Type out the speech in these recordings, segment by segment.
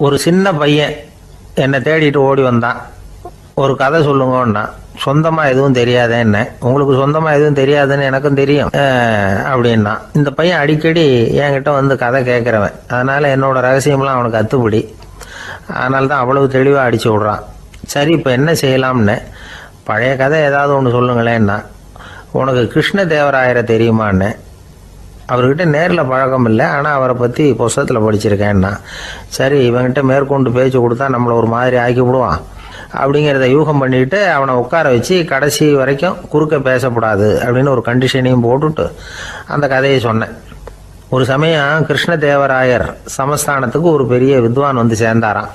ஒரு சின்ன பையன் என்னை தேடிட்டு ஓடி வந்தான். ஒரு கதை சொல்லுங்கன்னா, சொந்தமாக எதுவும் தெரியாதே என்ன, உங்களுக்கு சொந்தமாக எதுவும் தெரியாதுன்னு எனக்கும் தெரியும் அப்படின்னா. இந்த பையன் அடிக்கடி என்கிட்ட வந்து கதை கேட்குறவன், அதனால் என்னோட ரகசியம்லாம் அவனுக்கு அத்துப்படி. அதனால தான் அவ்வளவு தெளிவாக அடித்து விட்றான். சரி, இப்போ என்ன செய்யலாம்னு, பழைய கதை ஏதாவது ஒன்று சொல்லுங்களேன்னா. உனக்கு கிருஷ்ணதேவராயரை தெரியுமான்னு. அவர்கிட்ட நேரில் பழக்கம் இல்லை, ஆனால் அவரை பற்றி புஸ்தகத்தில் படிச்சிருக்கேன்னா. சரி, இவங்கிட்ட மேற்கொண்டு பேச்சு கொடுத்தா நம்மளை ஒரு மாதிரி ஆக்கி விடுவான் அப்படிங்கிறத யூகம் பண்ணிட்டு அவனை உட்கார வச்சு கடைசி வரைக்கும் குறுக்க பேசக்கூடாது அப்படின்னு ஒரு கண்டிஷனையும் போட்டுட்டு அந்த கதையை சொன்னேன். ஒரு சமயம் கிருஷ்ணதேவராயர் சமஸ்தானத்துக்கு ஒரு பெரிய வித்வான் வந்து சேர்ந்தாராம்.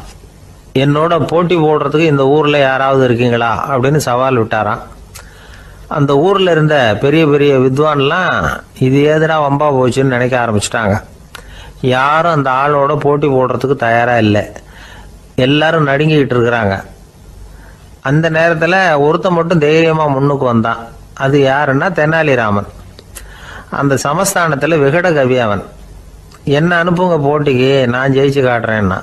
என்னோட போட்டி போடுறதுக்கு இந்த ஊரில் யாராவது இருக்கீங்களா அப்படின்னு சவால் விட்டாராம். அந்த ஊரில் இருந்த பெரிய பெரிய வித்வான்லாம் இது ஏதுடா வம்பா போச்சுன்னு நினைக்க ஆரம்பிச்சிட்டாங்க. யாரும் அந்த ஆளோட போட்டி போடுறதுக்கு தயாராக இல்லை. எல்லாரும் நடுங்கிக்கிட்டு இருக்கிறாங்க. அந்த நேரத்தில் ஒருத்தன் மட்டும் தைரியமாக முன்னுக்கு வந்தான். அது யாருன்னா தெனாலிராமன். அந்த சமஸ்தானத்தில் விகட கவி அவன். என்ன அனுப்புங்க போட்டிக்கு, நான் ஜெயிச்சு காட்டுறேன்னா.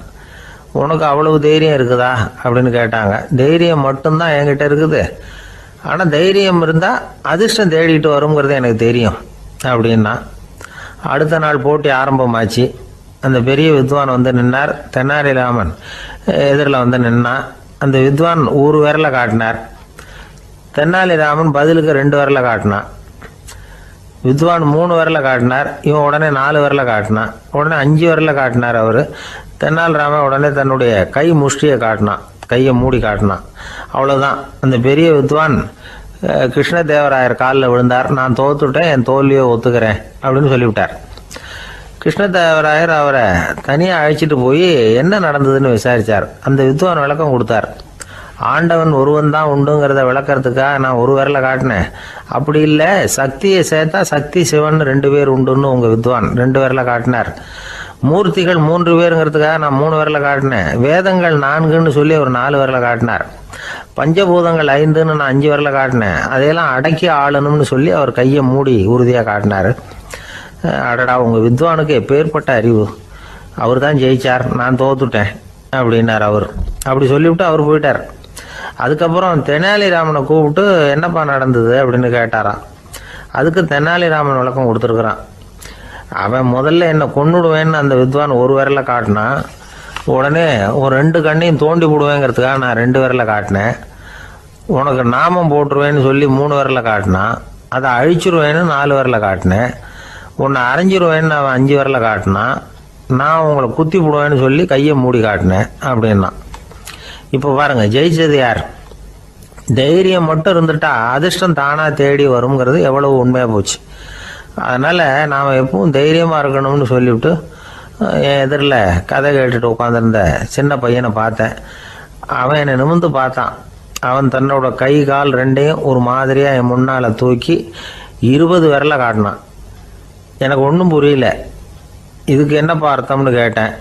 உனக்கு அவ்வளவு தைரியம் இருக்குதா அப்படின்னு கேட்டாங்க. தைரியம் மட்டும்தான் என்கிட்ட இருக்குது, ஆனால் தைரியம் இருந்தால் அதிர்ஷ்டம் தேடிட்டு வருங்கிறது எனக்கு தெரியும் அப்படின்னா. அடுத்த நாள் போட்டி ஆரம்பமாச்சு. அந்த பெரிய வித்வான் வந்து நின்னார். தெனாலிராமன் எதிரில் வந்து நின்னான். அந்த வித்வான் ஒரு விரலை காட்டினார். தெனாலிராமன் பதிலுக்கு 2 விரலை காட்டினான். வித்வான் 3 விரலை காட்டினார். இவன் உடனே 4 விரலை காட்டினான். உடனே 5 விரலை காட்டினார் அவர். தெனாலிராமன் உடனே தன்னுடைய கை முஷ்டியை காட்டினான், கையை மூடி காட்டினான். அவ்வளோதான். அந்த பெரிய வித்வான் கிருஷ்ணதேவராயர் காலில் விழுந்தார். நான் தோத்துட்டேன், என் தோல்வியை ஒத்துக்கிறேன் அப்படின்னு சொல்லிவிட்டார். கிருஷ்ணதேவராயர் அவரை தனியாக அழைச்சிட்டு போய் என்ன நடந்ததுன்னு விசாரித்தார். அந்த வித்வான் விளக்கம் கொடுத்தார். ஆண்டவன் ஒருவன் தான் உண்டுங்கிறத விளக்கறதுக்காக நான் ஒரு விரலை காட்டினேன். அப்படி இல்லை, சக்தியை சேர்த்தா சக்தி சிவன் 2 பேர் உண்டுன்னு உங்கள் வித்வான் 2 விரலை காட்டினார். மூர்த்திகள் 3 பேருங்கிறதுக்காக நான் 3 விரலை காட்டினேன். வேதங்கள் 4ன்னு சொல்லி ஒரு 4 விரலை காட்டினார். பஞ்சபூதங்கள் 5ன்னு நான் 5 விரலை காட்டினேன். அதையெல்லாம் அடக்கி ஆளணும்னு சொல்லி அவர் கையை மூடி உறுதியாக காட்டினார். அடடா, உங்கள் வித்வானுக்கு எப்பேற்பட்ட அறிவு, அவர் தான் ஜெயிச்சார், நான் தோத்துட்டேன் அப்படின்னார் அவர். அப்படி சொல்லிவிட்டு அவர் போயிட்டார். அதுக்கப்புறம் தெனாலிராமனை கூப்பிட்டு என்னப்பா நடந்தது அப்படின்னு கேட்டாராம். அதுக்கு தெனாலிராமன் விளக்கம் கொடுத்துருக்குறான். அவன் முதல்ல என்னை கொன்னுடுவேன்னு அந்த வித்வான் ஒரு விரலை காட்டினான். உடனே ஒரு 2 கண்ணையும் தோண்டி போடுவேங்கிறதுக்காக நான் 2 விரலை காட்டினேன். உனக்கு நாமம் போட்டுருவேன்னு சொல்லி 3 விரலை காட்டினான். அதை அழிச்சிருவேன்னு 4 விரலை காட்டினேன். உன்னை அரைஞ்சிருவேன்னு அவன் 5 விரலை காட்டினான். நான் உங்களை குத்தி போடுவேன்னு சொல்லி கையை மூடி காட்டினேன் அப்படின்னா. இப்போ பாருங்க, ஜெயிச்சது யார்? தைரியம் மட்டும் இருந்துட்டா அதிர்ஷ்டம் தானா தேடி வருங்கிறது எவ்வளவு உண்மையாக போச்சு. அதனால் நாம் எப்பவும் தைரியமாக இருக்கணும்னு சொல்லிவிட்டு என் எதிரில் கதை கேட்டுட்டு உட்காந்துருந்த சின்ன பையனை பார்த்தேன். அவன் என்னை நிமிர்ந்து பார்த்தான். அவன் தன்னோட கை கால் 2ஐயும் ஒரு மாதிரியாக என் முன்னால் தூக்கி 20 விரலை காட்டினான். எனக்கு ஒன்றும் புரியல. இதுக்கு என்னப்பா அர்த்தம்னு கேட்டேன்.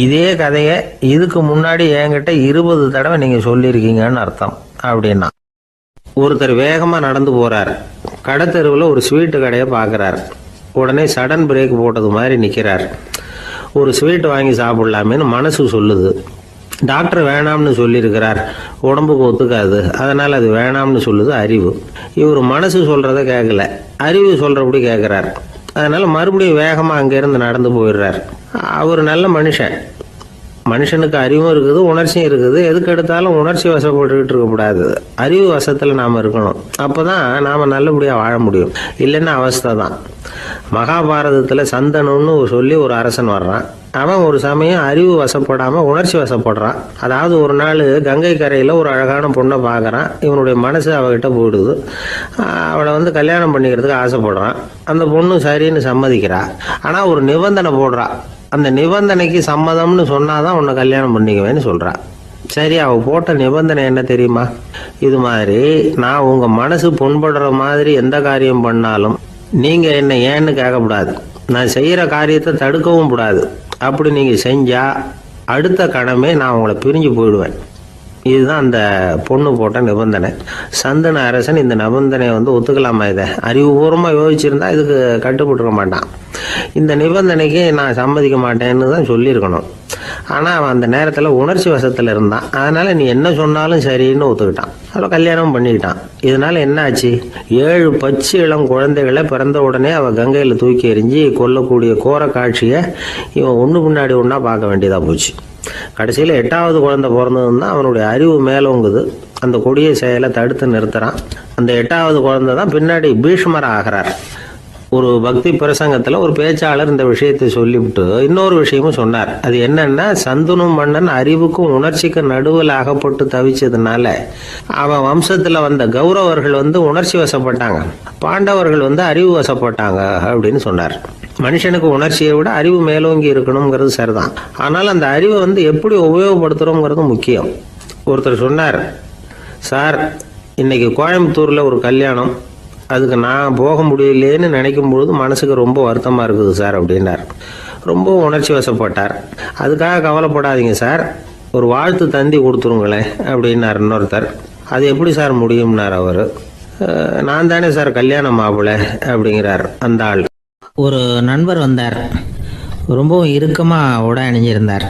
இதே கதையை இதுக்கு முன்னாடி என்கிட்ட 20 தடவை நீங்கள் சொல்லியிருக்கீங்கன்னு அர்த்தம் அப்படின்னா. ஒருத்தர் வேகமாக நடந்து போகிறார். கடைத்தெருவில் ஒரு ஸ்வீட்டு கடையை பார்க்குறார். உடனே சடன் பிரேக் போட்டது மாதிரி நிற்கிறார். ஒரு ஸ்வீட் வாங்கி சாப்பிட்லாமேன்னு மனசு சொல்லுது. டாக்டர் வேணாம்னு சொல்லியிருக்கிறார், உடம்புக்கு ஒத்துக்காது, அதனால் அது வேணாம்னு சொல்லுது அறிவு. இவர் மனசு சொல்கிறத கேட்கல, அறிவு சொல்கிறபடி கேட்குறார். அதனால் மறுபடியும் வேகமாக அங்கேருந்து நடந்து போயிடுறார். அவர் நல்ல மனுஷன். மனுஷனுக்கு அறிவும் இருக்குது, உணர்ச்சியும் இருக்குது. எதுக்கு எடுத்தாலும் உணர்ச்சி வசப்பட்டுக்கிட்டு இருக்கக்கூடாது, அறிவு வசத்தில் நாம் இருக்கணும். அப்போ தான் நாம் நல்லபடியாக வாழ முடியும். இல்லைன்னா அவஸ்தை தான். மகாபாரதத்தில் சந்தனுன்னு சொல்லி ஒரு அரசன் வர்றான். அவன் ஒரு சமயம் அறிவு வசப்படாமல் உணர்ச்சி வசப்படுறான். அதாவது ஒரு நாள் கங்கை கரையில் ஒரு அழகான பொண்ணை பார்க்குறான். இவனுடைய மனசு அவகிட்ட போயிடுது. அவளை வந்து கல்யாணம் பண்ணிக்கிறதுக்கு ஆசைப்படுறான். அந்த பொண்ணு சரின்னு சம்மதிக்கிறா. ஆனால் ஒரு நிபந்தனை போடுறா. அந்த நிபந்தனைக்கு சம்மதம்னு சொன்னாதான் உன்னை கல்யாணம் பண்ணிக்குவேன்னு சொல்கிறா. சரி, அவள் போட்ட நிபந்தனை என்ன தெரியுமா? இது மாதிரி, நான் உங்கள் மனசு புண்படுற மாதிரி எந்த காரியம் பண்ணாலும் நீங்கள் என்னை ஏன்னு கேட்கக்கூடாது, நான் செய்கிற காரியத்தை தடுக்கவும் கூடாது. அப்படி நீங்கள் செஞ்சால் அடுத்த கணமே நான் உங்களை பிரிஞ்சு போயிடுவேன். இதுதான் அந்த பொண்ணு போட்ட நிபந்தனை. சந்தன அரசன் இந்த நிபந்தனையை வந்து ஒத்துக்கலாமா? இதை அறிவுபூர்வமாக யோசிச்சிருந்தா இதுக்கு கட்டுப்பட்டுருக்க மாட்டான். இந்த நிபந்தனைக்கு நான் சம்மதிக்க மாட்டேன்னு தான் சொல்லியிருக்கணும். ஆனால் அவன் அந்த நேரத்தில் உணர்ச்சி வசத்தில் இருந்தான். அதனால் நீ என்ன சொன்னாலும் சரின்னு ஒத்துக்கிட்டான். அதில் கல்யாணம் பண்ணிக்கிட்டான். இதனால என்ன ஆச்சு? 7 பச்சை இளம் குழந்தைகளை பிறந்த உடனே அவள் கங்கையில் தூக்கி எறிஞ்சி கொல்லக்கூடிய கோர காட்சியை இவன் ஒன்று பின்னாடி ஒன்றா பார்க்க வேண்டியதாக போச்சு. கடைசியில் 8வது குழந்தை பிறந்ததுன்னா அவனுடைய அறிவு மேலோங்குது. அந்த கொடிய செயலை தடுத்து நிறுத்துறான். அந்த 8வது குழந்தை தான் பின்னாடி பீஷ்மர் ஆகிறார். ஒரு பக்தி பிரசங்கத்தில் ஒரு பேச்சாளர் இந்த விஷயத்தை சொல்லிவிட்டு இன்னொரு விஷயமும் சொன்னார். அது என்னன்னா, சந்தனு மன்னன் அறிவுக்கும் உணர்ச்சிக்கும் நடுவில் அகப்பட்டு தவிச்சதுனால அவன் வம்சத்தில் வந்த கௌரவர்கள் உணர்ச்சி வசப்பட்டாங்க, பாண்டவர்கள் அறிவு வசப்பட்டாங்க அப்படின்னு சொன்னார். மனுஷனுக்கு உணர்ச்சியை விட அறிவு மேலோங்கி இருக்கணுங்கிறது சரிதான். ஆனால் அந்த அறிவை எப்படி உபயோகப்படுத்துகிறோங்கிறது முக்கியம். ஒருத்தர் சொன்னார், சார் இன்னைக்கு கோயம்புத்தூரில் ஒரு கல்யாணம், அதுக்கு நான் போக முடியலேன்னு நினைக்கும் பொழுது மனசுக்கு ரொம்ப வருத்தமாக இருக்குது சார் அப்படின்னார். ரொம்ப உணர்ச்சி வசப்பட்டார். அதுக்காக கவலைப்படாதீங்க சார், ஒரு வாழ்த்து தந்தி கொடுத்துருங்களேன் அப்படின்னார் இன்னொருத்தர். அது எப்படி சார் முடியும்னார் அவர். நான் தானே சார் கல்யாண மாப்பிள்ளை அப்படிங்கிறார் அந்த ஆள். ஒரு நண்பர் வந்தார். ரொம்பவும் இறுக்கமாக உடை அணிஞ்சிருந்தார்.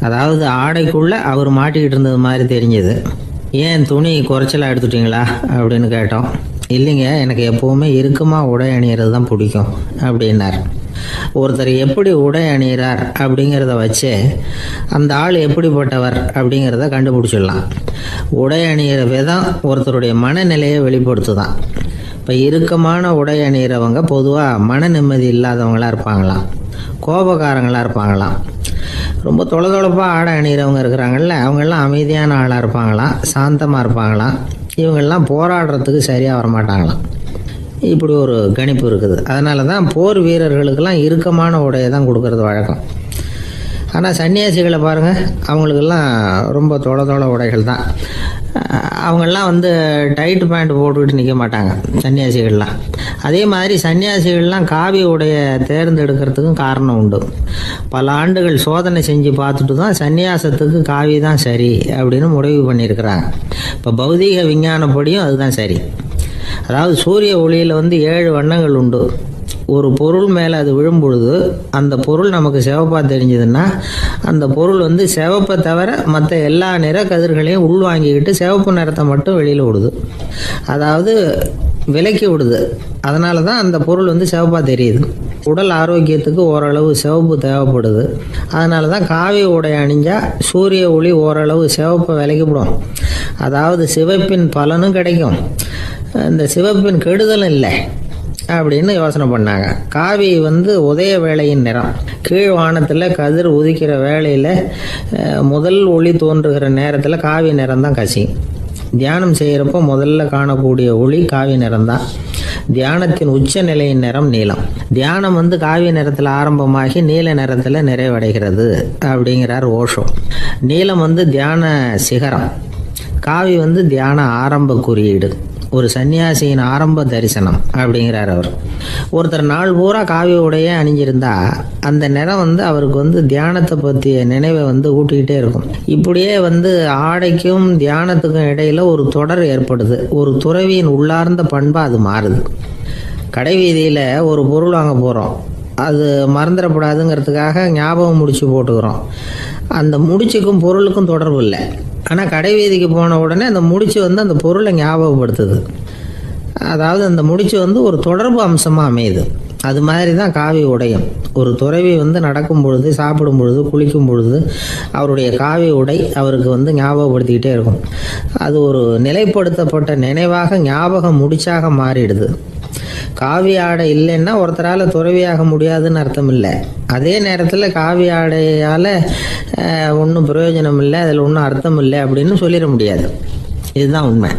அதாவது ஆடைக்குள்ளே அவர் மாட்டிக்கிட்டு இருந்தது மாதிரி தெரிஞ்சது. ஏன் துணி குறைச்சலாக எடுத்துட்டிங்களா அப்படின்னு கேட்டோம். இல்லைங்க, எனக்கு எப்போவுமே இறுக்கமாக உடை அணிகிறது தான் பிடிக்கும் அப்படின்னார். ஒருத்தர் எப்படி உடை அணிகிறார் அப்படிங்கிறத வச்சு அந்த ஆள் எப்படிப்பட்டவர் அப்படிங்கிறத கண்டுபிடிச்சிடலாம். உடை அணிகிற விதம் ஒருத்தருடைய மனநிலையை வெளிப்படுத்துதான். இப்போ இறுக்கமான உடை அணிகிறவங்க பொதுவாக மன நிம்மதி இல்லாதவங்களாக இருப்பாங்களாம், கோபக்காரங்களாக இருப்பாங்களாம். ரொம்ப தொலைதொலைப்பாக ஆடை அணிகிறவங்க இருக்கிறாங்கல்ல, அவங்கெல்லாம் அமைதியான ஆளாக இருப்பாங்களாம், சாந்தமாக இருப்பாங்களாம். இவங்கெல்லாம் போராடுறதுக்கு சரியாக வரமாட்டாங்களாம். இப்படி ஒரு கணிப்பு இருக்குது. அதனால தான் போர் வீரர்களுக்கெல்லாம் இறுக்கமான உடையை தான் கொடுக்கறது வழக்கம். ஆனால் சன்னியாசிகளை பாருங்கள், அவங்களுக்கெல்லாம் ரொம்ப தொலை உடைகள் தான். அவங்கெல்லாம் டைட் பேண்ட் போட்டுக்கிட்டு நிற்க மாட்டாங்க சன்னியாசிகள்லாம். அதே மாதிரி சன்னியாசிகள்லாம் காவி உடைய தேர்ந்தெடுக்கிறதுக்கும் காரணம் உண்டு. பல ஆண்டுகள் சோதனை செஞ்சு பார்த்துட்டு தான் சன்னியாசத்துக்கு காவி தான் சரி அப்படின்னு முடிவு பண்ணியிருக்கிறாங்க. இப்போ பௌதீக விஞ்ஞானப்படியும் அதுதான் சரி. அதாவது சூரிய ஒளியில் 7 வண்ணங்கள் உண்டு. ஒரு பொருள் மேலே அது விழும் பொழுது அந்த பொருள் நமக்கு சிவப்பாக தெரிஞ்சதுன்னா அந்த பொருள் சிவப்பை தவிர மற்ற எல்லா நிற கதிர்களையும் உள்வாங்கிக்கிட்டு சிவப்பு நிறத்தை மட்டும் வெளியில் விடுது, அதாவது விலக்கி விடுது. அதனால தான் அந்த பொருள் சிவப்பாக தெரியுது. உடல் ஆரோக்கியத்துக்கு ஓரளவு சிவப்பு தேவைப்படுது. அதனால தான் காவி உடை அணிஞ்சால் சூரிய ஒளி ஓரளவு சிவப்பை விலக்கிவிடும். அதாவது சிவப்பின் பலனும் கிடைக்கும், இந்த சிவப்பின் கெடுதலும் இல்லை அப்படின்னு யோசனை பண்ணாங்க. காவி உதய வேளையின் நிறம். கீழ் வானத்தில் கதிர் உதிக்கிற வேளையில் முதல் ஒளி தோன்றுகிற நேரத்தில் காவி நிறம் தான் கசியும். தியானம் செய்கிறப்போ முதல்ல காணக்கூடிய ஒளி காவி நிறம் தான். தியானத்தின் உச்ச நிலையின் நிறம் நீலம். தியானம் காவி நிறத்தில் ஆரம்பமாகி நீல நிறத்தில் நிறைவடைகிறது அப்படிங்கிறார் ஓஷோ. நீலம் தியான சிகரம், காவி தியான ஆரம்ப குறியீடு, ஒரு சன்னியாசியின் ஆரம்ப தரிசனம் அப்படிங்கிறார் அவர். ஒருத்தர் நாள் பூரா காவி உடைய அணிஞ்சிருந்தா அந்த நிறம் அவருக்கு தியானத்தை பற்றிய நினைவை ஊட்டிக்கிட்டே இருக்கும். இப்படியே ஆடைக்கும் தியானத்துக்கும் இடையில ஒரு தொடர் ஏற்படுது. ஒரு துறவியின் உள்ளார்ந்த பண்பாக அது மாறுது. கடை வீதியில் ஒரு பொருள் வாங்க போகிறோம், அது மறந்துடக்கூடாதுங்கிறதுக்காக ஞாபகம் முடிச்சு போட்டுக்கிறோம். அந்த முடிச்சுக்கும் பொருளுக்கும் தொடர்பு இல்லை. ஆனால் கடை வீதிக்கு போன உடனே அந்த முடிச்சு அந்த பொருளை ஞாபகப்படுத்துது. அதாவது அந்த முடிச்சு ஒரு தொடர்பு அம்சமாக அமையுது. அது மாதிரி தான் காவி உடையும். ஒரு துறவி நடக்கும் பொழுது, சாப்பிடும் பொழுது, குளிக்கும் பொழுது அவருடைய காவி உடை அவருக்கு ஞாபகப்படுத்திக்கிட்டே இருக்கும். அது ஒரு நிலைப்படுத்தப்பட்ட நினைவாக ஞாபகம் முடிச்சாக மாறிடுது. காவி ஆடை இல்லைன்னா ஒருத்தரால் துறவியாக முடியாதுன்னு அர்த்தம் இல்லை. அதே நேரத்தில் காவி ஆடையால் ஒன்றும் பிரயோஜனம் இல்லை, அதில் ஒன்றும் அர்த்தம் இல்லை அப்படின்னு சொல்லிட முடியாது. இதுதான் உண்மை.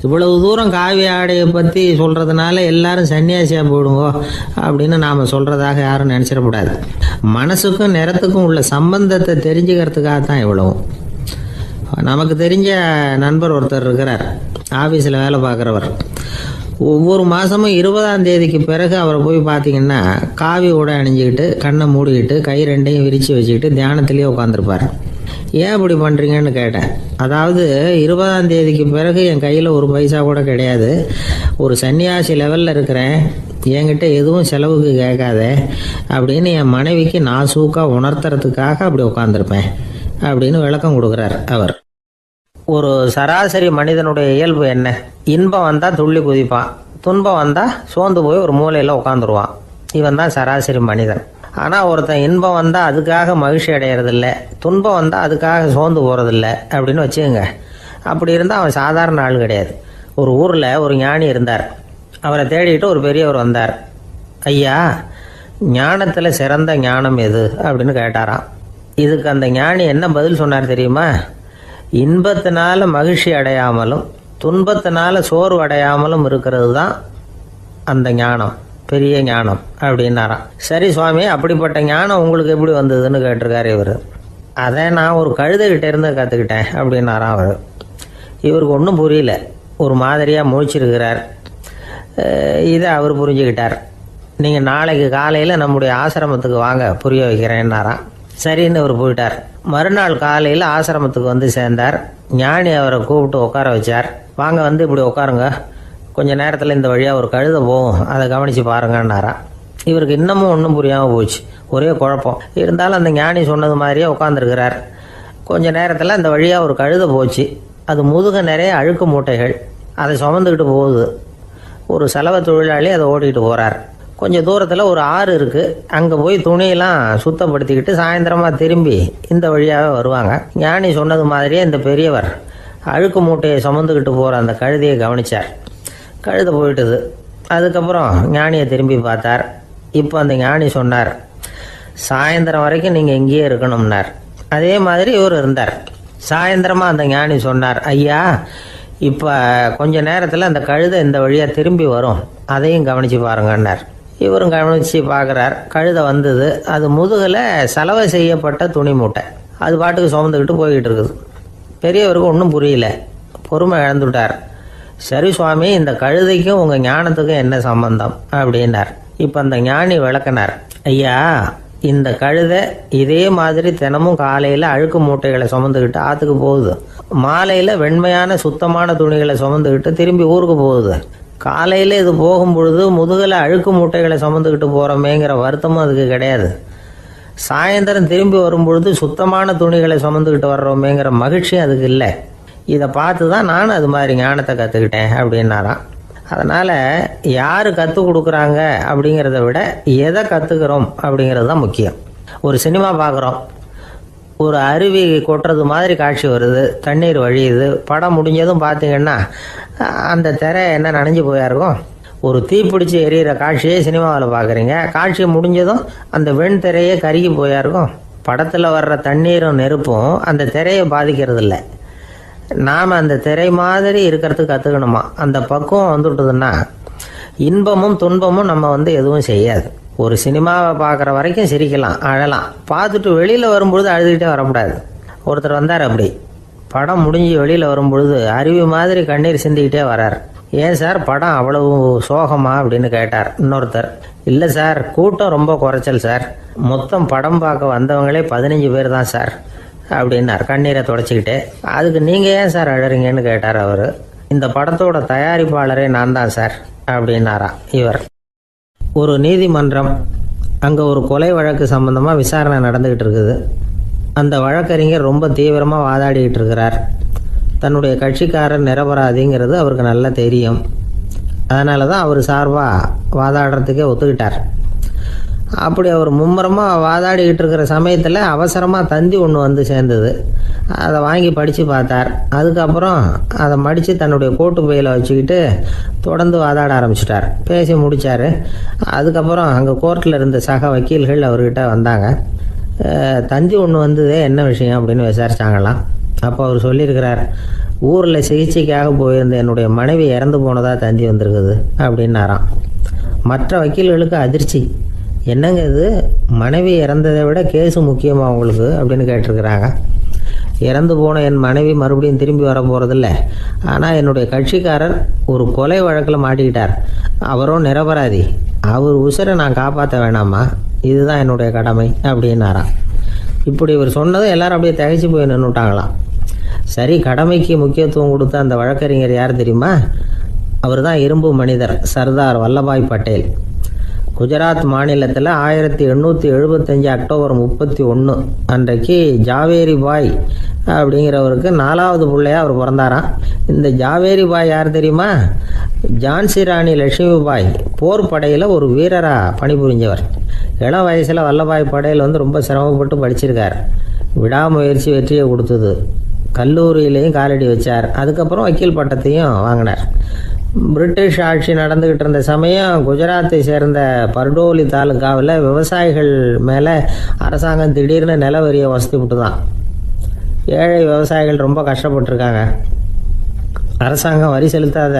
இவ்வளவு தூரம் காவி ஆடையை பற்றி சொல்கிறதுனால எல்லாரும் சன்னியாசியாக போயிடுங்கோ அப்படின்னு நாம் சொல்கிறதாக யாரும் நினச்சிடக்கூடாது. மனசுக்கும் நிறத்துக்கும் உள்ள சம்பந்தத்தை தெரிஞ்சுக்கிறதுக்காக தான் இவ்வளவும். நமக்கு தெரிஞ்ச நண்பர் ஒருத்தர் இருக்கிறார், ஆஃபீஸில் வேலை பார்க்குறவர். ஒவ்வொரு மாதமும் 20ஆம் தேதிக்கு பிறகு அவரை போய் பார்த்தீங்கன்னா காவி உடை அணிஞ்சிக்கிட்டு கண்ணை மூடிக்கிட்டு கை ரெண்டையும் விரித்து வச்சுக்கிட்டு தியானத்திலேயே உட்காந்துருப்பார். ஏன் இப்படி பண்ணுறீங்கன்னு கேட்டேன். அதாவது 20ஆம் தேதிக்கு பிறகு என் கையில் ஒரு பைசா கூட கிடையாது, ஒரு சன்னியாசி லெவலில் இருக்கிறேன், என்கிட்ட எதுவும் செலவுக்கு கேட்காத அப்படின்னு என் மனைவிக்கு நான் சூக்காக உணர்த்துறதுக்காக அப்படி உட்காந்துருப்பேன் அப்படின்னு விளக்கம் கொடுக்குறார் அவர். ஒரு சராசரி மனிதனுடைய இயல்பு என்ன? இன்பம் வந்தால் துள்ளி குதிப்பான், துன்பம் வந்தால் சோர்ந்து போய் ஒரு மூலையில் உட்காந்துருவான். இவன் தான் சராசரி மனிதன். ஆனால் ஒருத்தன் இன்பம் வந்தால் அதுக்காக மகிழ்ச்சி அடையிறதில்ல, துன்பம் வந்தால் அதுக்காக சோர்ந்து போகிறதில்ல அப்படின்னு வச்சுக்கோங்க. அப்படி இருந்தால் அவன் சாதாரண ஆள் கிடையாது. ஒரு ஊரில் ஒரு ஞானி இருந்தார். அவரை தேடிட்டு ஒரு பெரியவர் வந்தார். ஐயா, ஞானத்தில் சிறந்த ஞானம் எது அப்படின்னு கேட்டாராம். இதுக்கு அந்த ஞானி என்ன பதில் சொன்னார் தெரியுமா? இன்பத்தினால மகிழ்ச்சி அடையாமலும் துன்பத்தினால சோர்வு அடையாமலும் இருக்கிறது தான் அந்த ஞானம், பெரிய ஞானம் அப்படின்னாராம். சரி சுவாமி, அப்படிப்பட்ட ஞானம் உங்களுக்கு எப்படி வந்ததுன்னு கேட்டிருக்காரு இவர். அதை நான் ஒரு கழுதைகிட்ட இருந்து கற்றுக்கிட்டேன் அப்படின்னாராம் அவர். இவருக்கு ஒன்றும் புரியல, ஒரு மாதிரியாக முழிச்சிருக்கிறார். இதை அவர் புரிஞ்சுக்கிட்டார். நீங்கள் நாளைக்கு காலையில் நம்முடைய ஆசிரமத்துக்கு வாங்க, புரிய வைக்கிறேன்னாராம். சரின்னு அவர் போயிட்டார். மறுநாள் காலையில் ஆசிரமத்துக்கு வந்து சேர்ந்தார். ஞானி அவரை கூப்பிட்டு உட்கார வச்சார். வாங்க, வந்து இப்படி உட்காருங்க, கொஞ்ச நேரத்தில் இந்த வழியாக ஒரு கழுதை போகும், அதை கவனித்து பாருங்கன்னாரா. இவருக்கு இன்னமும் ஒன்றும் புரியாமல் போச்சு, ஒரே குழப்பம். இருந்தாலும் அந்த ஞானி சொன்னது மாதிரியே உட்காந்துருக்கிறார். கொஞ்ச நேரத்தில் அந்த வழியாக ஒரு கழுதை போச்சு. அது முதுக நிறைய அழுக்கு மூட்டைகள், அதை சுமந்துக்கிட்டு போகுது. ஒரு சலவை தொழிலாளி அதை ஓட்டிகிட்டு போகிறார். கொஞ்சம் தூரத்தில் ஒரு ஆறு இருக்குது. அங்கே போய் துணியெல்லாம் சுத்தப்படுத்திக்கிட்டு சாயந்தரமாக திரும்பி இந்த வழியாகவே வருவாங்க. ஞானி சொன்னது மாதிரியே இந்த பெரியவர் அழுக்கு மூட்டையை சுமந்துக்கிட்டு போகிற அந்த கழுதையை கவனித்தார். கழுதை போயிட்டுது. அதுக்கப்புறம் ஞானியை திரும்பி பார்த்தார். இப்போ அந்த ஞானி சொன்னார், சாயந்தரம் வரைக்கும் நீங்கள் இங்கேயே இருக்கணும்னார். அதே மாதிரி இவர் இருந்தார். சாயந்தரமாக அந்த ஞானி சொன்னார், ஐயா, இப்போ கொஞ்ச நேரத்தில் அந்த கழுதை இந்த வழியாக திரும்பி வரும், அதையும் கவனித்து பாருங்கன்னார். இவரும் கவனித்து பார்க்குறார். கழுதை வந்தது. அது முதுகில் சலவை செய்யப்பட்ட துணி மூட்டை, அது பாட்டுக்கு சுமந்துக்கிட்டு போய்கிட்டு இருக்குது. பெரியவருக்கு ஒன்றும் புரியல, பொறுமை இழந்துட்டார். சரி சுவாமி, இந்த கழுதைக்கும் உங்கள் ஞானத்துக்கும் என்ன சம்பந்தம் அப்படின்னார். இப்போ அந்த ஞானி விளக்கினார். ஐயா, இந்த கழுதை இதே மாதிரி தினமும் காலையில் அழுக்கு மூட்டைகளை சுமந்துக்கிட்டு ஆற்றுக்கு போகுது, மாலையில் வெண்மையான சுத்தமான துணிகளை சுமந்துக்கிட்டு திரும்பி ஊருக்கு போகுது. காலையில் இது போகும் பொழுது முதுகில் அழுக்கு மூட்டைகளை சுமந்துக்கிட்டு போகிறோமேங்கிற வருத்தமும் அதுக்கு கிடையாது. சாயந்தரம் திரும்பி வரும்பொழுது சுத்தமான துணிகளை சுமந்துக்கிட்டு வர்றோமேங்கிற மகிழ்ச்சி அதுக்கு இல்லை. இதை பார்த்து தான் நானும் அது மாதிரி ஞானத்தை கற்றுக்கிட்டேன் அப்படின்னாராம். அதனால் யார் கற்றுக் கொடுக்குறாங்க அப்படிங்கிறத விட எதை கற்றுக்கிறோம் அப்படிங்கிறது தான் முக்கியம். ஒரு சினிமா பார்க்குறோம், ஒரு அருவி கொட்டுறது மாதிரி காட்சி வருது, தண்ணீர் வழியுது. படம் முடிஞ்சதும் பார்த்தீங்கன்னா அந்த திரை என்ன நனைஞ்சு போயாருக்கும். ஒரு தீப்பிடிச்சு எரியிற காட்சியே சினிமாவில் பார்க்குறீங்க, காட்சி முடிஞ்சதும் அந்த வெண் திரையே கருகி போயாருக்கும். படத்தில் வர்ற தண்ணீரும் நெருப்பும் அந்த திரையை பாதிக்கிறது இல்லை. நாம் அந்த திரை மாதிரி இருக்கிறதுக்கு கற்றுக்கணுமா. அந்த பக்குவம் வந்துவிட்டதுன்னா இன்பமும் துன்பமும் நம்ம எதுவும் செய்யாது. ஒரு சினிமாவை பார்க்குற வரைக்கும் சிரிக்கலாம், அழலாம். பார்த்துட்டு வெளியில் வரும்பொழுது அழுதுகிட்டே வரக்கூடாது. ஒருத்தர் வந்தார், அப்படி படம் முடிஞ்சு வெளியில் வரும்பொழுது அருவி மாதிரி கண்ணீர் சிந்திக்கிட்டே வரார். ஏன் சார், படம் அவ்வளவு சோகமா அப்படின்னு கேட்டார். இன்னொருத்தர், இல்லை சார், கூட்டம் ரொம்ப குறைச்சல் சார், மொத்தம் படம் பார்க்க வந்தவங்களே 15 பேர் தான் சார் அப்படின்னார் கண்ணீரை தொடச்சிக்கிட்டே. அதுக்கு நீங்கள் ஏன் சார் அழறீங்கன்னு கேட்டார் அவர். இந்த படத்தோட தயாரிப்பாளரே நான் தான் சார் அப்படின்னாரா இவர். ஒரு நீதிமன்றம், அங்கே ஒரு கொலை வழக்கு சம்பந்தமாக விசாரணை நடந்துக்கிட்டு இருக்குது. அந்த வழக்கறிஞர் ரொம்ப தீவிரமாக வாதாடிக்கிட்டு இருக்கிறார். தன்னுடைய கட்சிக்காரர் நிரபராதிங்கிறது அவருக்கு நல்லா தெரியும். அதனால தான் அவர் சார்பாக வாதாடுறதுக்கே ஒத்துக்கிட்டார். அப்படி அவர் மும்முரமாக வாதாடிக்கிட்டு இருக்கிற சமயத்தில் அவசரமாக தந்தி ஒன்று சேர்ந்தது. அதை வாங்கி படித்து பார்த்தார். அதுக்கப்புறம் அதை மடித்து தன்னுடைய கோட்டு பையில் வச்சுக்கிட்டு தொடர்ந்து வாதாட ஆரம்பிச்சிட்டார். பேசி முடித்தார். அதுக்கப்புறம் அங்கே கோர்ட்டில் இருந்த சக வக்கீல்கள் அவர்கிட்ட வந்தாங்க. தந்தி ஒன்று வந்ததே, என்ன விஷயம் அப்படின்னு விசாரிச்சாங்களாம். அப்போ அவர் சொல்லியிருக்கிறார், ஊரில் சிகிச்சைக்காக போயிருந்த என்னுடைய மனைவி இறந்து போனதாக தந்தி வந்திருக்குது அப்படின்னாராம். மற்ற வக்கீல்களுக்கு அதிர்ச்சி. என்னங்க இது, மனைவி இறந்ததை விட கேஸு முக்கியமாக உங்களுக்கு அப்படின்னு கேட்டிருக்கிறாங்க. இறந்து போன என் மனைவி மறுபடியும் திரும்பி வர போகிறதில்ல. ஆனால் என்னுடைய கட்சிக்காரர் ஒரு கொலை வழக்கில் மாட்டிக்கிட்டார். அவரும் நிரபராதி. அவர் உசுரை நான் காப்பாற்ற வேணாமா? இதுதான் என்னுடைய கடமை அப்படின்னாராம். இப்படி இவர் சொன்னதும் எல்லாரும் அப்படியே திகைச்சு போய் நின்றுட்டாங்களாம். சரி, கடமைக்கு முக்கியத்துவம் கொடுத்த அந்த வழக்கறிஞர் யார் தெரியுமா? அவர் தான் இரும்பு மனிதர் சர்தார் வல்லபாய் பட்டேல். குஜராத் மாநிலத்தில் 1875 அக்டோபர் 31 அன்றைக்கு ஜாவேரி பாய் அப்படிங்கிறவருக்கு 4வது பிள்ளையாக அவர் பிறந்தாராம். இந்த ஜாவேரி பாய் யார் தெரியுமா? ஜான்சி ராணி லட்சுமி பாய் போர் படையில் ஒரு வீரராக பணிபுரிஞ்சவர். இளம் வயசில் வல்லபாய் பட்டேல் ரொம்ப சிரமப்பட்டு படிச்சிருக்கார். விடாமுயற்சி வெற்றியை கொடுத்தது. கல்லூரியிலையும் காலடி வச்சார். அதுக்கப்புறம் வக்கீல் பட்டத்தையும் வாங்கினார். பிரிட்டிஷ் ஆட்சி நடந்துக்கிட்டு இருந்த சமயம் குஜராத்தை சேர்ந்த பர்டோலி தாலுக்காவில் விவசாயிகள் மேலே அரசாங்கம் திடீர்னு நில வரியை வசதி விட்டு தான். ஏழை விவசாயிகள் ரொம்ப கஷ்டப்பட்டுருக்காங்க. அரசாங்கம் வரி செலுத்தாத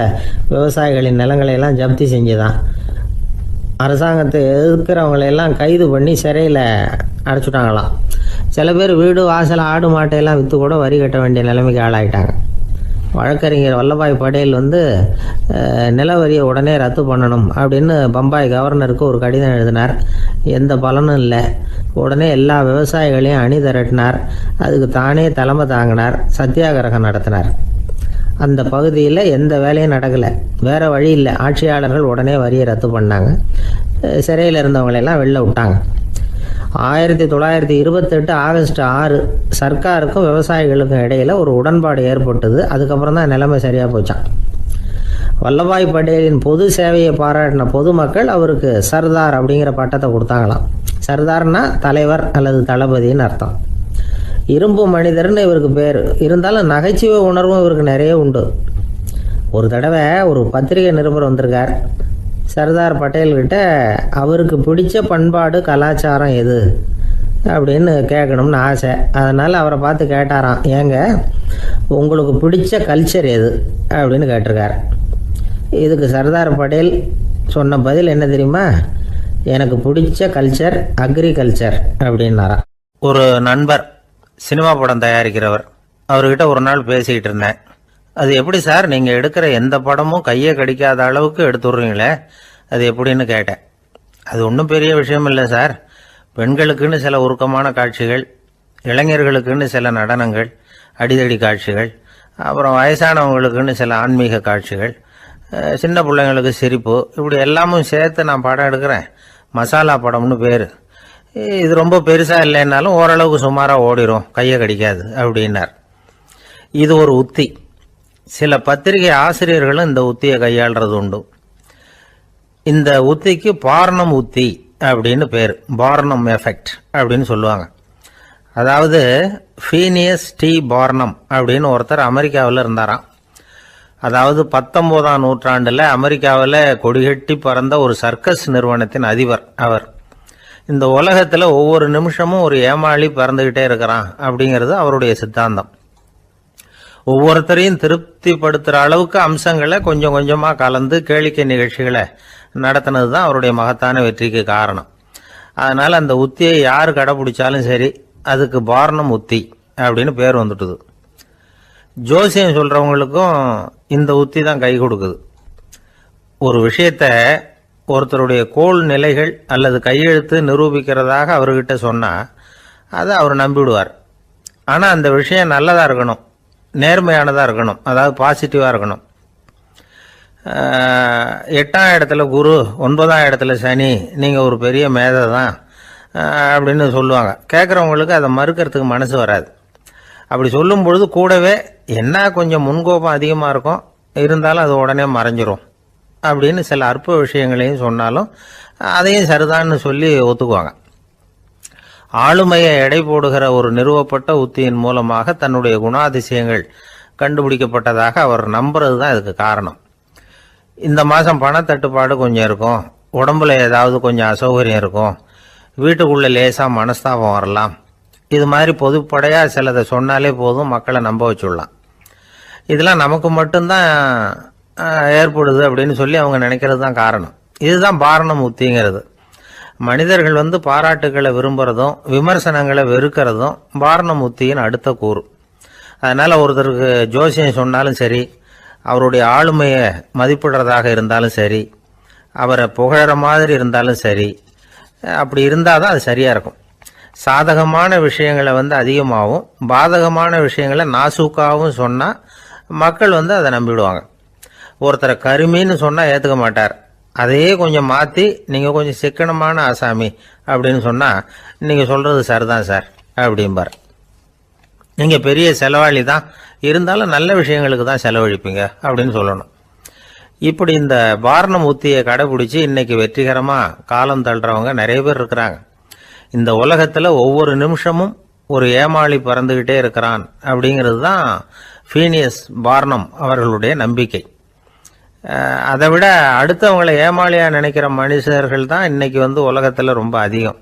விவசாயிகளின் நிலங்களையெல்லாம் ஜப்தி செஞ்சுதான். அரசாங்கத்தை எதிர்க்கிறவங்களையெல்லாம் கைது பண்ணி சிறையில் அடைச்சிட்டாங்களாம். சில பேர் வீடு வாசல் ஆடு மாட்டையெல்லாம் விற்று கூட வரி கட்ட வேண்டிய நிலைமைக்கு ஆளாயிட்டாங்க. வழக்கறிஞர் வல்லபாய் பட்டேல் நில வரியை உடனே ரத்து பண்ணணும் அப்படின்னு பம்பாய் கவர்னருக்கு ஒரு கடிதம் எழுதினார். எந்த பலனும் இல்லை. உடனே எல்லா விவசாயிகளையும் அணி திரட்டினார். அதுக்கு தானே தலைமை தாங்கினார். சத்தியாகிரகம் நடத்தினார். அந்த பகுதியில் எந்த வேலையும் நடக்கலை. வேறு வழி இல்லை. ஆட்சியாளர்கள் உடனே வரியை ரத்து பண்ணாங்க. சிறையில் இருந்தவங்களெல்லாம் வெளில விட்டாங்க. 1928 ஆகஸ்ட் 6 சர்க்காருக்கும் விவசாயிகளுக்கும் இடையில் ஒரு உடன்பாடு ஏற்பட்டது. அதுக்கப்புறம் தான் நிலைமை சரியாக போச்சான். வல்லபாய் பட்டேலின் பொது சேவையை பாராட்டின பொதுமக்கள் அவருக்கு சர்தார் அப்படிங்கிற பட்டத்தை கொடுத்தாங்களாம். சர்தார்னா தலைவர் அல்லது தளபதின்னு அர்த்தம். இரும்பு மனிதர்னு இவருக்கு பேர். இருந்தாலும் நகைச்சுவை உணர்வும் இவருக்கு நிறைய உண்டு. ஒரு தடவை ஒரு பத்திரிகை நிருபர் வந்திருக்கார். சர்தார் பட்டேல்கிட்ட அவருக்கு பிடிச்ச பண்பாடு கலாச்சாரம் எது அப்படின்னு கேட்கணும்னு ஆசை. அதனால் அவரை பார்த்து கேட்டாராம், ஏங்க உங்களுக்கு பிடிச்ச கல்ச்சர் எது அப்படின்னு கேட்டிருக்கார். இதுக்கு சர்தார் பட்டேல் சொன்ன பதில் என்ன தெரியுமா? எனக்கு பிடிச்ச கல்ச்சர் அக்ரிகல்ச்சர் அப்படின்னாராம். ஒரு நண்பர் சினிமா படம் தயாரிக்கிறவர், அவர்கிட்ட ஒரு நாள் பேசிக்கிட்டு இருந்தேன். அது எப்படி சார், நீங்கள் எடுக்கிற எந்த படமும் கையை கடிக்காத அளவுக்கு எடுத்துடுறீங்களே, அது எப்படின்னு கேட்டேன். அது ஒன்றும் பெரிய விஷயம் இல்லை சார். பெண்களுக்குன்னு சில உருக்கமான காட்சிகள், இளைஞர்களுக்குன்னு சில நடனங்கள், அடிதடி காட்சிகள், அப்புறம் வயசானவங்களுக்குன்னு சில ஆன்மீக காட்சிகள், சின்ன பிள்ளைங்களுக்கு சிரிப்பு, இப்படி எல்லாமும் சேர்த்து நான் படம் எடுக்கிறேன். மசாலா படம்னு பேர். இது ரொம்ப பெருசாக இல்லைன்னாலும் ஓரளவுக்கு சுமாராக ஓடிடும், கையை கடிக்காது அப்படின்னார். இது ஒரு உத்தி. சில பத்திரிகை ஆசிரியர்களும் இந்த உத்தியை கையாளுறது உண்டு. இந்த உத்திக்கு பார்னம் உத்தி அப்படின்னு பேர். பார்னம் எஃபெக்ட் அப்படின்னு சொல்லுவாங்க. அதாவது ஃபீனியஸ் டி பார்னம் அப்படின்னு ஒருத்தர் அமெரிக்காவில் இருந்தாராம். அதாவது 19ஆம் நூற்றாண்டில் அமெரிக்காவில் கொடிகட்டி பறந்த ஒரு சர்க்கஸ் நிறுவனத்தின் அதிபர் அவர். இந்த உலகத்தில் ஒவ்வொரு நிமிஷமும் ஒரு ஏமாளி பறந்துக்கிட்டே இருக்கிறான் அப்படிங்கிறது அவருடைய சித்தாந்தம். ஒவ்வொருத்தரையும் திருப்திப்படுத்துகிற அளவுக்கு அம்சங்களை கொஞ்சம் கொஞ்சமாக கலந்து கேளிக்கை நிகழ்ச்சிகளை நடத்தினது தான் அவருடைய மகத்தான வெற்றிக்கு காரணம். அதனால் அந்த உத்தியை யார் கடைப்பிடிச்சாலும் சரி, அதுக்கு பார்னம் உத்தி அப்படின்னு பேர் வந்துட்டுது. ஜோசியம் சொல்கிறவங்களுக்கும் இந்த உத்தி தான் கை கொடுக்குது. ஒரு விஷயத்த ஒருத்தருடைய கோள் நிலைகள் அல்லது கையெழுத்து நிரூபிக்கிறதாக அவர்கிட்ட சொன்னால் அதை அவர் நம்பிவிடுவார். ஆனால் அந்த விஷயம் நல்லதாக இருக்கணும், நேர்மையானதாக இருக்கணும், அதாவது பாசிட்டிவாக இருக்கணும். 8ஆம் இடத்துல குரு, 9ஆம் இடத்துல சனி, நீங்கள் ஒரு பெரிய மேதை தான் அப்படின்னு சொல்லுவாங்க. கேட்குறவங்களுக்கு அதை மறுக்கிறதுக்கு மனசு வராது. அப்படி சொல்லும் பொழுது கூடவே என்ன கொஞ்சம் முன்கோபம் அதிகமாக இருக்கும், இருந்தாலும் அது உடனே மறைஞ்சிரும் அப்படின்னு சில அற்ப விஷயங்களையும் சொன்னாலும் அதையும் சரிதான்னு சொல்லி ஒத்துக்குவாங்க. ஆளுமையை எடை போடுகிற ஒரு நிறுவப்பட்ட உத்தியின் மூலமாக தன்னுடைய குணாதிசயங்கள் கண்டுபிடிக்கப்பட்டதாக அவர் நம்புறது தான் இதுக்கு காரணம். இந்த மாதம் பணத்தட்டுப்பாடு கொஞ்சம் இருக்கும், உடம்புல ஏதாவது கொஞ்சம் அசௌகரியம் இருக்கும், வீட்டுக்குள்ளே லேசாக மனஸ்தாபம் வரலாம். இது மாதிரி பொதுப்படையாக சிலதை சொன்னாலே போதும், மக்களை நம்ப வச்சுடலாம். இதெல்லாம் நமக்கு மட்டும்தான் ஏற்படுது அப்படின்னு சொல்லி அவங்க நினைக்கிறது தான் காரணம். இதுதான் பார்னம் உத்திங்கிறது. மனிதர்கள் பாராட்டுகளை விரும்புகிறதும் விமர்சனங்களை வெறுக்கிறதும் பார்னம் உத்தியின் அடுத்த கூறு. அதனால் ஒருத்தருக்கு ஜோசியம் சொன்னாலும் சரி, அவருடைய ஆளுமையை மதிப்பிடுறதாக இருந்தாலும் சரி, அவரை புகழற மாதிரி இருந்தாலும் சரி, அப்படி இருந்தால் தான் அது சரியாக இருக்கும். சாதகமான விஷயங்களை அதிகமாகவும் பாதகமான விஷயங்களை நாசூக்காகவும் சொன்னால் மக்கள் அதை நம்பிவிடுவாங்க. ஒருத்தரை கருமின்னு சொன்னால் ஏற்றுக்க மாட்டார். அதையே கொஞ்சம் மாற்றி நீங்கள் கொஞ்சம் சிக்கனமான ஆசாமி அப்படின்னு சொன்னால் நீங்கள் சொல்கிறது சரிதான் சார் அப்படிம்பார். நீங்கள் பெரிய செலவாளி தான், இருந்தாலும் நல்ல விஷயங்களுக்கு தான் செலவழிப்பீங்க அப்படின்னு சொல்லணும். இப்படி இந்த வாரணம் உத்தியை கடைபிடிச்சி இன்னைக்கு வெற்றிகரமாக காலம் தள்ளுறவங்க நிறைய பேர் இருக்கிறாங்க. இந்த உலகத்தில் ஒவ்வொரு நிமிஷமும் ஒரு ஏமாளி பறந்துக்கிட்டே இருக்கிறான் அப்படிங்கிறது தான் ஃபீனியஸ் பார்னம் அவர்களுடைய நம்பிக்கை. அதை விட அடுத்தவங்களை ஏமாளியாக நினைக்கிற மனுஷர்கள் தான் இன்னைக்கு உலகத்தில் ரொம்ப அதிகம்.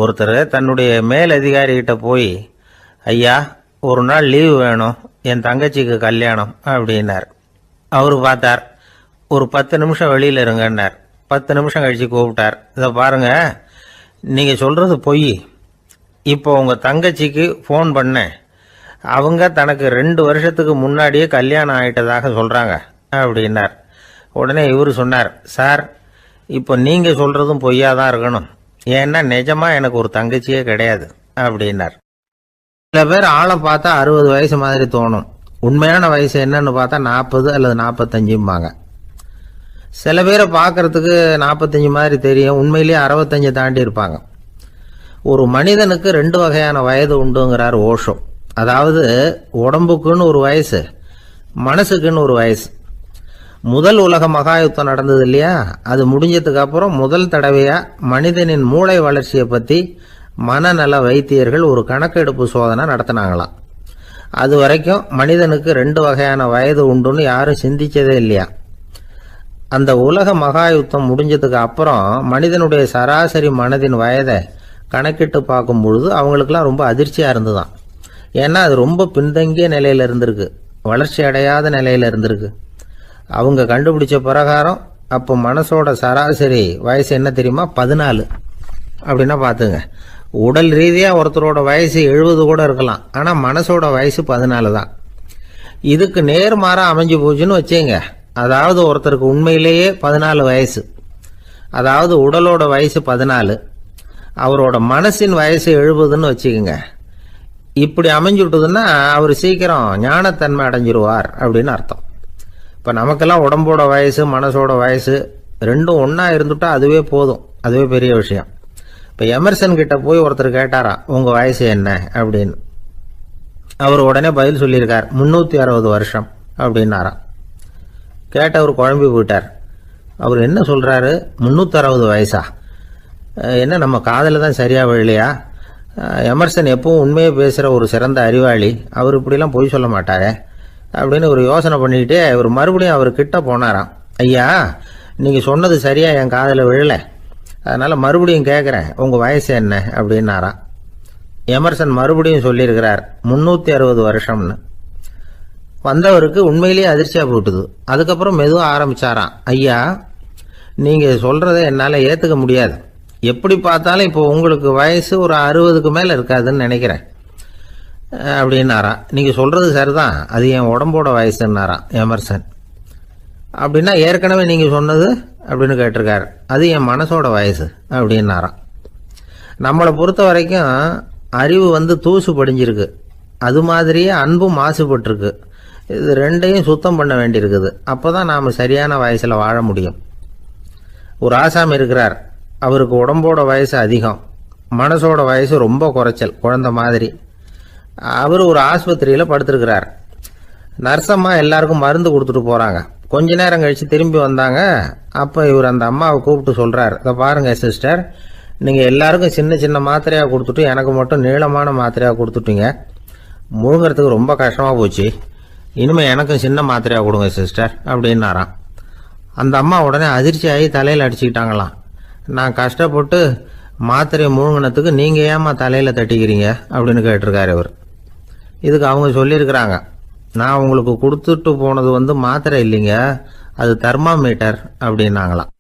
ஒருத்தர் தன்னுடைய மேலதிகாரிகிட்ட போய், ஐயா ஒரு நாள் லீவு வேணும், என் தங்கச்சிக்கு கல்யாணம் அப்படின்னார். அவர் பார்த்தார், ஒரு 10 நிமிஷம் வெளியில் இருங்கன்னார். 10 நிமிஷம் கழித்து கூப்பிட்டார். இதை பாருங்க, நீங்கள் சொல்கிறது பொய். இப்போ உங்கள் தங்கச்சிக்கு ஃபோன் பண்ணேன், அவங்க தனக்கு 2 வருஷத்துக்கு முன்னாடியே கல்யாணம் ஆகிட்டதாக சொல்கிறாங்க அப்படின்னார். உடனே இவர் சொன்னார், சார் இப்போ நீங்கள் சொல்கிறதும் பொய்யா தான் இருக்கணும், ஏன்னா நிஜமாக எனக்கு ஒரு தங்கச்சியே கிடையாது அப்படின்னார். சில பேர் ஆளை பார்த்தா 60 வயசு மாதிரி தோணும், உண்மையான வயசு என்னன்னு பார்த்தா 40 அல்லது 45 சில பேரை பார்க்கறதுக்கு 45 மாதிரி தெரியும், உண்மையிலேயே 65 தாண்டி இருப்பாங்க. ஒரு மனிதனுக்கு 2 வகையான வயது உண்டுங்கிறார் ஓஷோ. அதாவது உடம்புக்குன்னு ஒரு வயசு, மனசுக்குன்னு ஒரு வயசு. முதல் உலக மகாயுத்தம் நடந்தது இல்லையா, அது முடிஞ்சதுக்கு அப்புறம் முதல் தடவையா மனிதனின் மூளை வளர்ச்சியை பற்றி மனநல வைத்தியர்கள் ஒரு கணக்கெடுப்பு சோதனை நடத்தினாங்களாம். அது வரைக்கும் மனிதனுக்கு 2 வகையான வயது உண்டுன்னு யாரும் சிந்திச்சதே இல்லையா. அந்த உலக மகாயுத்தம் முடிஞ்சதுக்கு அப்புறம் மனிதனுடைய சராசரி மனதின் வயதை கணக்கிட்டு பார்க்கும் பொழுது அவங்களுக்கெல்லாம் ரொம்ப அதிர்ச்சியாக இருந்துதான். ஏன்னா அது ரொம்ப பின்தங்கிய நிலையில் இருந்திருக்கு, வளர்ச்சி அடையாத நிலையில் இருந்திருக்கு. அவங்க கண்டுபிடிச்ச பிரகாரம் அப்போ மனசோட சராசரி வயசு என்ன தெரியுமா, 14. அப்படின்னா பார்த்துங்க, உடல் ரீதியாக ஒருத்தரோட வயசு 70 கூட இருக்கலாம், ஆனால் மனசோட வயசு 14 தான். இதுக்கு நேர்மாறாக அமைஞ்சு போச்சுன்னு வச்சுங்க. அதாவது ஒருத்தருக்கு உண்மையிலேயே 14 வயசு, அதாவது உடலோட வயசு 14, அவரோட மனசின் வயசு 70ன்னு வச்சுக்கோங்க. இப்படி அமைஞ்சுட்டுதுன்னா அவர் சீக்கிரம் ஞானத்தன்மை அடைஞ்சிருவார் அப்படின்னு அர்த்தம். இப்போ நமக்கெல்லாம் உடம்போட வயசு மனசோட வயசு ரெண்டும் ஒன்றா இருந்துட்டா அதுவே போதும், அதுவே பெரிய விஷயம். இப்போ எமர்சன் கிட்ட போய் ஒருத்தர் கேட்டாரா, உங்கள் வயசு என்ன அப்படின்னு. அவர் உடனே பதில் சொல்லியிருக்கார், 360 வருஷம் அப்படின்னாராம். கேட்டவர் குழம்பி போயிட்டார். அவர் என்ன சொல்கிறாரு, 360 வயசா? என்ன நம்ம காதில் தான் சரியாக விழலையா? எமர்சன் எப்பவும் உண்மையை பேசுகிற ஒரு சிறந்த அறிவாளி, அவர் இப்படிலாம் பொய் சொல்ல மாட்டாரே அப்படின்னு ஒரு யோசனை பண்ணிக்கிட்டே இவர் மறுபடியும் அவர் கிட்ட போனாராம். ஐயா நீங்கள் சொன்னது சரியாக என் காதில் விழலை, அதனால் மறுபடியும் கேட்குறேன், உங்கள் வயசு என்ன அப்படின்னாராம். எமர்சன் மறுபடியும் சொல்லியிருக்கிறார், 360 வருஷம்னு. வந்தவருக்கு உண்மையிலேயே அதிர்ச்சியாக போட்டுது. அதுக்கப்புறம் மெதுவாக ஆரம்பிச்சாராம், ஐயா நீங்கள் சொல்கிறத என்னால் ஏற்றுக்க முடியாது, எப்படி பார்த்தாலும் இப்போ உங்களுக்கு வயசு ஒரு 60க்கு மேலே இருக்காதுன்னு நினைக்கிறேன் அப்படின்னாராம். நீங்கள் சொல்கிறது சரிதான், அது என் உடம்போட வயசுன்னாராம் எமர்சன். அப்படின்னா ஏற்கனவே நீங்கள் சொன்னது அப்படின்னு கேட்டிருக்காரு, அது என் மனசோட வயசு அப்படின்னாராம். நம்மளை பொறுத்த வரைக்கும் அறிவு தூசு படிஞ்சிருக்கு, அது மாதிரியே அன்பும் மாசுபட்டிருக்கு. இது ரெண்டையும் சுத்தம் பண்ண வேண்டியிருக்குது, அப்போ தான் நாம் சரியான வயசில் வாழ முடியும். ஒரு ஆசாமி இருக்கிறார், அவருக்கு உடம்போட வயசு அதிகம், மனசோட வயசு ரொம்ப குறைச்சல், குழந்தை மாதிரி. அவர் ஒரு ஆஸ்பத்திரியில் படுத்திருக்கிறார். நர்சம்மா எல்லாருக்கும் மருந்து கொடுத்துட்டு போகிறாங்க. கொஞ்ச நேரம் கழித்து திரும்பி வந்தாங்க. அப்போ இவர் அந்த அம்மாவை கூப்பிட்டு சொல்கிறார், இதை பாருங்கள் சிஸ்டர், நீங்கள் எல்லாருக்கும் சின்ன சின்ன மாத்திரையாக கொடுத்துட்டு எனக்கு மட்டும் நீளமான மாத்திரையாக கொடுத்துட்டீங்க, முழுங்கிறதுக்கு ரொம்ப கஷ்டமாக போச்சு, இனிமேல் எனக்கும் சின்ன மாத்திரையாக கொடுங்க சிஸ்டர் அப்படின்னாராம். அந்த அம்மா உடனே அதிர்ச்சியாகி தலையில் அடிச்சுக்கிட்டாங்களாம். நான் கஷ்டப்பட்டு மாத்திரையை முழுங்கினத்துக்கு நீங்கள் ஏமா தலையில் தட்டிக்கிறீங்க அப்படின்னு கேட்டிருக்காரு இவர். இதுக்கு அவங்க சொல்லியிருக்கிறாங்க, நான் உங்களுக்கு கொடுத்துட்டு போனது மாத்திரை இல்லைங்க, அது தெர்மாமீட்டர் அப்படின்னாங்களாம்.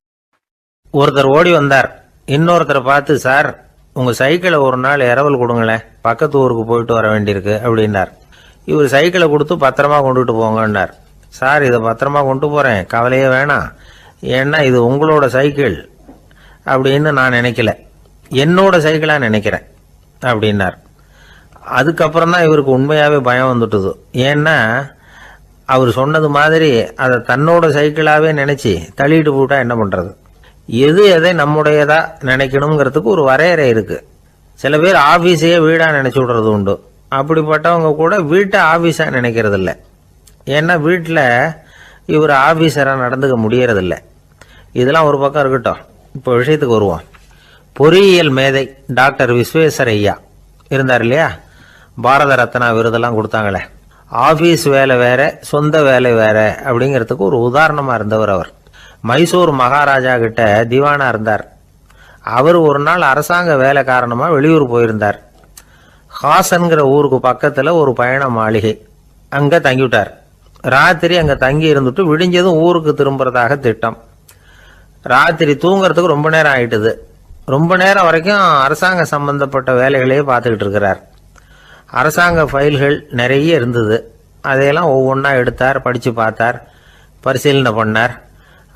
ஒருத்தர் ஓடி வந்தார், இன்னொருத்தரை பார்த்து, சார் உங்கள் சைக்கிளை ஒரு நாள் இரவல் கொடுங்களேன், பக்கத்து ஊருக்கு போயிட்டு வர வேண்டியிருக்கு அப்படின்னார். இவர் சைக்கிளை கொடுத்து பத்திரமா கொண்டுட்டு போங்கன்னார். சார், இதை பத்திரமா கொண்டு போகிறேன், கவலையே வேணாம், ஏன்னா இது உங்களோட சைக்கிள் அப்படின்னு நான் நினைக்கல, என்னோட சைக்கிளாக நினைக்கிறேன் அப்படின்னார். அதுக்கப்புறம் தான் இவருக்கு உண்மையாகவே பயம் வந்துட்டுது. ஏன்னா அவர் சொன்னது மாதிரி அதை தன்னோட சைக்கிளாகவே நினச்சி தள்ளிட்டு போட்டால் என்ன பண்ணுறது? எது எதை நம்முடையதா நினைக்கணுங்கிறதுக்கு ஒரு வரையறை இருக்குது. சில பேர் ஆஃபீஸையே வீடாக நினச்சி விடுறது உண்டு. அப்படிப்பட்டவங்க கூட வீட்டை ஆஃபீஸாக நினைக்கிறது இல்லை. ஏன்னா வீட்டில் இவர் ஆஃபீஸராக நடந்துக்க முடியறதில்ல. இதெல்லாம் ஒரு பக்கம் இருக்கட்டும், இப்போ விஷயத்துக்கு வருவோம். பொறியியல் மேதை டாக்டர் விஸ்வேஸ்வரய்யா இருந்தார் இல்லையா, பாரத ரத்னா விருதெல்லாம் கொடுத்தாங்களே. ஆஃபீஸ் வேலை வேற, சொந்த வேலை வேற அப்படிங்கிறதுக்கு ஒரு உதாரணமாக இருந்தவர் அவர். மைசூர் மகாராஜா கிட்ட திவானா இருந்தார். அவர் ஒரு நாள் அரசாங்க வேலை காரணமாக வெளியூர் போயிருந்தார். ஹாசன்கிற ஊருக்கு பக்கத்தில் ஒரு பயண மாளிகை, அங்கே தங்கிவிட்டார். ராத்திரி அங்கே தங்கி இருந்துட்டு விடிஞ்சதும் ஊருக்கு திரும்புறதாக திட்டம். ராத்திரி தூங்குறதுக்கு ரொம்ப நேரம் ஆயிட்டுது. ரொம்ப நேரம் வரைக்கும் அரசாங்க சம்பந்தப்பட்ட வேலைகளையே பார்த்துக்கிட்டு இருக்கிறார். அரசாங்க ஃபைல்கள் நிறைய இருந்தது. அதையெல்லாம் ஒவ்வொன்றா எடுத்தார், படித்து பார்த்தார், பரிசீலனை பண்ணார்.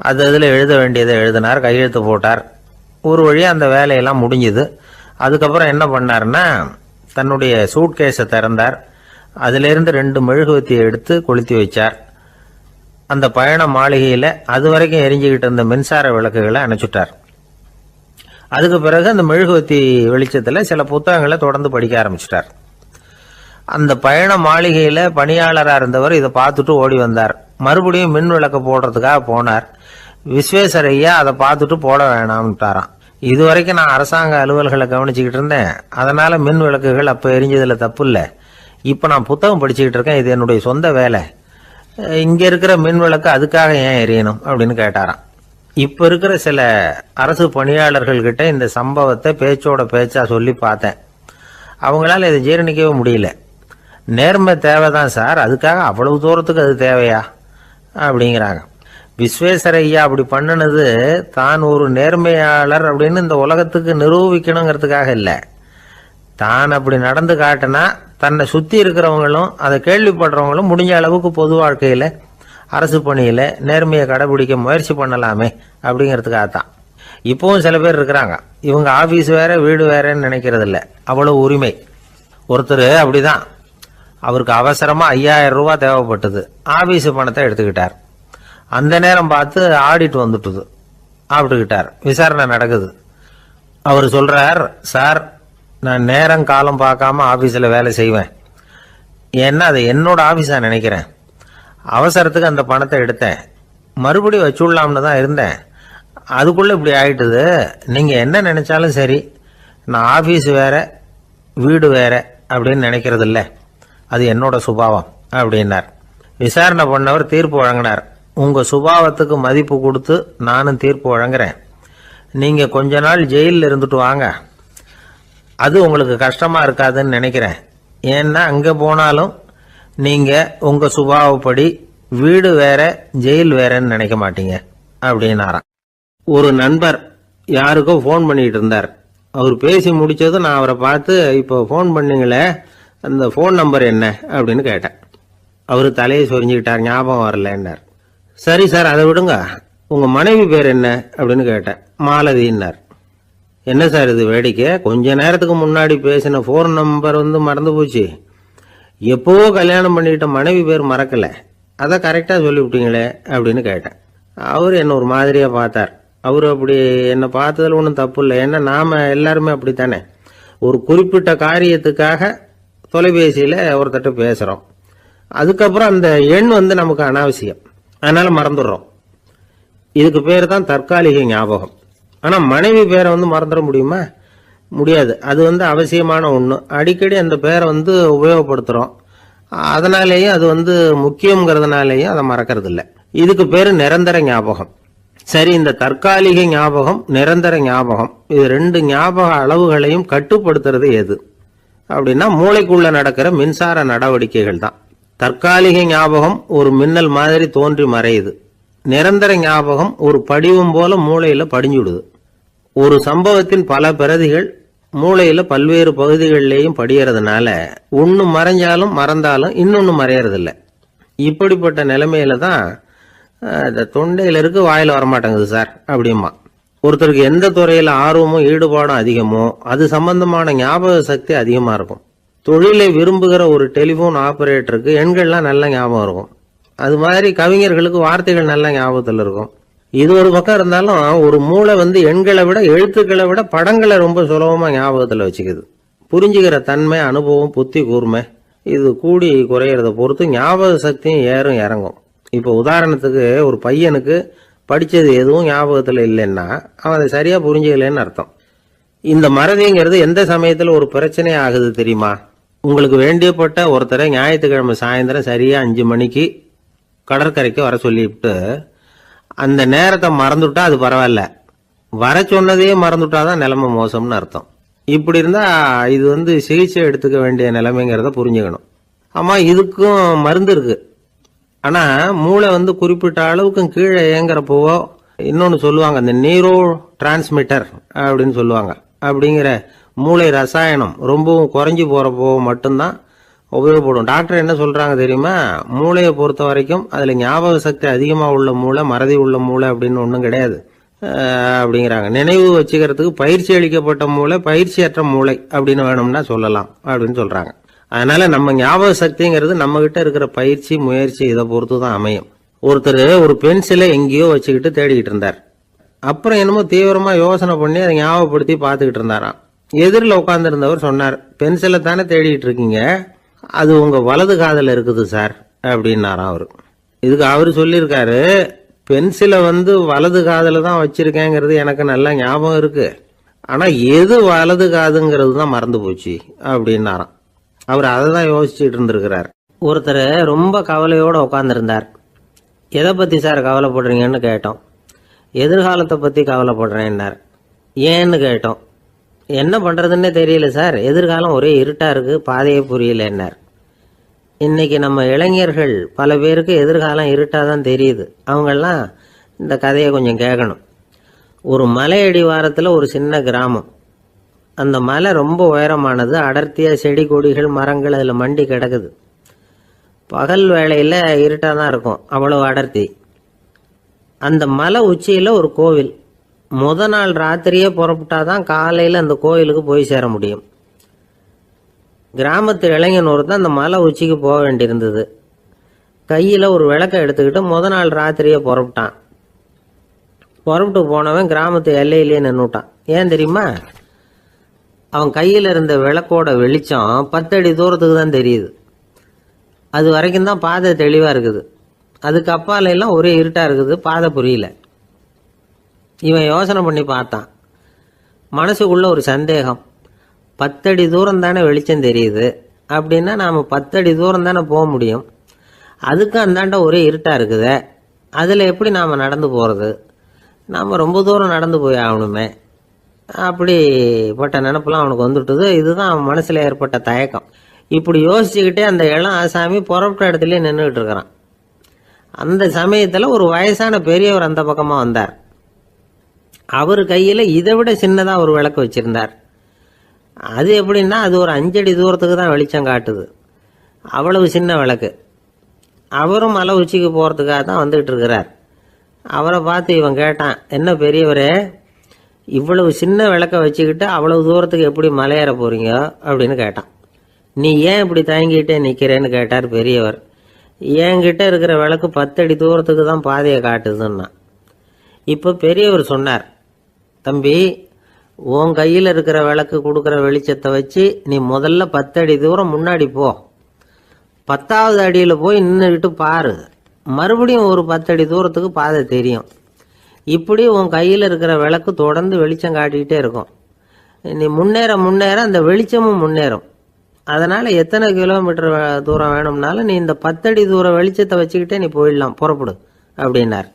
அதில் எழுத வேண்டியதை எழுதினார், கையெழுத்து போட்டார். ஒரு வழியாக அந்த வேலையெல்லாம் முடிஞ்சுது. அதுக்கப்புறம் என்ன பண்ணார்னா, தன்னுடைய சூட்கேஸை திறந்தார். அதிலிருந்து 2 மெழுகுவத்தியை எடுத்து கொளுத்தி வச்சார். அந்த பயண மாளிகையில் அது வரைக்கும் எரிஞ்சுக்கிட்டு இருந்த மின்சார விளக்குகளை அணைச்சுட்டார். அதுக்கு பிறகு அந்த மெழுகுவத்தி வெளிச்சத்தில் சில புத்தகங்களை தொடர்ந்து படிக்க ஆரம்பிச்சிட்டார். அந்த பயண மாளிகையில் பணியாளராக இருந்தவர் இதை பார்த்துட்டு ஓடி வந்தார். மறுபடியும் மின் விளக்கு போடுறதுக்காக போனார். விஸ்வேஸ்வரய்யா அதை பார்த்துட்டு போட வேணாம்ட்டாராம். இது வரைக்கும் நான் அரசாங்க அலுவல்களை கவனிச்சுக்கிட்டு இருந்தேன், அதனால மின் விளக்குகள் அப்போ எரிஞ்சதில் தப்பு இல்லை. இப்போ நான் புத்தகம் படிச்சுக்கிட்டு இருக்கேன், இது என்னுடைய சொந்த வேலை, இங்கே இருக்கிற மின் விளக்கு அதுக்காக ஏன் எரியணும் அப்படின்னு கேட்டாராம். இப்போ இருக்கிற சில அரசு பணியாளர்கள்கிட்ட இந்த சம்பவத்தை பேச்சோட பேச்சா சொல்லி பார்த்தேன். அவங்களால இதை ஜீரணிக்கவே முடியல. நேர்மை தேவைதான் சார், அதுக்காக அவ்வளவு தூரத்துக்கு அது தேவையா அப்படிங்கிறாங்க. விஸ்வேஸ்வரய்யா அப்படி பண்ணினது தான் ஒரு நேர்மையாளர் அப்படின்னு இந்த உலகத்துக்கு நிரூபிக்கணுங்கிறதுக்காக இல்லை. தான் அப்படி நடந்து காட்டினா தன்னை சுற்றி இருக்கிறவங்களும் அதை கேள்விப்படுறவங்களும் முடிஞ்ச அளவுக்கு பொது வாழ்க்கையில் அரசு பணியில் நேர்மையை கடைபிடிக்க முயற்சி பண்ணலாமே அப்படிங்கிறதுக்காகத்தான். இப்போவும் சில பேர் இருக்கிறாங்க, இவங்க ஆஃபீஸ் வேற வீடு வேறன்னு நினைக்கிறது இல்லை, அவ்வளோ உரிமை. ஒருத்தர் அப்படிதான், அவருக்கு அவசரமாக 5000 ரூபா தேவைப்பட்டது. ஆஃபீஸு பணத்தை எடுத்துக்கிட்டார். அந்த நேரம் பார்த்து ஆடிட் வந்துட்டுது, ஆப்பிட்டுக்கிட்டார். விசாரணை நடக்குது. அவர் சொல்கிறார், சார் நான் நேரம் காலம் பார்க்காம ஆஃபீஸில் வேலை செய்வேன், ஏன்னா அதை என்னோட ஆஃபீஸாக நினைக்கிறேன். அவசரத்துக்கு அந்த பணத்தை எடுத்தேன், மறுபடியும் வச்சுடலாம்னு தான் இருந்தேன், அதுக்குள்ளே இப்படி ஆகிட்டுது. நீங்கள் என்ன நினச்சாலும் சரி, நான் ஆஃபீஸ் வேற வீடு வேற அப்படின்னு நினைக்கிறது இல்லை, அது என்னோட சுபாவம் அப்படின்னார். விசாரணை பண்ணவர் தீர்ப்பு வழங்கினார். உங்கள் சுபாவத்துக்கு மதிப்பு கொடுத்து நானும் தீர்ப்பு வழங்குறேன். நீங்கள் கொஞ்ச நாள் ஜெயிலில் இருந்துட்டு வாங்க, அது உங்களுக்கு கஷ்டமாக இருக்காதுன்னு நினைக்கிறேன். ஏன்னா அங்கே போனாலும் நீங்கள் உங்கள் சுபாவப்படி வீடு வேற ஜெயில் வேறன்னு நினைக்க மாட்டீங்க அப்படின்னாராம். ஒரு நண்பர் யாருக்கோ ஃபோன் பண்ணிட்டு இருந்தார். அவர் பேசி முடித்ததும் நான் அவரை பார்த்து, இப்போ ஃபோன் பண்ணீங்களே அந்த ஃபோன் நம்பர் என்ன அப்படின்னு கேட்டேன். அவர் தலையை சொரிஞ்சுக்கிட்டார், ஞாபகம் வரலன்னார். சரி சார், அதை விடுங்க, உங்கள் மனைவி பேர் என்ன அப்படின்னு கேட்டேன். மாலதின்னார். என்ன சார் இது வேடிக்கை, கொஞ்ச நேரத்துக்கு முன்னாடி பேசின ஃபோன் நம்பர் மறந்து போச்சு, எப்போவோ கல்யாணம் பண்ணிக்கிட்ட மனைவி பேர் மறக்கலை, அதை கரெக்டாக சொல்லிவிட்டீங்களே அப்படின்னு கேட்டேன். அவர் என்ன ஒரு மாதிரியாக பார்த்தார். அவர் அப்படி என்னை பார்த்ததில் ஒன்றும் தப்பு இல்லை, ஏன்னா நாம் எல்லாருமே அப்படித்தானே, ஒரு குறிப்பிட்ட காரியத்துக்காக தொலைபேசியில் ஒருத்தட்ட பேசுகிறோம், அதுக்கப்புறம் அந்த எண் நமக்கு அனாவசியம், அதனால் மறந்துடுறோம். இதுக்கு பேர் தான் தற்காலிக ஞாபகம். ஆனால் மனைவி பேரை மறந்துட முடியுமா? முடியாது. அது அவசியமான ஒன்று. அடிக்கடி அந்த பேரை உபயோகப்படுத்துகிறோம், அதனாலேயும் அது முக்கியங்கிறதுனாலேயும் அதை மறக்கிறது இல்லை. இதுக்கு பேர் நிரந்தர ஞாபகம். சரி, இந்த தற்காலிக ஞாபகம் நிரந்தர ஞாபகம், இது 2 ஞாபக அளவுகளையும் கட்டுப்படுத்துறது எது அப்படின்னா மூளைக்குள்ள நடக்கிற மின்சார நடவடிக்கைகள் தான். தற்காலிக ஞாபகம் ஒரு மின்னல் மாதிரி தோன்றி மறையுது. நிரந்தர ஞாபகம் ஒரு படிவம் போல மூளையில படிஞ்சுடுது. ஒரு சம்பவத்தின் பல பிரதிகள் மூளையில் பல்வேறு பகுதிகளிலேயும் படியறதுனால ஒன்று மறைஞ்சாலும் மறந்தாலும் இன்னொன்று மறையறதில்ல. இப்படிப்பட்ட நிலைமையில தான் இந்த தொண்டையில் இருக்கு வாயில் வரமாட்டேங்குது சார் அப்படிமா. ஒருத்தருக்கு எந்த துறையில் ஆர்வமும் ஈடுபாடும் அதிகமோ அது சம்பந்தமான ஞாபக சக்தி அதிகமாக இருக்கும். தொழிலை விரும்புகிற ஒரு டெலிஃபோன் ஆபரேட்டருக்கு எண்கள்லாம் நல்ல ஞாபகம் இருக்கும். அது மாதிரி கவிஞர்களுக்கு வார்த்தைகள் நல்ல ஞாபகத்தில் இருக்கும். இது ஒரு பக்கம் இருந்தாலும் ஒரு மூளை எண்களை விட எழுத்துக்களை விட படங்களை ரொம்ப சுலபமாக ஞாபகத்தில் வச்சுக்குது. புரிஞ்சுக்கிற தன்மை, அனுபவம், புத்தி கூர்மை இது கூடி குறையிறத பொறுத்து ஞாபக சக்தியும் ஏறும் இறங்கும். இப்போ உதாரணத்துக்கு ஒரு பையனுக்கு படித்தது எதுவும் ஞாபகத்தில் இல்லைன்னா அவன் அதை சரியாக புரிஞ்சுக்கலன்னு அர்த்தம். இந்த மறதிங்கிறது எந்த சமயத்தில் ஒரு பிரச்சனை ஆகுது தெரியுமா? உங்களுக்கு வேண்டியப்பட்ட ஒருத்தரை ஞாயிற்றுக்கிழமை சாயந்தரம் சரியாக 5 மணிக்கு கடற்கரைக்கு வர சொல்லிவிட்டு அந்த நேரத்தை மறந்துட்டா அது பரவாயில்ல, வர சொன்னதையே மறந்துட்டாதான் நிலைமை மோசம்னு அர்த்தம். இப்படி இருந்தா இது சிகிச்சை எடுத்துக்க வேண்டிய நிலைமைங்கிறத புரிஞ்சுக்கணும். ஆமா, இதுக்கும் மருந்து இருக்கு. ஆனா மூளை குறிப்பிட்ட அளவுக்கும் கீழே இயங்குறப்போவோ இன்னொன்னு சொல்லுவாங்க, இந்த நியூரோ டிரான்ஸ்மிட்டர் அப்படின்னு சொல்லுவாங்க. அப்படிங்கிற மூளை ரசாயனம் ரொம்பவும் குறைஞ்சி போறப்போ மட்டும்தான் உபயோகப்படும். டாக்டர் என்ன சொல்றாங்க தெரியுமா? மூளையை பொறுத்த வரைக்கும் அதுல ஞாபக சக்தி அதிகமா உள்ள மூளை, மறதி உள்ள மூளை அப்படின்னு ஒன்றும் கிடையாது அப்படிங்கிறாங்க. நினைவு வச்சுக்கிறதுக்கு பயிற்சி அளிக்கப்பட்ட மூளை, பயிற்சியற்ற மூளை அப்படின்னு வேணும்னா சொல்லலாம் அப்படின்னு சொல்றாங்க. அதனால நம்ம ஞாபக சக்திங்கிறது நம்ம கிட்ட இருக்கிற பயிற்சி, முயற்சி இதை பொறுத்து தான் அமையும். ஒருத்தர் ஒரு பென்சிலை எங்கேயோ வச்சுக்கிட்டு தேடிக்கிட்டு இருந்தார். அப்புறம் என்னமோ தீவிரமா யோசனை பண்ணி அதை ஞாபகப்படுத்தி பார்த்துக்கிட்டு இருந்தாராம். எதிரில் உட்காந்துருந்தவர் சொன்னார், பென்சிலை தானே தேடிட்டு இருக்கீங்க, அது உங்க வலது காதில் இருக்குது சார் அப்படின்னாராம் அவரு. இதுக்கு அவரு சொல்லியிருக்காரு, பென்சிலை வலது காதில் தான் வச்சிருக்கேங்கிறது எனக்கு நல்லா ஞாபகம் இருக்கு, ஆனா எது வலது காதுங்கிறது தான் மறந்து போச்சு அப்படின்னாராம். அவர் அதை தான் யோசிச்சுட்டு இருந்திருக்கிறார். ஒருத்தர் ரொம்ப கவலையோட உட்காந்துருந்தார். எதை பத்தி சார் கவலைப்படுறீங்கன்னு கேட்டோம். எதிர்காலத்தை பத்தி கவலைப்படுறேன்னார். ஏன்னு கேட்டோம். என்ன பண்றதுன்னே தெரியல சார், எதிர்காலம் ஒரே இருட்டா இருக்கு, பாதையே புரியலன்னார். இன்னைக்கு நம்ம இளைஞர்கள் பல பேருக்கு எதிர்காலம் இருட்டா தான் தெரியுது. அவங்கெல்லாம் இந்த கதையை கொஞ்சம் கேட்கணும். ஒரு மலை அடிவாரத்தில் ஒரு சின்ன கிராமம். அந்த மலை ரொம்ப உயரமானது. அடர்த்தியா செடி கொடிகள் மரங்கள் அதில் மண்டி கிடக்குது. பகல் வேளையில் இருட்டாக தான் இருக்கும், அவ்வளவு அடர்த்தி. அந்த மலை உச்சியில் ஒரு கோவில். முத நாள் ராத்திரியே புறப்பட்டாதான் காலையில் அந்த கோயிலுக்கு போய் சேர முடியும். கிராமத்து இளைஞன் ஒருத்தன் அந்த மலை உச்சிக்கு போக வேண்டியிருந்தது. கையில் ஒரு விளக்கை எடுத்துக்கிட்டு முத நாள் ராத்திரியே புறப்பட்டான். புறப்பட்டு போனவன் கிராமத்து எல்லையிலேயே நின்றுட்டான். ஏன் தெரியுமா? அவன் கையில் இருந்த விளக்கோட வெளிச்சம் 10 அடி தூரத்துக்கு தான் தெரியுது. அது வரைக்கும் தான் பாதை தெளிவாக இருக்குது. அதுக்கு அப்பால எல்லாம் ஒரே இருட்டாக இருக்குது, பாதை புரியல. இவன் யோசனை பண்ணி பார்த்தான். மனசுக்குள்ள ஒரு சந்தேகம். 10 அடி தூரம் தானே வெளிச்சம் தெரியுது, அப்படின்னா நாம் 10 அடி தூரம் தானே போக முடியும். அதுக்கு அந்தாண்ட ஒரே இருட்டாக இருக்குது, அதில் எப்படி நாம் நடந்து போகிறது? நாம் ரொம்ப தூரம் நடந்து போய் ஆகணுமே. அப்படிப்பட்ட நினப்பெல்லாம் அவனுக்கு வந்துட்டுது. இதுதான் அவன் மனசில் ஏற்பட்ட தயக்கம். இப்படி யோசிச்சுக்கிட்டே அந்த இளம் ஆசாமி புறப்பட்ட இடத்துலயே நின்றுகிட்டு இருக்கிறான். அந்த சமயத்தில் ஒரு வயசான பெரியவர் அந்த பக்கமாக வந்தார். அவர் கையில் இதை விட சின்னதாக ஒரு விளக்கு வச்சிருந்தார். அது எப்படின்னா அது ஒரு 5 அடி தூரத்துக்கு தான் வெளிச்சம் காட்டுது. அவ்வளவு சின்ன விளக்கு. அவரும் மலை உச்சிக்கு போகிறதுக்காக தான் வந்துகிட்டு இருக்கிறார். அவரை பார்த்து இவன் கேட்டான், என்ன பெரியவரே, இவ்வளவு சின்ன விளக்க வச்சுக்கிட்டு அவ்வளவு தூரத்துக்கு எப்படி மலையேற போறீங்க அப்படின்னு கேட்டான். நீ ஏன் இப்படி தயங்கிட்டே நிற்கிறேன்னு கேட்டார் பெரியவர். என்கிட்ட இருக்கிற விளக்கு 10 அடி தூரத்துக்கு தான் பாதையை காட்டுதுன்னா. இப்போ பெரியவர் சொன்னார், தம்பி, உன் கையில் இருக்கிற விளக்கு கொடுக்குற வெளிச்சத்தை வச்சு நீ முதல்ல 10 அடி தூரம் முன்னாடி போ. 10வது அடியில் போய் நின்றுக்கிட்டு பாரு, மறுபடியும் ஒரு 10 அடி தூரத்துக்கு பாதை தெரியும். இப்படி உன் கையில் இருக்கிற விளக்கு தொடர்ந்து வெளிச்சம் காட்டிக்கிட்டே இருக்கும். நீ முன்னேற முன்னேற அந்த வெளிச்சமும் முன்னேறும். அதனால எத்தனை கிலோமீட்டர் தூரம் வேணும்னாலும் நீ இந்த 10 அடி தூரம் வெளிச்சத்தை வச்சுக்கிட்டே நீ போயிடலாம், புறப்படு அப்படின்னார்.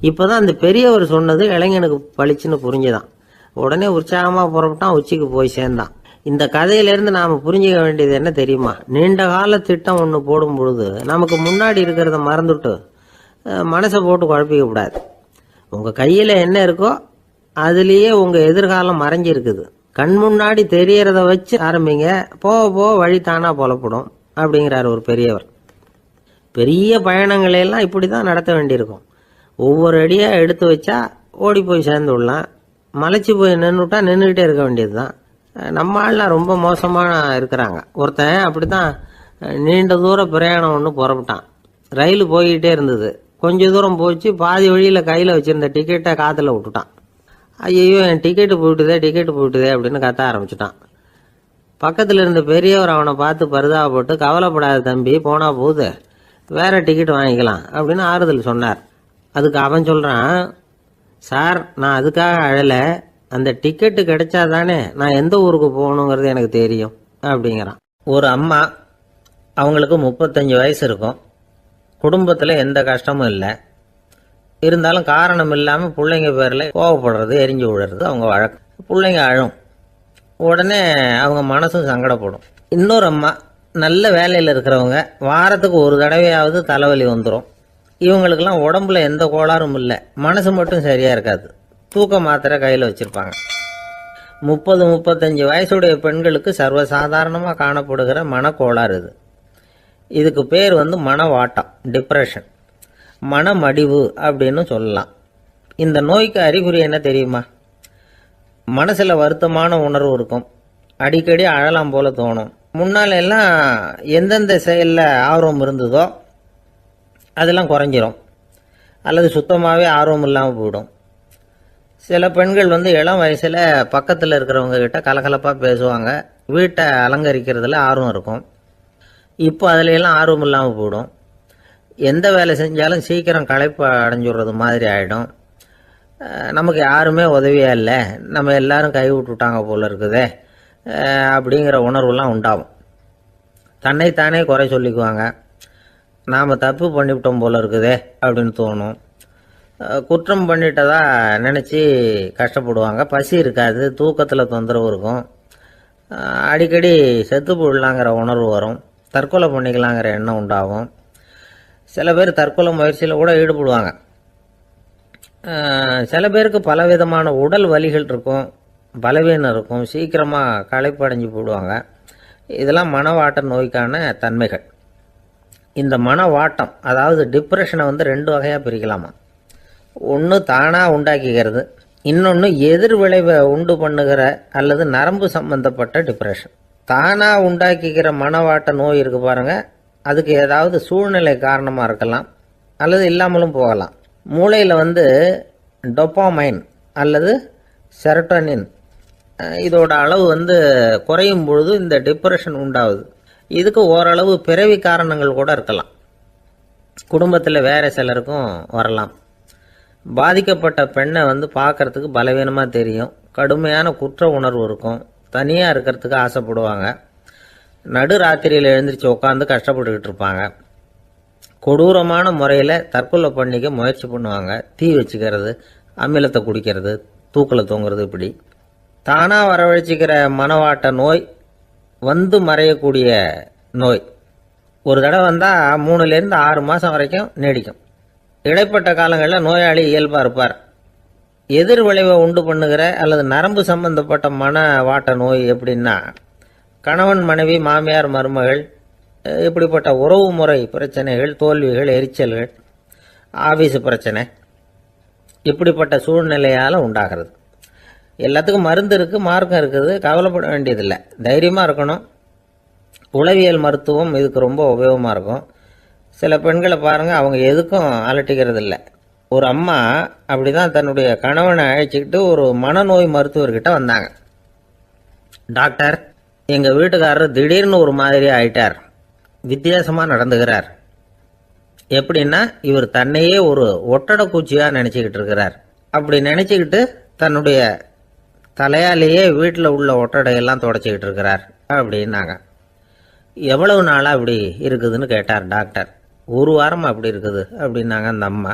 இப்போதான் அந்த பெரியவர் சொன்னது இளைஞனுக்கு பளிச்சுன்னு புரிஞ்சுதான். உடனே உற்சாகமாக புறப்பட்டான், உச்சிக்கு போய் சேர்ந்தான். இந்த கதையிலேருந்து நாம் புரிஞ்சுக்க வேண்டியது என்ன தெரியுமா? நீண்ட கால திட்டம் ஒன்று போடும் பொழுது நமக்கு முன்னாடி இருக்கிறத மறந்துட்டு மனசை போட்டு குழப்பிக்க கூடாது. உங்கள் கையில் என்ன இருக்கோ அதுலேயே உங்கள் எதிர்காலம் மறைஞ்சிருக்குது. கண் முன்னாடி தெரியறத வச்சு ஆரம்பிங்க, போக போக வழி தானா புலப்படும் அப்படிங்கிறார் ஒரு பெரியவர். பெரிய பயணங்களையெல்லாம் இப்படி தான் நடத்த வேண்டியிருக்கும். ஒவ்வொரு அடியாக எடுத்து வச்சா ஓடி போய் சேர்ந்து விடலாம். மலைச்சு போய் நின்றுட்டா நின்றுக்கிட்டே இருக்க வேண்டியது தான். நம்ம ஆள்லாம் ரொம்ப மோசமாக இருக்கிறாங்க. ஒருத்தன் அப்படி தான் நீண்ட தூர பிரயாணம் ஒன்று புறப்பட்டான். ரயில் போய்கிட்டே இருந்தது. கொஞ்ச தூரம் போச்சு, பாதி வழியில் கையில் வச்சுருந்த டிக்கெட்டை காற்றுல விட்டுட்டான். ஐயோ, என் டிக்கெட்டு போயிட்டுதே அப்படின்னு கத்த ஆரம்பிச்சுட்டான். பக்கத்தில் இருந்த பெரியவர் அவனை பார்த்து பரிதாபப்பட்டு, கவலைப்படாத தம்பி, போனா போகுது, வேற டிக்கெட் வாங்கிக்கலாம் அப்படின்னு ஆறுதல் சொன்னார். அதுக்கு அவன் சொல்கிறான், சார், நான் அதுக்காக அழலை, அந்த டிக்கெட்டு கிடைச்சா தானே நான் எந்த ஊருக்கு போகணுங்கிறது எனக்கு தெரியும் அப்படிங்கிறான். ஒரு அம்மா, அவங்களுக்கு 35 வயசு இருக்கும். குடும்பத்தில் எந்த கஷ்டமும் இல்லை. இருந்தாலும் காரணம் இல்லாமல் பிள்ளைங்க பேரில் கோவப்படுறது, எரிஞ்சு விடுறது அவங்க வழக்கம். பிள்ளைங்க அழும். உடனே அவங்க மனசும் சங்கடப்படும். இன்னொரு அம்மா, நல்ல வேலையில் இருக்கிறவங்க, வாரத்துக்கு ஒரு தடவையாவது தலைவலி வந்துடும். இவங்களுக்கெல்லாம் உடம்புல எந்த கோளாறும் இல்லை, மனசு மட்டும் சரியாக இருக்காது. தூக்க மாத்திரை கையில் வச்சுருப்பாங்க. 30-35 வயசுடைய பெண்களுக்கு சர்வசாதாரணமாக காணப்படுகிற மனக்கோளாறு இது. இதுக்கு பேர் மனவாட்டம், டிப்ரெஷன், மனமடிவு அப்படின்னு சொல்லலாம். இந்த நோய்க்கு அறிகுறி என்ன தெரியுமா? மனசில் வருத்தமான உணர்வு இருக்கும். அடிக்கடி அழலாம் போல தோணும். முன்னால எல்லாம் எந்தெந்த செயலில் ஆர்வம் இருந்ததோ அதெல்லாம் குறைஞ்சிரும், அல்லது சுத்தமாகவே ஆர்வம் இல்லாமல் போயிடும். சில பெண்கள் இளம் வயசில் பக்கத்தில் இருக்கிறவங்க கிட்ட கலகலப்பாக பேசுவாங்க, வீட்டை அலங்கரிக்கிறதுல ஆர்வம் இருக்கும். இப்போ அதுல எல்லாம் ஆர்வம் இல்லாமல் போயிடும். எந்த வேலை செஞ்சாலும் சீக்கிரம் களைப்பு அடைஞ்சுடுறது மாதிரி ஆகிடும். நமக்கு யாருமே உதவியாக இல்லை, நம்ம எல்லாரும் கை விட்டுட்டாங்க போல இருக்குதே அப்படிங்கிற உணர்வுலாம் உண்டாகும். தன்னைத்தானே குறை சொல்லிக்குவாங்க. நாம் தப்பு பண்ணிவிட்டோம் போல இருக்குதே அப்படின்னு தோணும். குற்றம் பண்ணிட்டதா நினச்சி கஷ்டப்படுவாங்க. பசி இருக்காது, தூக்கத்தில் தொந்தரவு இருக்கும். அடிக்கடி செத்து போடலாங்கிற உணர்வு வரும். தற்கொலை பண்ணிக்கலாங்கிற எண்ணம் உண்டாகும். சில பேர் தற்கொலை முயற்சியில் கூட ஈடுபடுவாங்க. சில பேருக்கு பலவிதமான உடல் வலிகள் இருக்கும், பலவீனம் இருக்கும், சீக்கிரமாக களைப்படைஞ்சு போடுவாங்க. இதெல்லாம் மனவாட்ட நோய்க்கான தன்மைகள். இந்த மனவாட்டம், அதாவது டிப்ரெஷனை 2 வகையாக பிரிக்கலாமா. ஒன்று தானாக உண்டாக்கிக்கிறது, இன்னொன்று எதிர் விளைவை உண்டு பண்ணுகிற அல்லது நரம்பு சம்பந்தப்பட்ட டிப்ரெஷன். தானாக உண்டாக்கிக்கிற மனவாட்ட நோய் இருக்கு பாருங்க, அதுக்கு ஏதாவது சூழ்நிலை காரணமாக இருக்கலாம், அல்லது இல்லாமலும் போகலாம். மூளையில் டொப்பாமைன் அல்லது செரட்டோனின் இதோட அளவு குறையும் பொழுது இந்த டிப்ரெஷன் உண்டாகுது. இதுக்கு ஓரளவு பிறவி காரணங்கள் கூட இருக்கலாம். குடும்பத்தில் வேற சிலருக்கும் வரலாம். பாதிக்கப்பட்ட பெண்ணை பார்க்கறதுக்கு பலவீனமாக தெரியும், கடுமையான குற்ற உணர்வு இருக்கும், தனியாக இருக்கிறதுக்கு ஆசைப்படுவாங்க, நடு ராத்திரியில் எழுந்திரிச்சு உட்காந்து கஷ்டப்பட்டுக்கிட்டு இருப்பாங்க, கொடூரமான முறையில் தற்கொலை பண்ணிக்க முயற்சி பண்ணுவாங்க, தீ வச்சுக்கிறது, அமிலத்தை குடிக்கிறது, தூக்கில் தொங்குறது. இப்படி தானாக வரவழைச்சிக்கிற மனவாட்ட நோய் மறையக்கூடிய நோய். ஒரு தடவை வந்தால் 3லேருந்து 6 மாதம் வரைக்கும் நீடிக்கும். இடைப்பட்ட காலங்களில் நோயாளி இயல்பாக இருப்பார். எதிர் விளைவை உண்டு பண்ணுகிற அல்லது நரம்பு சம்பந்தப்பட்ட மனவாட்ட நோய் எப்படின்னா, கணவன் மனைவி, மாமியார் மருமகள், இப்படிப்பட்ட உறவு முறை பிரச்சனைகள், தோல்விகள், எரிச்சல்கள், ஆபீஸ் பிரச்சனை, இப்படிப்பட்ட சூழ்நிலையால் உண்டாகிறது. எல்லாத்துக்கும் மருந்து இருக்குது, மார்க்கம் இருக்குது, கவலைப்பட வேண்டியதில்லை, தைரியமாக இருக்கணும். உளவியல் மருத்துவம் இதுக்கு ரொம்ப உபயோகமாக இருக்கும். சில பெண்களை பாருங்கள், அவங்க எதுக்கும் அலட்டிக்கிறது இல்லை. ஒரு அம்மா அப்படி தான் தன்னுடைய கணவனை அழைச்சிக்கிட்டு ஒரு மனநோய் மருத்துவர்கிட்ட வந்தாங்க. டாக்டர், எங்கள் வீட்டுக்காரர் திடீர்னு ஒரு மாதிரி ஆயிட்டார், வித்தியாசமாக நடந்துகிறார். எப்படின்னா, இவர் தன்னையே ஒரு ஒட்டடை பூச்சியாக நினச்சிக்கிட்டு இருக்கிறார். அப்படி நினச்சிக்கிட்டு தன்னுடைய தலையாலேயே வீட்டில் உள்ள ஒட்டடையெல்லாம் தொடச்சிக்கிட்டு இருக்கிறார் அப்படின்னாங்க. எவ்வளவு நாளாக அப்படி இருக்குதுன்னு கேட்டார் டாக்டர். 1 வாரமாக அப்படி இருக்குது அப்படின்னாங்க அந்த அம்மா.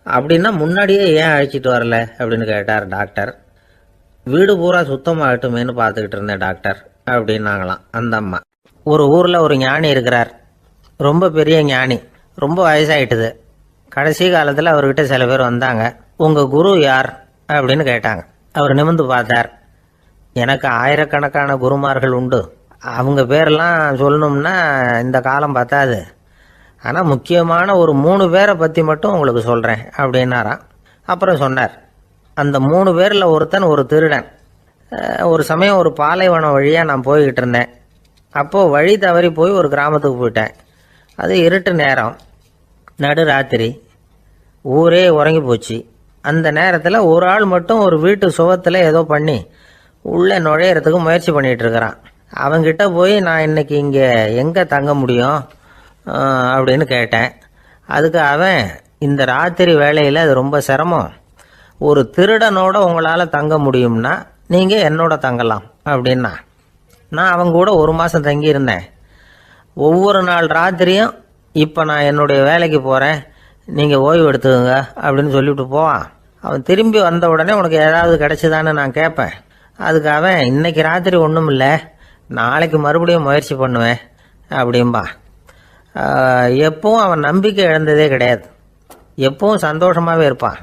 அப்படின்னா முன்னாடியே ஏன் அழைச்சிட்டு வரல அப்படின்னு கேட்டார் டாக்டர். வீடு பூரா சுத்தமாகட்டுமேனு பார்த்துக்கிட்டு இருந்தேன் டாக்டர் அப்படின்னாங்களாம் அந்த அம்மா. ஒரு ஊரில் ஒரு ஞானி இருக்கிறார், ரொம்ப பெரிய ஞானி, ரொம்ப வயசாயிட்டுது. கடைசி காலத்தில் அவர்கிட்ட சில பேர் வந்தாங்க. உங்கள் குரு யார் அப்படின்னு கேட்டாங்க. அவர் நிமிர்ந்து பார்த்தார். எனக்கு ஆயிரக்கணக்கான குருமார்கள் உண்டு. அவங்க பேரெல்லாம் சொல்லணும்னா இந்த காலம் பத்தாது. ஆனால் முக்கியமான ஒரு 3 பேரை பற்றி மட்டும் உங்களுக்கு சொல்கிறேன் அப்படின்னாராம். அப்புறம் சொன்னார், அந்த 3 பேரில் ஒருத்தன் ஒரு திருடன். ஒரு சமயம் ஒரு பாலைவனம் வழியாக நான் போய்கிட்டு இருந்தேன். அப்போது வழி தவறி போய் ஒரு கிராமத்துக்கு போயிட்டேன். அது இருட்டு நேரம், நடு ராத்திரி, ஊரே உறங்கி போச்சு. அந்த நேரத்தில் ஒரு ஆள் மட்டும் ஒரு வீட்டு சுவத்தில் ஏதோ பண்ணி உள்ளே நுழையிறதுக்கு முயற்சி பண்ணிகிட்டு இருக்கிறான். அவங்கிட்ட போய் நான் இன்னைக்கு இங்கே எங்கே தங்க முடியும் அப்படின்னு கேட்டேன். அதுக்கு அவன், இந்த ராத்திரி வேளையில் அது ரொம்ப சிரமம், ஒரு திருடனோட உங்களால் தங்க முடியும்னா நீங்கள் என்னோட தங்கலாம் அப்படின்னா. நான் அவங்க கூட 1 மாதம் தங்கியிருந்தேன். ஒவ்வொரு நாள் ராத்திரியும் இப்போ நான் என்னுடைய வேலைக்கு போகிறேன், நீங்கள் ஓய்வு எடுத்துக்கோங்க அப்படின்னு சொல்லிவிட்டு போவான். அவன் திரும்பி வந்த உடனே உனக்கு ஏதாவது கிடைச்சிதான்னு நான் கேட்பேன். அதுக்கு அவன், இன்னைக்கு ராத்திரி ஒன்றும் இல்லை, நாளைக்கு மறுபடியும் முயற்சி பண்ணுவேன் அப்படின்பா. எப்பவும் அவன் நம்பிக்கை இழந்ததே கிடையாது, எப்பவும் சந்தோஷமாகவே இருப்பான்.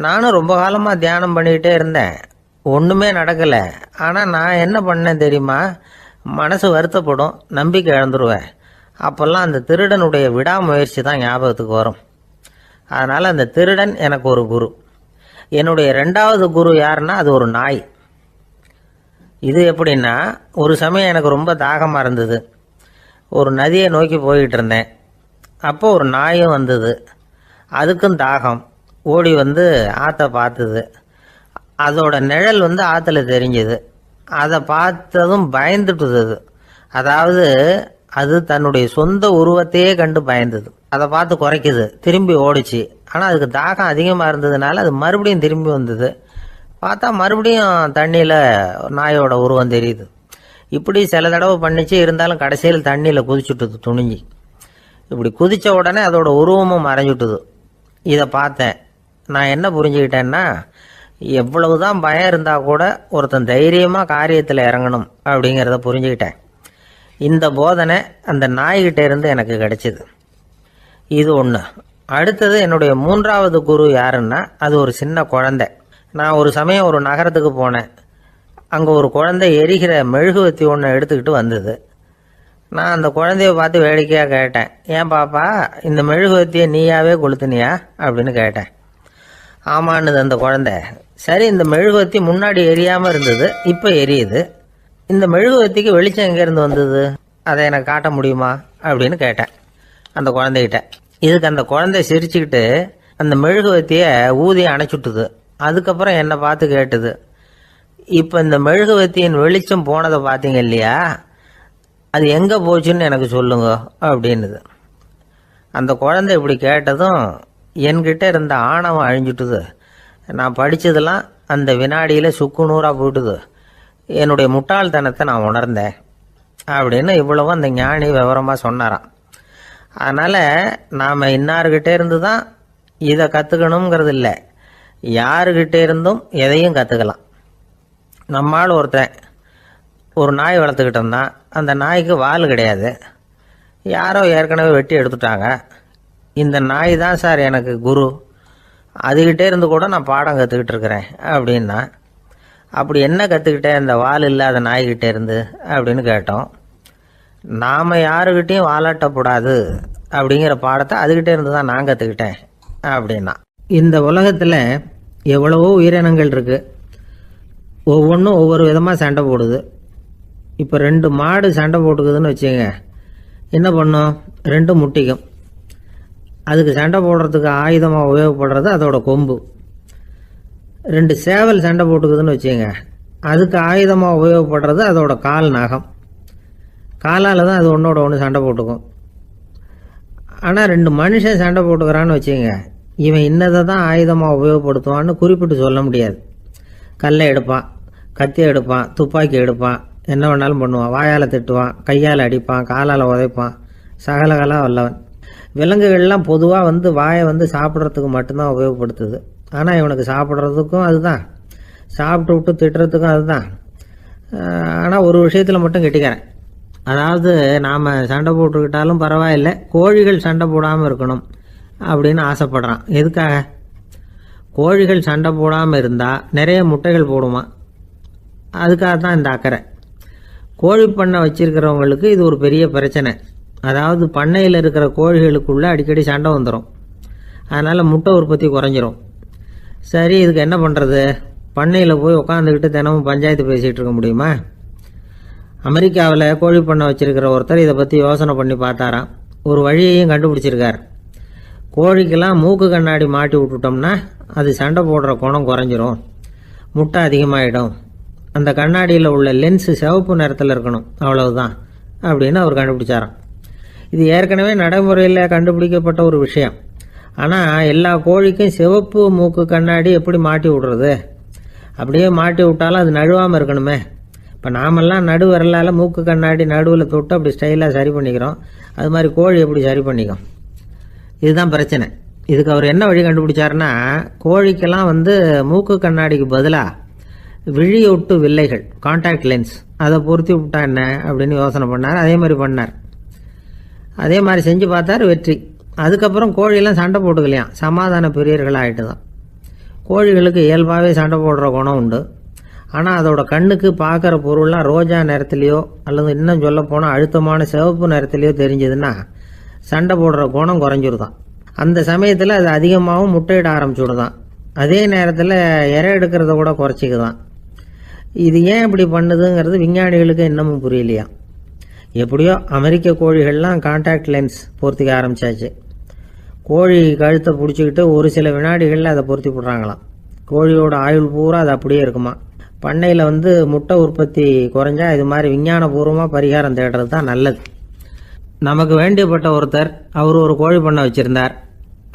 நானும் ரொம்ப காலமாக தியானம் பண்ணிக்கிட்டே இருந்தேன், ஒன்றுமே நடக்கலை. ஆனால் நான் என்ன பண்ணேன் தெரியுமா, மனசு வருத்தப்படும், நம்பிக்கை இழந்துருவேன். அப்போல்லாம் அந்த திருடனுடைய விடாமுயற்சி தான் ஞாபகத்துக்கு வரும். அதனால் அந்த திருடன் எனக்கு ஒரு குரு. என்னுடைய 2வது குரு யாருன்னா அது ஒரு நாய். இது எப்படின்னா, ஒரு சமயம் எனக்கு ரொம்ப தாகமாக இருந்தது. ஒரு நதியை நோக்கி போய்கிட்டு இருந்தேன். அப்போ ஒரு நாயும் வந்தது. அதுக்கும் தாகம். ஓடி வந்து ஆற்றை பார்த்தது. அதோட நிழல் வந்து ஆற்றுல தெரிஞ்சது. அதை பார்த்ததும் பயந்துட்டுது. அதாவது அது தன்னுடைய சொந்த உருவத்தையே கண்டு பயந்தது. அதை பார்த்து குறைக்குது, திரும்பி ஓடிச்சு. ஆனால் அதுக்கு தாகம் அதிகமாக இருந்ததுனால அது மறுபடியும் திரும்பி வந்தது. பார்த்தா மறுபடியும் தண்ணியில் நாயோட உருவம் தெரியுது. இப்படி சில தடவை பண்ணிச்சு. இருந்தாலும் கடைசியில் தண்ணியில் குதிச்சுட்டுது துணிஞ்சி. இப்படி குதித்த உடனே அதோட உருவமும் மறைஞ்சுட்டுது. இதை பார்த்தேன். நான் என்ன புரிஞ்சுக்கிட்டேன்னா, எவ்வளவுதான் பயம் இருந்தால் கூட ஒருத்தன் தைரியமாக காரியத்தில் இறங்கணும் அப்படிங்கிறத புரிஞ்சுக்கிட்டேன். இந்த போதனை அந்த நாய்கிட்ட இருந்து எனக்கு கிடைச்சிது. இது ஒன்று. அடுத்தது என்னுடைய 3வது குரு யாருன்னா அது ஒரு சின்ன குழந்தை. நான் ஒரு சமயம் ஒரு நகரத்துக்கு போனேன். அங்கே ஒரு குழந்தை எரிகிற மெழுகுவத்தி ஒன்று எடுத்துக்கிட்டு வந்தது. நான் அந்த குழந்தைய பார்த்து வேடிக்கையாக கேட்டேன், ஏன் பாப்பா, இந்த மெழுகுவத்தியை நீயாவே கொளுத்துனியா அப்படின்னு கேட்டேன். ஆமான்னுது அந்த குழந்தை. சரி, இந்த மெழுகுவத்தி முன்னாடி எரியாமல் இருந்தது, இப்போ எரியுது. இந்த மெழுகுவத்திக்கு வெளிச்சம் எங்கேருந்து வந்தது, அதை எனக்கு காட்ட முடியுமா அப்படின்னு கேட்டேன் அந்த குழந்தைகிட்ட. இதுக்கு அந்த குழந்தை சிரிச்சுக்கிட்டு அந்த மெழுகுவத்தியை ஊதி அணைச்சுட்டுது. அதுக்கப்புறம் என்னை பார்த்து கேட்டுது, இப்போ இந்த மெழுகுவத்தியின் வெளிச்சம் போனதை பார்த்தீங்க இல்லையா, அது எங்கே போச்சுன்னு எனக்கு சொல்லுங்க அப்படின்னுது. அந்த குழந்தை இப்படி கேட்டதும் என்கிட்ட இருந்த ஆணவம் அழிஞ்சுட்டுது. நான் படித்ததெல்லாம் அந்த வினாடியில் சுக்கு நூறாக போயிட்டுது. என்னுடைய முட்டாள்தனத்தை நான் உணர்ந்தேன் அப்படின்னு இவ்வளவும் அந்த ஞானி விவரமாக சொன்னாராம். அதனால் நாம் இன்னார்கிட்டே இருந்து தான் இதை கற்றுக்கணுங்கிறது இல்லை, யாருக்கிட்டே இருந்தும் எதையும் கற்றுக்கலாம். நம்மால் ஒருத்தன் ஒரு நாய் வளர்த்துக்கிட்டு இருந்தான். அந்த நாய்க்கு வால் கிடையாது. யாரோ ஏற்கனவே வெட்டி எடுத்துட்டாங்க. இந்த நாய் தான் சார் எனக்கு குரு, அதுகிட்டே இருந்து கூட நான் பாடம் கற்றுக்கிட்டு இருக்கிறேன் அப்படின்னா. அப்படி என்ன கற்றுக்கிட்டேன் இந்த வால் இல்லாத நாய்கிட்டே இருந்து அப்படின்னு கேட்டோம். நாம் யாருக்கிட்டையும் வாலாட்டக்கூடாது அப்படிங்கிற பாடத்தை அதுகிட்டே இருந்து தான் நான் கற்றுக்கிட்டேன் அப்படின்னா. இந்த உலகத்தில் எவ்வளவோ உயிரினங்கள் இருக்குது, ஒவ்வொன்றும் ஒவ்வொரு விதமாக சண்டை போடுது. இப்போ 2 மாடு சண்டை போட்டுக்குதுன்னு வச்சுங்க, என்ன பண்ணும், 2 முட்டிக்கும். அதுக்கு சண்டை போடுறதுக்கு ஆயுதமாக உபயோகப்படுறது அதோட கொம்பு. 2 சேவல் சண்டை போட்டுக்குதுன்னு வச்சுங்க, அதுக்கு ஆயுதமாக உபயோகப்படுறது அதோட கால் நகம். காலால் தான் அது ஒன்றோட ஒன்று சண்டை போட்டுக்கும். ஆனால் 2 மனுஷன் சண்டை போட்டுக்கிறான்னு வச்சுங்க, இவன் இன்னதை தான் ஆயுதமாக உபயோகப்படுத்துவான்னு குறிப்பிட்டு சொல்ல முடியாது. கல்லை எடுப்பான், கத்தி எடுப்பான், துப்பாக்கி எடுப்பான், என்ன வேணாலும் பண்ணுவான். வாயால் திட்டுவான், கையால் அடிப்பான், காலால் உதைப்பான், சகலகலா வல்லவன். விலங்குகள்லாம் பொதுவாக வாயை சாப்பிட்றதுக்கு மட்டும்தான் உபயோகப்படுத்துது. ஆனால் இவனுக்கு சாப்பிட்றதுக்கும் அதுதான், சாப்பிட்டு விட்டு திட்டுறதுக்கும் அதுதான். ஆனால் ஒரு விஷயத்தில் மட்டும் கெட்டிக்கிறேன். அதாவது நாம் சண்டை போட்டுக்கிட்டாலும் பரவாயில்லை, கோழிகள் சண்டை போடாமல் இருக்கணும் அப்படின்னு ஆசைப்படுறான். எதுக்காக? கோழிகள் சண்டை போடாமல் இருந்தால் நிறைய முட்டைகள் போடுமா. அதுக்காக தான் இந்த அக்கறை. கோழி பண்ணை வச்சிருக்கிறவங்களுக்கு இது ஒரு பெரிய பிரச்சனை. அதாவது பண்ணையில் இருக்கிற கோழிகளுக்குள்ளே அடிக்கடி சண்டை வந்துடும். அதனால் முட்டை உற்பத்தி குறைஞ்சிரும். சரி, இதுக்கு என்ன பண்ணுறது? பண்ணையில் போய் உட்காந்துக்கிட்டு தினமும் பஞ்சாயத்து பேசிகிட்டு இருக்க முடியுமா? அமெரிக்காவில் கோழி பண்ணை வச்சிருக்கிற ஒருத்தர் இதை பற்றி யோசனை பண்ணி பார்த்தாராம். ஒரு வழியையும் கண்டுபிடிச்சிருக்கார். கோழிக்கெல்லாம் மூக்கு கண்ணாடி மாட்டி விட்டுட்டோம்னா அது சண்டை போடுற குணம் குறைஞ்சிரும், முட்டை அதிகமாகிடும். அந்த கண்ணாடியில் உள்ள லென்ஸு சிவப்பு நிறத்தில் இருக்கணும், அவ்வளவுதான் அப்படின்னு அவர் கண்டுபிடிச்சாராம். இது ஏற்கனவே நடைமுறையில் கண்டுபிடிக்கப்பட்ட ஒரு விஷயம். ஆனால் எல்லா கோழிக்கும் சிவப்பு மூக்கு கண்ணாடி எப்படி மாட்டி விடுறது? அப்படியே மாட்டி விட்டாலும் அது நழுவாமல் இருக்கணுமே. இப்போ நாமெல்லாம் நடு விரலால் மூக்கு கண்ணாடி நடுவில் தொட்டு அப்படி ஸ்டைலாக சரி பண்ணிக்கிறோம். அது மாதிரி கோழி எப்படி சரி பண்ணிக்கும்? இதுதான் பிரச்சனை. இதுக்கு அவர் என்ன வழி கண்டுபிடிச்சாருன்னா, கோழிக்கெல்லாம் மூக்கு கண்ணாடிக்கு பதிலாக விழியொட்டு வில்லைகள், கான்டாக்ட் லென்ஸ், அதை பொருத்தி விட்டா என்ன அப்படின்னு யோசனை பண்ணார். அதே மாதிரி பண்ணார். அதே மாதிரி செஞ்சு பார்த்தார், வெற்றி. அதுக்கப்புறம் கோழியெல்லாம் சண்டை போட்டுக்கலையாம், சமாதான பிரியர்கள் ஆகிட்டு தான். கோழிகளுக்கு இயல்பாகவே சண்டை போடுற குணம் உண்டு. ஆனால் அதோட கண்ணுக்கு பார்க்குற பொருள்லாம் ரோஜா நிறத்துலையோ அல்லது இன்னும் சொல்ல போனால் அழுத்தமான சிவப்பு நிறத்துலையோ தெரிஞ்சதுன்னா சண்டை போடுற குணம் குறைஞ்சிருதான். அந்த சமயத்தில் அது அதிகமாகவும் முட்டையிட ஆரம்பிச்சுடுதான். அதே நேரத்தில் இறை எடுக்கிறத கூட குறைச்சிக்குதான். இது ஏன் இப்படி பண்ணுதுங்கிறது விஞ்ஞானிகளுக்கு இன்னமும் புரியலையா. எப்படியோ அமெரிக்க கோழிகள்லாம் கான்டாக்ட் லென்ஸ் பொருத்திக்க ஆரம்பித்தாச்சு. கோழி கழுத்தை பிடிச்சிக்கிட்டு ஒரு சில வினாடிகளில் அதை பொருத்தி விட்றாங்களாம். கோழியோட ஆயுள் பூரா அது அப்படியே இருக்குமா. பண்ணையில் முட்டை உற்பத்தி குறைஞ்சா இது மாதிரி விஞ்ஞானபூர்வமாக பரிகாரம் தேடுறது தான் நல்லது. நமக்கு வேண்டியப்பட்ட ஒருத்தர், அவர் ஒரு கோழி பண்ணை வச்சுருந்தார்.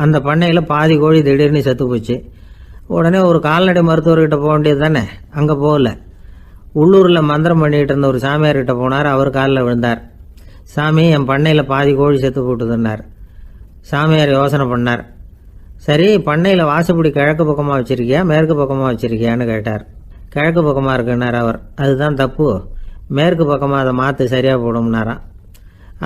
அந்த பண்ணையில் பாதி கோழி திடீர்னு செத்து போச்சு. உடனே ஒரு கால்நடை மருத்துவர்கிட்ட போக வேண்டியது தானே. அங்கே போகல. உள்ளூரில் மந்திரம் பண்ணிகிட்டு இருந்த ஒரு சாமியார்கிட்ட போனார். அவர் காலில் விழுந்தார். சாமி, என் பண்ணையில் பாதி கோழி செத்து போட்டுதுன்னார். சாமியார் யோசனை பண்ணார். சரி, பண்ணையில் வாசப்படி கிழக்கு பக்கமாக வச்சுருக்கியா மேற்கு பக்கமாக வச்சுருக்கியான்னு கேட்டார். கிழக்கு பக்கமாக இருக்குன்னார் அவர். அதுதான் தப்பு, மேற்கு பக்கமாக அதை மாற்று சரியாக போடும்னாராம்.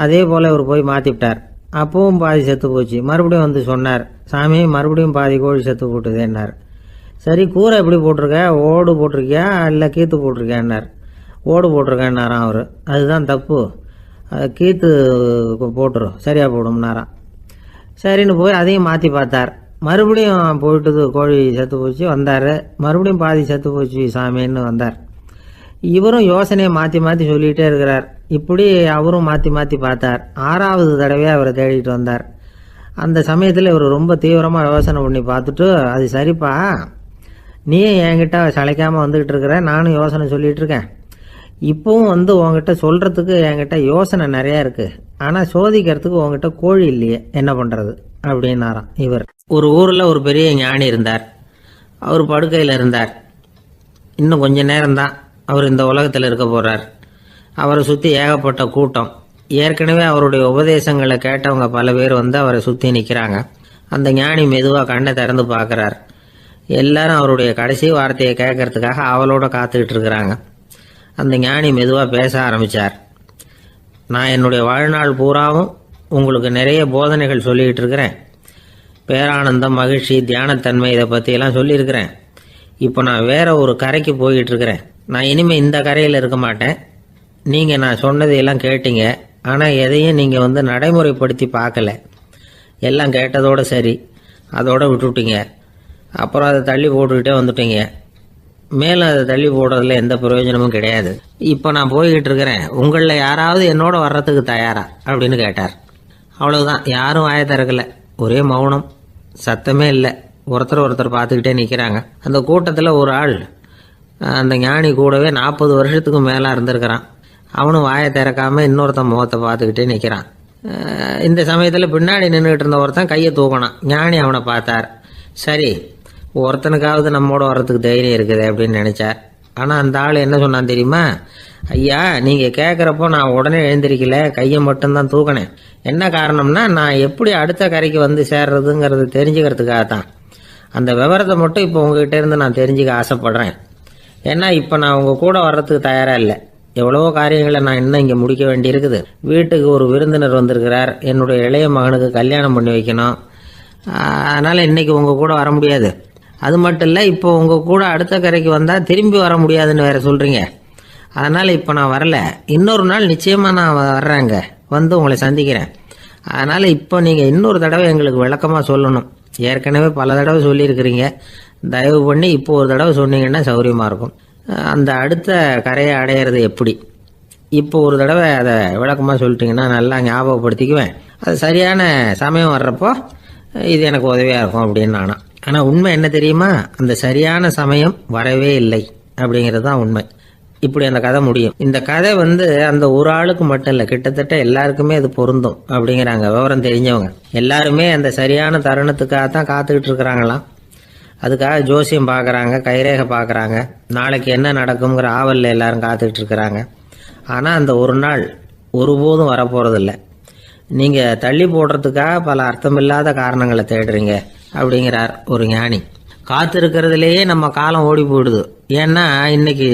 அதே போல் இவர் போய் மாற்றிவிட்டார். அப்பவும் பாதி செத்து போச்சு. மறுபடியும் சொன்னார், சாமி மறுபடியும் பாதி கோழி செத்து போட்டுதேன்னார். சரி, கூரை எப்படி போட்டிருக்க? ஓடு போட்டிருக்கியா இல்லை கீத்து போட்டிருக்கியான்னார். ஓடு போட்டிருக்கேன்னாராம் அவர். அதுதான் தப்பு, கீத்து போட்டுரும் சரியாக போடும்னாராம். சரின்னு போய் அதையும் மாற்றி பார்த்தார். மறுபடியும் போயிட்டுது, கோழி செத்து போச்சு. வந்தார். மறுபடியும் பாதி செத்து போச்சு சாமின்னு வந்தார். இவரும் யோசனையை மாற்றி மாற்றி சொல்லிகிட்டே இருக்கிறார். இப்படி அவரும் மாற்றி மாற்றி பார்த்தார். 6வது தடவையாக அவரை தேடிட்டு வந்தார். அந்த சமயத்தில் இவர் ரொம்ப தீவிரமாக யோசனை பண்ணி பார்த்துட்டு, அது சரிப்பா, நீ என்கிட்ட சளைக்காமல் வந்துக்கிட்டு இருக்கிற, நானும் யோசனை சொல்லிகிட்டு இருக்கேன். இப்போவும் உங்ககிட்ட சொல்கிறதுக்கு என்கிட்ட யோசனை நிறையா இருக்குது. ஆனால் சோதிக்கிறதுக்கு உங்ககிட்ட கோழி இல்லையே, என்ன பண்ணுறது அப்படின்னாராம் இவர். ஒரு ஊரில் ஒரு பெரிய ஞானி இருந்தார். அவர் படுக்கையில் இருந்தார். இன்னும் கொஞ்ச நேரம்தான் அவர் இந்த உலகத்தில் இருக்க போகிறார். அவரை சுற்றி ஏகப்பட்ட கூட்டம். ஏற்கனவே அவருடைய உபதேசங்களை கேட்டவங்க பல பேர் அவரை சுற்றி நிற்கிறாங்க. அந்த ஞானி மெதுவாக கண்ணை திறந்து பார்க்குறார். எல்லாரும் அவருடைய கடைசி வார்த்தையை கேட்கறதுக்காக அவளோட காத்துக்கிட்டு இருக்கிறாங்க. அந்த ஞானி மெதுவாக பேச ஆரம்பித்தார். நான் என்னுடைய வாழ்நாள் பூராவும் உங்களுக்கு நிறைய போதனைகள் சொல்லிக்கிட்டு இருக்கிறேன். பேரானந்தம், மகிழ்ச்சி, தியானத்தன்மை, இதை பற்றியெல்லாம் சொல்லியிருக்கிறேன். இப்போ நான் வேற ஒரு கரைக்கு போய்கிட்டு இருக்கிறேன். நான் இனிமேல் இந்த கரையில் இருக்க மாட்டேன். நீங்கள் நான் சொன்னதையெல்லாம் கேட்டீங்க, ஆனால் எதையும் நீங்கள் நடைமுறைப்படுத்தி பார்க்கல. எல்லாம் கேட்டதோடு சரி, அதோடு விட்டுவிட்டீங்க. அப்புறம் அதை தள்ளி போட்டுக்கிட்டே வந்துட்டீங்க. மேலும் அதை தள்ளி போடுறதுல எந்த பிரயோஜனமும் கிடையாது. இப்போ நான் போய்கிட்டு இருக்கிறேன். உங்களில் யாராவது என்னோட வர்றதுக்கு தயாரா அப்படின்னு கேட்டார். அவ்வளவுதான். யாரும் வாயை திறக்கலை. ஒரே மௌனம், சத்தமே இல்லை. ஒருத்தர் பார்த்துக்கிட்டே நிற்கிறாங்க. அந்த கூட்டத்தில் ஒரு ஆள் அந்த ஞானி கூடவே 40 வருஷத்துக்கு மேலே இருந்திருக்கிறான். அவனும் வாயை திறக்காமல் இன்னொருத்தன் முகத்தை பார்த்துக்கிட்டே நிற்கிறான். இந்த சமயத்தில் பின்னாடி நின்றுக்கிட்டு இருந்த ஒருத்தன் கையை தூக்கினான். ஞானி அவனை பார்த்தார். சரி, ஒருத்தனுக்காவது நம்மோட வர்றதுக்கு தைரியம் இருக்குது அப்படின்னு நினச்சார். ஆனால் அந்த ஆள் என்ன சொன்னான் தெரியுமா? ஐயா, நீங்கள் கேட்குறப்போ நான் உடனே எழுந்திருக்கல, கையை மட்டும்தான் தூக்கினேன். என்ன காரணம்னா, நான் எப்படி அடுத்த கரைக்கு சேர்றதுங்கிறது தெரிஞ்சுக்கிறதுக்காக தான். அந்த விவரத்தை மட்டும் இப்போ உங்ககிட்ட இருந்து நான் தெரிஞ்சுக்க ஆசைப்படுறேன். ஏன்னா இப்போ நான் உங்கள் கூட வர்றதுக்கு தயாராக இல்லை. எவ்வளவோ காரியங்களை நான் இன்னும் இங்கே முடிக்க வேண்டியிருக்குது. வீட்டுக்கு ஒரு விருந்தினர் வந்திருக்கிறார். என்னுடைய இளைய மகனுக்கு கல்யாணம் பண்ணி வைக்கணும். அதனால் இன்றைக்கி உங்கள் கூட வர முடியாது. அது மட்டும் இல்லை, இப்போ உங்கள் கூட அடுத்த கரைக்கு வந்தால் திரும்பி வர முடியாதுன்னு வேற சொல்கிறீங்க. அதனால் இப்போ நான் வரல, இன்னொரு நாள் நிச்சயமாக நான் வர்றேங்க, வந்து உங்களை சந்திக்கிறேன். அதனால் இப்போ நீங்கள் இன்னொரு தடவை எங்களுக்கு விளக்கமாக சொல்லணும். ஏற்கனவே பல தடவை சொல்லியிருக்கிறீங்க, தயவு பண்ணி இப்போ ஒரு தடவை சொன்னீங்கன்னா சௌகரியமாக இருக்கும். அந்த அடுத்த கரையை அடையிறது எப்படி, இப்போ ஒரு தடவை அதை விளக்கமாக சொல்லிட்டீங்கன்னா நல்லா ஞாபகப்படுத்திக்குவேன். அது சரியான சமயம் வர்றப்போ இது எனக்கு உதவியாக இருக்கும் அப்படின்னு நானா. ஆனால் உண்மை என்ன தெரியுமா, அந்த சரியான சமயம் வரவே இல்லை அப்படிங்கிறது தான் உண்மை. இப்படி அந்த கதை முடியும். இந்த கதை அந்த ஒரு ஆளுக்கு மட்டும் இல்லை, கிட்டத்தட்ட எல்லாருக்குமே அது பொருந்தும் அப்படிங்கிறாங்க விவரம் தெரிஞ்சவங்க. எல்லாருமே அந்த சரியான தருணத்துக்காக தான் காத்துக்கிட்டு இருக்கிறாங்களாம். அதுக்காக ஜோசியம் பார்க்குறாங்க, கைரேகை பார்க்குறாங்க, நாளைக்கு என்ன நடக்குங்கிற ஆவலில் எல்லாரும் காத்துக்கிட்டு இருக்கிறாங்க. ஆனால் அந்த ஒரு நாள் ஒருபோதும் வரப்போகிறதில்ல. நீங்கள் தள்ளி போடுறதுக்காக பல அர்த்தமில்லாத காரணங்களை தேடுறீங்க அப்படிங்கிறார் ஒரு ஞானி. காத்திருக்கிறதுலேயே நம்ம காலம் ஓடி போயிடுது. ஏன்னா இன்னைக்கு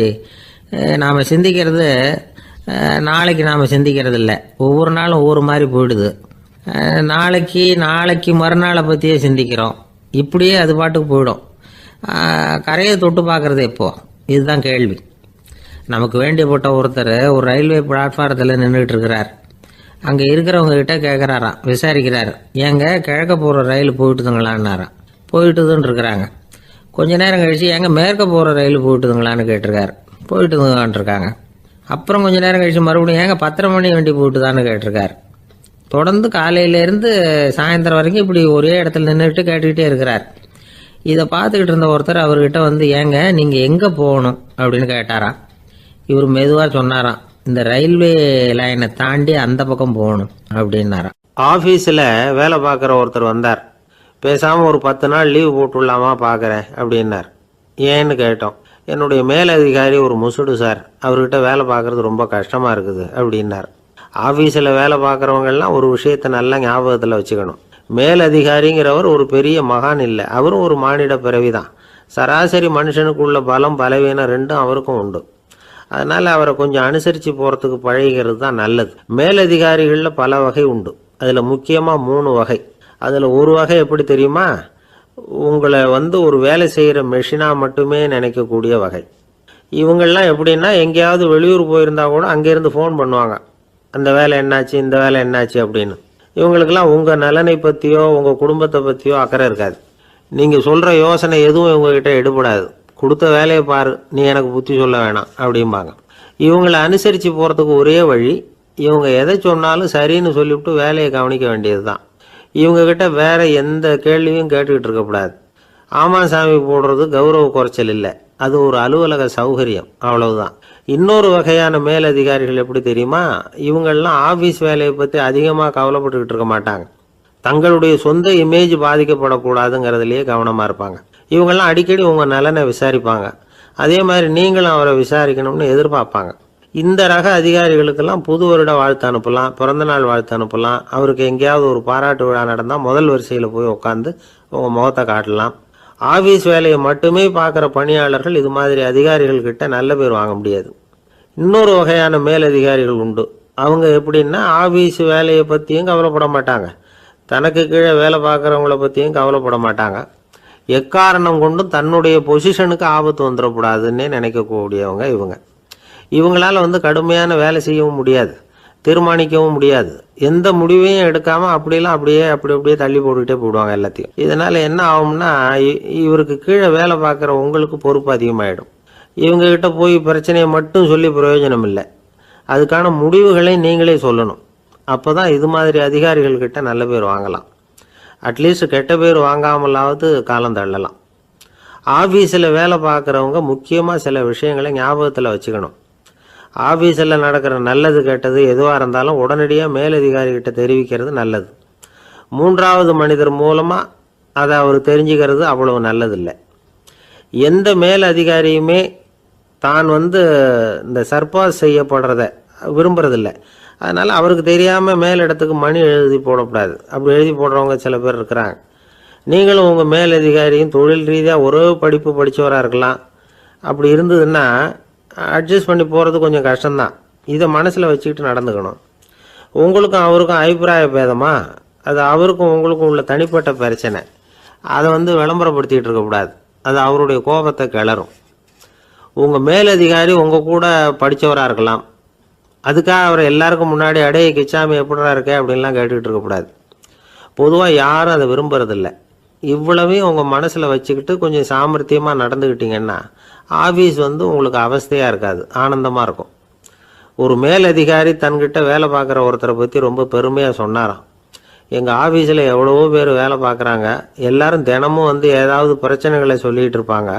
நாம் சிந்திக்கிறது நாளைக்கு நாம் சிந்திக்கிறது இல்லை, ஒவ்வொரு நாளும் ஒவ்வொரு மாதிரி போயிடுது. நாளைக்கு மறுநாளை பற்றியே சிந்திக்கிறோம். இப்படியே அது பாட்டுக்கு போயிடும். கரையை தொட்டு பார்க்குறது எப்போ, இதுதான் கேள்வி. நமக்கு வேண்டியப்பட்ட ஒருத்தர் ஒரு ரயில்வே பிளாட்ஃபாரத்தில் நின்றுட்டு இருக்கிறார். அங்கே இருக்கிறவங்க கிட்ட கேட்குறாராம், விசாரிக்கிறார், ஏங்க கிழக்க போகிற ரயில் போயிட்டுதுங்களான்னாராம். போயிட்டுதுன்னு இருக்கிறாங்க. கொஞ்ச நேரம் கழிச்சு, ஏங்க மேற்க போகிற ரயில் போயிட்டுதுங்களான்னு கேட்டிருக்காரு. போயிட்டுதுங்களான் இருக்காங்க. அப்புறம் கொஞ்ச நேரம் கழிச்சு மறுபடியும், ஏங்க 10:30 மணி வண்டி போயிட்டுதான்னு கேட்டிருக்காரு. தொடர்ந்து காலையிலேருந்து சாயந்தரம் வரைக்கும் இப்படி ஒரே இடத்துல நின்றுட்டு கேட்டுக்கிட்டே இருக்கிறார். இதை பார்த்துக்கிட்டு இருந்த ஒருத்தர் அவர்கிட்ட ஏங்க நீங்கள் எங்கே போகணும் அப்படின்னு கேட்டாராம். இவர் மெதுவாக சொன்னாராம், இந்த ரயில்வே லைனை தாண்டி அந்த பக்கம் போகணும் அப்படின்னாராம். ஆஃபீஸில் வேலை பார்க்குற ஒருத்தர் வந்தார். பேசாமல் ஒரு 10 நாள் லீவு போட்டுடலாமா பார்க்குறேன் அப்படின்னார். ஏன்னு கேட்டோம். என்னுடைய மேலதிகாரி ஒரு முசுடு சார், அவர்கிட்ட வேலை பார்க்குறது ரொம்ப கஷ்டமாக இருக்குது அப்படின்னார். ஆஃபீஸில் வேலை பார்க்குறவங்கெல்லாம் ஒரு விஷயத்தை நல்லா ஞாபகத்தில் வச்சுக்கணும். மேலதிகாரிங்கிறவர் ஒரு பெரிய மகான் இல்லை, அவரும் ஒரு மானிட பிறவி தான். சராசரி மனுஷனுக்குள்ள பலம் பலவீனம் ரெண்டும் அவருக்கும் உண்டு. அதனால் அவரை கொஞ்சம் அனுசரித்து போகிறதுக்கு பழகிறது தான் நல்லது. மேலதிகாரிகளில் பல வகை உண்டு. அதில் முக்கியமாக 3 வகை. அதில் ஒரு வகை எப்படி தெரியுமா, உங்களை ஒரு வேலை செய்கிற மெஷினாக மட்டுமே நினைக்கக்கூடிய வகை. இவங்கெல்லாம் எப்படின்னா, எங்கேயாவது வெளியூர் போயிருந்தா கூட அங்கேருந்து ஃபோன் பண்ணுவாங்க, அந்த வேலை என்னாச்சு, இந்த வேலை என்னாச்சு அப்படின்னு. இவங்களுக்கெல்லாம் உங்கள் நலனை பற்றியோ உங்கள் குடும்பத்தை பற்றியோ அக்கறை இருக்காது. நீங்கள் சொல்கிற யோசனை எதுவும் இவங்ககிட்ட எடுபடாது. கொடுத்த வேலையை பாரு, நீ எனக்கு புத்தி சொல்ல வேணாம் அப்படிம்பாங்க. இவங்களை அனுசரித்து போகிறதுக்கு ஒரே வழி, இவங்க எதை சொன்னாலும் சரின்னு சொல்லிவிட்டு வேலையை கவனிக்க வேண்டியது தான். இவங்ககிட்ட வேற எந்த கேள்வியும் கேட்டுக்கிட்டு இருக்கக்கூடாது. ஆமாம் சாமி போடுறது கௌரவ குறைச்சல் இல்லை, அது ஒரு அலுவலக சௌகரியம், அவ்வளவுதான். இன்னொரு வகையான மேலதிகாரிகள் எப்படி தெரியுமா, இவங்கெல்லாம் ஆஃபீஸ் வேலையை பற்றி அதிகமாக கவலைப்பட்டுக்கிட்டு இருக்க மாட்டாங்க. தங்களுடைய சொந்த இமேஜ் பாதிக்கப்படக்கூடாதுங்கிறதுலையே கவனமாக இருப்பாங்க. இவங்கெல்லாம் அடிக்கடி உங்கள் நலனை விசாரிப்பாங்க. அதே மாதிரி நீங்களும் அவரை விசாரிக்கணும்னு எதிர்பார்ப்பாங்க. இந்த ரக அதிகாரிகளுக்கெல்லாம் புது வருட வாழ்த்து அனுப்பலாம், பிறந்தநாள் வாழ்த்து அனுப்பலாம். அவருக்கு எங்கேயாவது ஒரு பாராட்டு விழா நடந்தால் முதல் வரிசையில் போய் உட்காந்து உங்கள் முகத்தை காட்டலாம். ஆஃபீஸ் வேலையை மட்டுமே பார்க்குற பணியாளர்கள் இது மாதிரி அதிகாரிகள்கிட்ட நல்ல பேர் வாங்க முடியாது. இன்னொரு வகையான மேலதிகாரிகள் உண்டு. அவங்க எப்படின்னா, ஆஃபீஸ் வேலையை பற்றியும் கவலைப்பட மாட்டாங்க, தனக்கு கீழே வேலை பார்க்குறவங்கள பற்றியும் கவலைப்பட மாட்டாங்க. எக்காரணம் கொண்டும் தன்னுடைய பொசிஷனுக்கு ஆபத்து வந்துடக்கூடாதுன்னே நினைக்கக்கூடியவங்க இவங்க. இவங்களால கடுமையான வேலை செய்யவும் முடியாது, தீர்மானிக்கவும் முடியாது. எந்த முடிவையும் எடுக்காமல் அப்படியே தள்ளி போட்டுக்கிட்டே போடுவாங்க எல்லாத்தையும். இதனால் என்ன ஆகும்னா, இவருக்கு கீழே வேலை பார்க்குற உங்களுக்கு பொறுப்பு அதிகமாகிடும். இவங்ககிட்ட போய் பிரச்சனையை மட்டும் சொல்லி பிரயோஜனம் இல்லை, அதுக்கான முடிவுகளை நீங்களே சொல்லணும். அப்போ தான் இது மாதிரி அதிகாரிகள்கிட்ட நல்ல பேர் வாங்கலாம். அட்லீஸ்ட் கெட்ட பேர் வாங்காமலாவது காலம் தள்ளலாம். ஆஃபீஸில் வேலை பார்க்குறவங்க முக்கியமாக சில விஷயங்களை ஞாபகத்தில் வச்சுக்கணும். ஆஃபீஸில் நடக்கிற நல்லது கெட்டது எதுவாக இருந்தாலும் உடனடியாக மேலதிகாரிகிட்ட தெரிவிக்கிறது நல்லது. 3வது மனிதர் மூலமாக அதை அவர் தெரிஞ்சுக்கிறது அவ்வளவு நல்லதில்லை. எந்த மேலதிகாரியுமே தான் இந்த சர்பாஸ் செய்யப்படுறத விரும்புறதில்லை. அதனால் அவருக்கு தெரியாமல் மேலிடத்துக்கு மணி எழுதி போடக்கூடாது. அப்படி எழுதி போடுறவங்க சில பேர் இருக்கிறாங்க. நீங்களும் உங்கள் மேலதிகாரியும் தொழில் ரீதியாக ஒரே படிப்பு படித்தவராக இருக்கலாம். அப்படி இருந்ததுன்னா அட்ஜஸ்ட் பண்ணி போகிறது கொஞ்சம் கஷ்டம்தான். இதை மனசில் வச்சுக்கிட்டு நடந்துக்கணும். உங்களுக்கும் அவருக்கும் அபிப்பிராய பேதமா, அது அவருக்கும் உங்களுக்கும் உள்ள தனிப்பட்ட பிரச்சனை. அதை விளம்பரப்படுத்திக்கிட்டு இருக்கக்கூடாது. அது அவருடைய கோபத்தை கிளறும். உங்கள் மேலதிகாரி உங்கள் கூட படித்தவராக இருக்கலாம், அதுக்காக அவரை எல்லாருக்கும் முன்னாடி அடைய கிச்சாமி எப்படிடா இருக்க அப்படின்லாம் கேட்டுக்கிட்டு இருக்கக்கூடாது. பொதுவாக யாரும் அதை விரும்புறதில்ல. இவ்வளவையும் உங்கள் மனசில் வச்சுக்கிட்டு கொஞ்சம் சாமர்த்தியமாக நடந்துக்கிட்டிங்கன்னா ஆஃபீஸ் உங்களுக்கு அவஸ்தையாக இருக்காது, ஆனந்தமாக இருக்கும். ஒரு மேலதிகாரி தன்கிட்ட வேலை பார்க்குற ஒருத்தரை பற்றி ரொம்ப பெருமையாக சொன்னாராம். எங்கள் ஆஃபீஸில் எவ்வளவோ பேர் வேலை பார்க்குறாங்க, எல்லாரும் தினமும் ஏதாவது பிரச்சனைகளை சொல்லிகிட்டு இருப்பாங்க.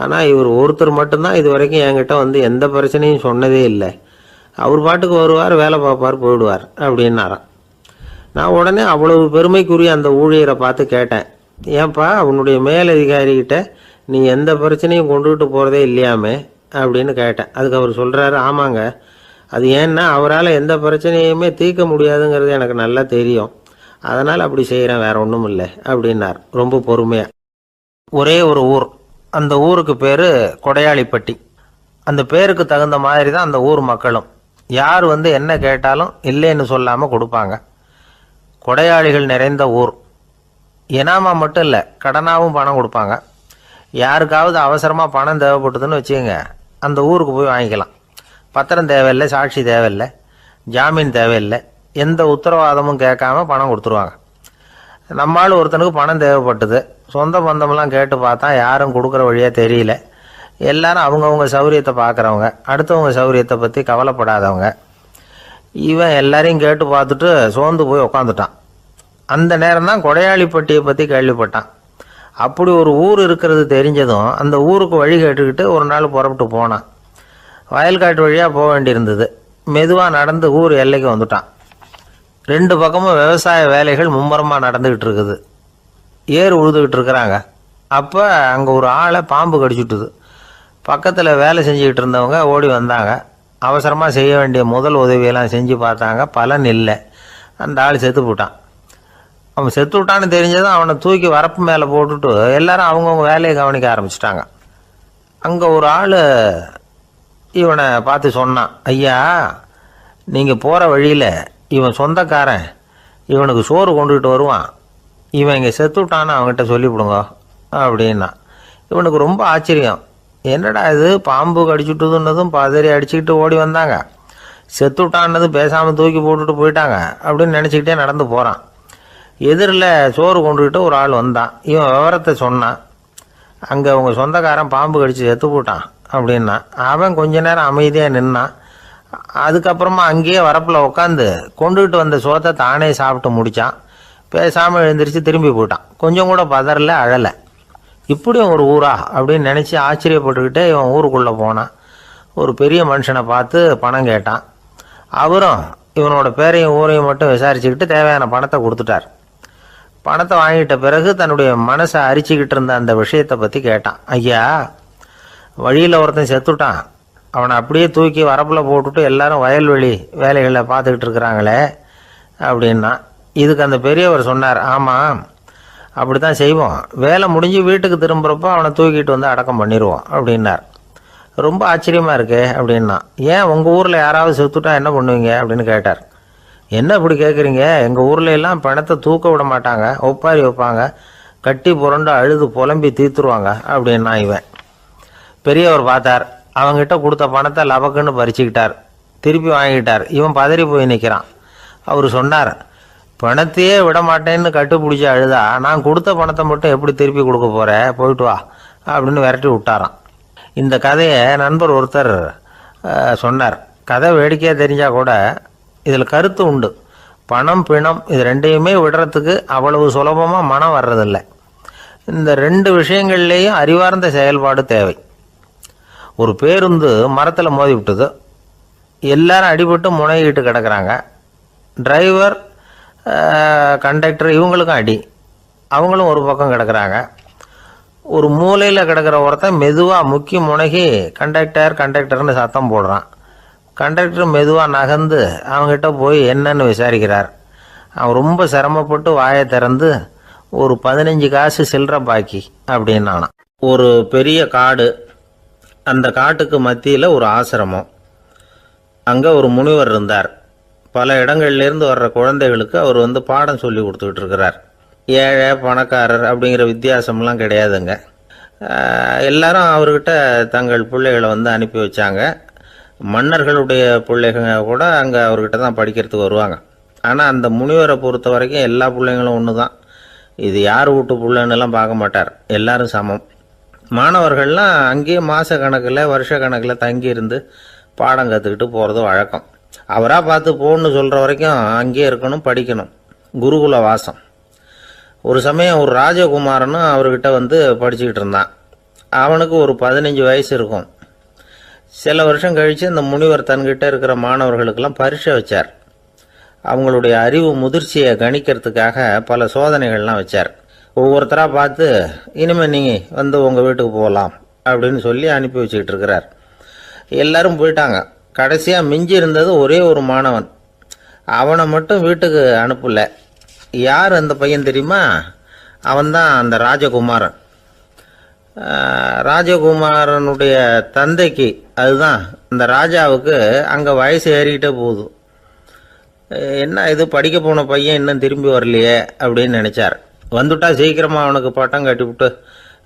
ஆனால் இவர் ஒருத்தர் மட்டும்தான் இது வரைக்கும் என்கிட்ட எந்த பிரச்சனையும் சொன்னதே இல்லை. அவர் பாட்டுக்கு வருவார், வேலை பார்ப்பார், போயிடுவார் அப்படின்னாராம். நான் உடனே அவ்வளவு பெருமைக்குரிய அந்த ஊழியரை பார்த்து கேட்டேன், ஏன்பா உன்னுடைய மேலதிகாரிகிட்ட நீ எந்த பிரச்சனையும் கொண்டுகிட்டு போகிறதே இல்லையாமே அப்படின்னு கேட்டேன். அதுக்கு அவர் சொல்கிறாரு, ஆமாங்க, அது ஏன்னா அவரால் எந்த பிரச்சனையுமே தீர்க்க முடியாதுங்கிறது எனக்கு நல்லா தெரியும், அதனால் அப்படி செய்கிறேன், வேற ஒன்றும் இல்லை அப்படின்னார் ரொம்ப பொறுமையாக. ஒரே ஒரு ஊர், அந்த ஊருக்கு பேர் கொடையாளிப்பட்டி. அந்த பேருக்கு தகுந்த மாதிரி தான் அந்த ஊர் மக்களும். யார் என்ன கேட்டாலும் இல்லைன்னு சொல்லாமல் கொடுப்பாங்க. கொடையாளிகள் நிறைந்த ஊர். இனாமா மட்டும் இல்லை, கடனாகவும் பணம் கொடுப்பாங்க. யாருக்காவது அவசரமாக பணம் தேவைப்பட்டதுன்னு வச்சுக்கோங்க, அந்த ஊருக்கு போய் வாங்கிக்கலாம். பத்திரம் தேவையில்லை, சாட்சி தேவையில்லை, ஜாமீன் தேவையில்லை, எந்த உத்தரவாதமும் கேட்காம பணம் கொடுத்துருவாங்க. நம்மளால் ஒருத்தனுக்கு பணம் தேவைப்பட்டது, சொந்த பந்தமெல்லாம் கேட்டு பார்த்தா யாரும் கொடுக்குற வழியாக தெரியல. எல்லாரும் அவங்கவுங்க சௌரியத்தை பார்க்குறவங்க, அடுத்தவங்க சௌரியத்தை பற்றி கவலைப்படாதவங்க. இவன் எல்லாரையும் கேட்டு பார்த்துட்டு சோர்ந்து போய் உக்காந்துட்டான். அந்த நேரம் தான் கொடையாளிப்பட்டியை பற்றி கேள்விப்பட்டான். அப்படி ஒரு ஊர் இருக்கிறது தெரிஞ்சதும் அந்த ஊருக்கு வழி கேட்டுக்கிட்டு ஒரு நாள் புறப்பட்டு போனான். வயல்காட்டு வழியாக போக வேண்டியிருந்தது. மெதுவாக நடந்து ஊர் எல்லைக்கு வந்துட்டான். 2 பக்கமும் விவசாய வேலைகள் மும்முரமாக நடந்துக்கிட்டு இருக்குது. ஏர் உழுதுகிட்டு இருக்கிறாங்க. அப்போ அங்கே ஒரு ஆளை பாம்பு கடிச்சுட்டுது. பக்கத்தில் வேலை செஞ்சுக்கிட்டு இருந்தவங்க ஓடி வந்தாங்க. அவசரமாக செய்ய வேண்டிய முதல் உதவியெல்லாம் செஞ்சு பார்த்தாங்க, பலன் இல்லை. அந்த ஆள் செத்து போட்டான். அவன் செத்து விட்டான்னு தெரிஞ்சதும் அவனை தூக்கி வரப்பு மேலே போட்டுட்டு எல்லாரும் அவங்கவுங்க வேலையை கவனிக்க ஆரம்பிச்சிட்டாங்க. அங்கே ஒரு ஆள் இவனை பார்த்து சொன்னான், ஐயா, நீங்கள் போகிற வழியில் இவன் சொந்தக்காரன், இவனுக்கு சோறு கொண்டுகிட்டு வருவான், இவன் இங்கே செத்து விட்டான்னு அவங்ககிட்ட சொல்லிவிடுங்க அப்படின்னா. இவனுக்கு ரொம்ப ஆச்சரியம், என்னடா இது, பாம்பு கடிச்சுட்டுதுன்னதும் பதறி அடிச்சுக்கிட்டு ஓடி வந்தாங்க, செத்து விட்டான்னதும் பேசாமல் தூக்கி போட்டுட்டு போயிட்டாங்க அப்படின்னு நினச்சிக்கிட்டே நடந்து போகிறான். எதிரில் சோறு கொண்டுக்கிட்டு ஒரு ஆள் வந்தான். இவன் விவரத்தை சொன்னான். அங்கே அவங்க சொந்தக்காரன் பாம்பு கடிச்சு செத்து போட்டான் அப்படின்னா. அவன் கொஞ்ச நேரம் அமைதியாக நின்னான். அதுக்கப்புறமா அங்கேயே வரப்பில் உட்காந்து கொண்டுகிட்டு வந்த சோத்தை தானே சாப்பிட்டு முடித்தான். பேசாமல் எழுந்திரிச்சு திரும்பி போயிட்டான். கொஞ்சம் கூட பதறல, அழலை. இப்படியும் ஒரு ஊரா அப்படின்னு நினச்சி ஆச்சரியப்பட்டுக்கிட்டே இவன் ஊருக்குள்ளே போனான். ஒரு பெரிய மனுஷனை பார்த்து பணம் கேட்டான். அவரும் இவனோட பேரையும் ஊரையும் மட்டும் விசாரிச்சுக்கிட்டு தேவையான பணத்தை கொடுத்துட்டார். பணத்தை வாங்கிட்ட பிறகு தன்னுடைய மனசை அரிச்சுக்கிட்டு இருந்த அந்த விஷயத்தை பற்றி கேட்டான். ஐயா, வழியில் ஒருத்தன் செத்துட்டான், அவனை அப்படியே தூக்கி வரப்பில் போட்டுட்டு எல்லாரும் வயல்வெளி வேலைகளை பார்த்துக்கிட்டு இருக்கிறாங்களே அப்படின்னா. இதுக்கு அந்த பெரியவர் சொன்னார், ஆமாம், அப்படி தான் செய்வோம், வேலை முடிஞ்சு வீட்டுக்கு திரும்புகிறப்போ அவனை தூக்கிட்டு அடக்கம் பண்ணிடுவோம் அப்படின்னார். ரொம்ப ஆச்சரியமாக இருக்கே அப்படின்னா. ஏன் உங்கள் ஊரில் யாராவது செத்துட்டா என்ன பண்ணுவீங்க அப்படின்னு கேட்டார். என்ன இப்படி கேட்குறீங்க, எங்கள் ஊரில் எல்லாம் பணத்தை தூக்க விட மாட்டாங்க, ஒப்பாரி வைப்பாங்க, கட்டி புரண்டு அழுது புலம்பி தீர்த்துருவாங்க அப்படின்னா. இவன் பெரியவர் பார்த்தார். அவங்ககிட்ட கொடுத்த பணத்தை லபக்குன்னு பறிச்சுக்கிட்டார். திருப்பி வாங்கிட்டார். இவன் பதறி போய் நிற்கிறான். அவர் சொன்னார், பணத்தையே விட மாட்டேன்னு கட்டுப்பிடிச்சி அழுதா நான் கொடுத்த பணத்தை மட்டும் எப்படி திருப்பி கொடுக்க போகிறேன், போயிட்டு வா அப்படின்னு விரட்டி விட்டாராம். இந்த கதையை நண்பர் ஒருத்தர் சொன்னார். கதை வேடிக்கையாக தெரிஞ்சால் கூட இதில் கருத்து உண்டு. பணம் பிணம் இது ரெண்டையுமே விடுறதுக்கு அவ்வளவு சுலபமாக மனம் வர்றதில்லை. இந்த 2 விஷயங்கள்லேயும் அறிவார்ந்த செயல்பாடு தேவை. ஒரு பேருந்து மரத்தில் மோதி விட்டது. எல்லாரும் அடிபட்டு முனைகிட்டு கிடக்கிறாங்க. டிரைவர், கண்டக்டர் இவங்களுக்கும் அடி, அவங்களும் ஒரு பக்கம் கிடக்கிறாங்க. ஒரு மூலையில் கிடக்கிற ஒருத்தன் மெதுவாக முக்கி முனகி கண்டக்டர்னு சத்தம் போடுறான். கண்டக்டர் மெதுவாக நகர்ந்து அவங்ககிட்ட போய் என்னன்னு விசாரிக்கிறார். அவன் ரொம்ப சிரமப்பட்டு வாயை திறந்து ஒரு 15 காசு சில்லற பாக்கி அப்படின்னானா. ஒரு பெரிய காடு, அந்த காட்டுக்கு மத்தியில் ஒரு ஆசிரமம். அங்கே ஒரு முனிவர் இருந்தார். பல இடங்கள்லேருந்து வர்ற குழந்தைகளுக்கு அவர் பாடம் சொல்லி கொடுத்துக்கிட்டு இருக்கிறார். ஏழை பணக்காரர் அப்படிங்கிற வித்தியாசம்லாம் கிடையாதுங்க. எல்லாரும் அவர்கிட்ட தங்கள் பிள்ளைகளை வந்து அனுப்பி வச்சாங்க. மன்னர்களுடைய பிள்ளைங்க கூட அங்கே அவர்கிட்ட தான் படிக்கிறதுக்கு வருவாங்க. ஆனால் அந்த முனிவரை பொறுத்த வரைக்கும் எல்லா பிள்ளைங்களும் ஒன்று தான். இது யார் வீட்டு பிள்ளைன்னெல்லாம் பார்க்க மாட்டார், எல்லாரும் சமம். மாணவர்கள்லாம் அங்கேயே மாத கணக்கில் வருஷ கணக்கில் தங்கியிருந்து பாடம் கற்றுக்கிட்டு போகிறது வழக்கம். அவராக பார்த்து போன்னு சொல்கிற வரைக்கும் அங்கேயே இருக்கணும், படிக்கணும். குருகுல வாசம். ஒரு சமயம் ஒரு ராஜகுமாரனும் அவர்கிட்ட வந்து படிச்சுக்கிட்டு இருந்தான். அவனுக்கு ஒரு 15 வயசு இருக்கும். சில வருஷம் கழித்து இந்த முனிவர் தன்கிட்ட இருக்கிற மாணவர்களுக்கெல்லாம் பரீட்சை வச்சார். அவங்களுடைய அறிவு முதிர்ச்சியை கணிக்கிறதுக்காக பல சோதனைகள்லாம் வச்சார். ஒவ்வொருத்தராக பார்த்து இனிமேல் நீங்கள் வந்து உங்கள் வீட்டுக்கு போகலாம் அப்படின்னு சொல்லி அனுப்பி வச்சுக்கிட்டு இருக்கிறார். எல்லாரும் போயிட்டாங்க. கடைசியாக மிஞ்சி இருந்தது ஒரே ஒரு மாணவன். அவனை மட்டும் வீட்டுக்கு அனுப்பலை. யார் அந்த பையன் தெரியுமா? அவன்தான் அந்த ராஜகுமாரன். ராஜகுமாரனுடைய தந்தைக்கு, அதுதான் இந்த ராஜாவுக்கு, அங்கே வயசு ஏறிக்கிட்டே போகுது. என்ன இது படிக்க போன பையன் இன்னும் திரும்பி வரலையே அப்படின்னு நினச்சார். வந்துட்டா சீக்கிரமாக அவனுக்கு பட்டம் கட்டிவிட்டு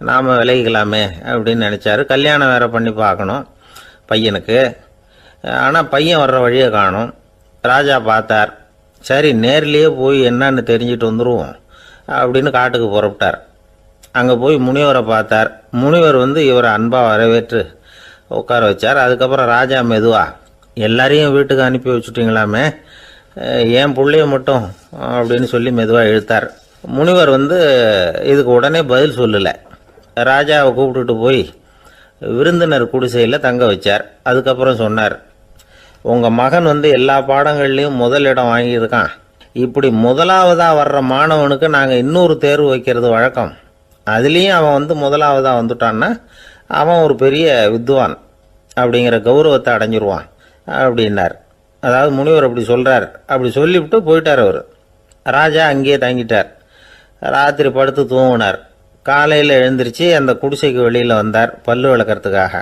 நாம் விலகிக்கலாமே அப்படின்னு நினச்சார். கல்யாணம் வேற பண்ணி பார்க்கணும் பையனுக்கு. ஆனால் பையன் வர்ற வழியை காணும். ராஜா பார்த்தார். சரி, நேர்லேயே போய் என்னன்னு தெரிஞ்சுட்டு வந்துடுவோம் அப்படின்னு காட்டுக்கு புறப்பட்டார். அங்கே போய் முனிவரை பார்த்தார். முனிவர் வந்து இவரை அன்பாக வரவேற்று உட்கார வச்சார். அதுக்கப்புறம் ராஜா மெதுவா, எல்லாரையும் வீட்டுக்கு அனுப்பி வச்சுட்டிங்களாமே, ஏன் பிள்ளைய மட்டும் அப்படின்னு சொல்லி மெதுவாக இழுத்தார். முனிவர் வந்து இதுக்கு உடனே பதில் சொல்லலை. ராஜாவை கூப்பிட்டுட்டு போய் விருந்தினர் குடிசையில் தங்க வச்சார். அதுக்கப்புறம் சொன்னார், உங்கள் மகன் வந்து எல்லா பாடங்கள்லேயும் முதல் இடம் வாங்கியிருக்கான். இப்படி முதலாவதாக வர்ற மாணவனுக்கு நாங்கள் இன்னொரு தேர்வு வைக்கிறது வழக்கம். அதுலேயும் அவன் வந்து முதலாவதாக வந்துட்டான்னா அவன் ஒரு பெரிய வித்வான் அப்படிங்கிற கௌரவத்தை அடைஞ்சிருவான் அப்படின்னார். அதாவது முனிவர் அப்படி சொல்கிறார். அப்படி சொல்லிவிட்டு போயிட்டார் அவர். ராஜா அங்கேயே தங்கிட்டார். ராத்திரி படுத்து தூங்கினார். காலையில் எழுந்திரிச்சு அந்த குடிசைக்கு வெளியில் வந்தார் பல்லு விளக்கிறதுக்காக.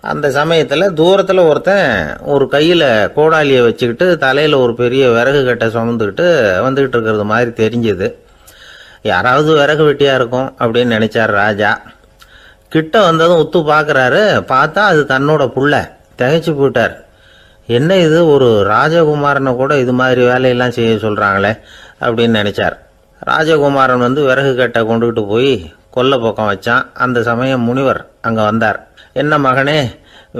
அந்த சமயத்தில் தூரத்தில் ஒருத்தன் ஒரு கையில் கோடாலியை வச்சுக்கிட்டு தலையில் ஒரு பெரிய விறகு கட்டை சுமந்துக்கிட்டு வந்துக்கிட்டு இருக்கிறது மாதிரி தெரிஞ்சுது. யாராவது விறகு வெட்டியாக இருக்கும் அப்படின்னு நினச்சார் ராஜா. கிட்ட வந்ததும் உத்து பார்க்குறாரு. பார்த்தா அது தன்னோட புள்ள. திகைச்சு போயிட்டார். என்ன இது, ஒரு ராஜகுமாரனை கூட இது மாதிரி வேலையெல்லாம் செய்ய சொல்கிறாங்களே அப்படின்னு நினச்சார். ராஜகுமாரன் வந்து விறகு கட்டை கொண்டுகிட்டு போய் கொல்லை பக்கம் வச்சான். அந்த சமயம் முனிவர் அங்கே வந்தார். என்ன மகனே,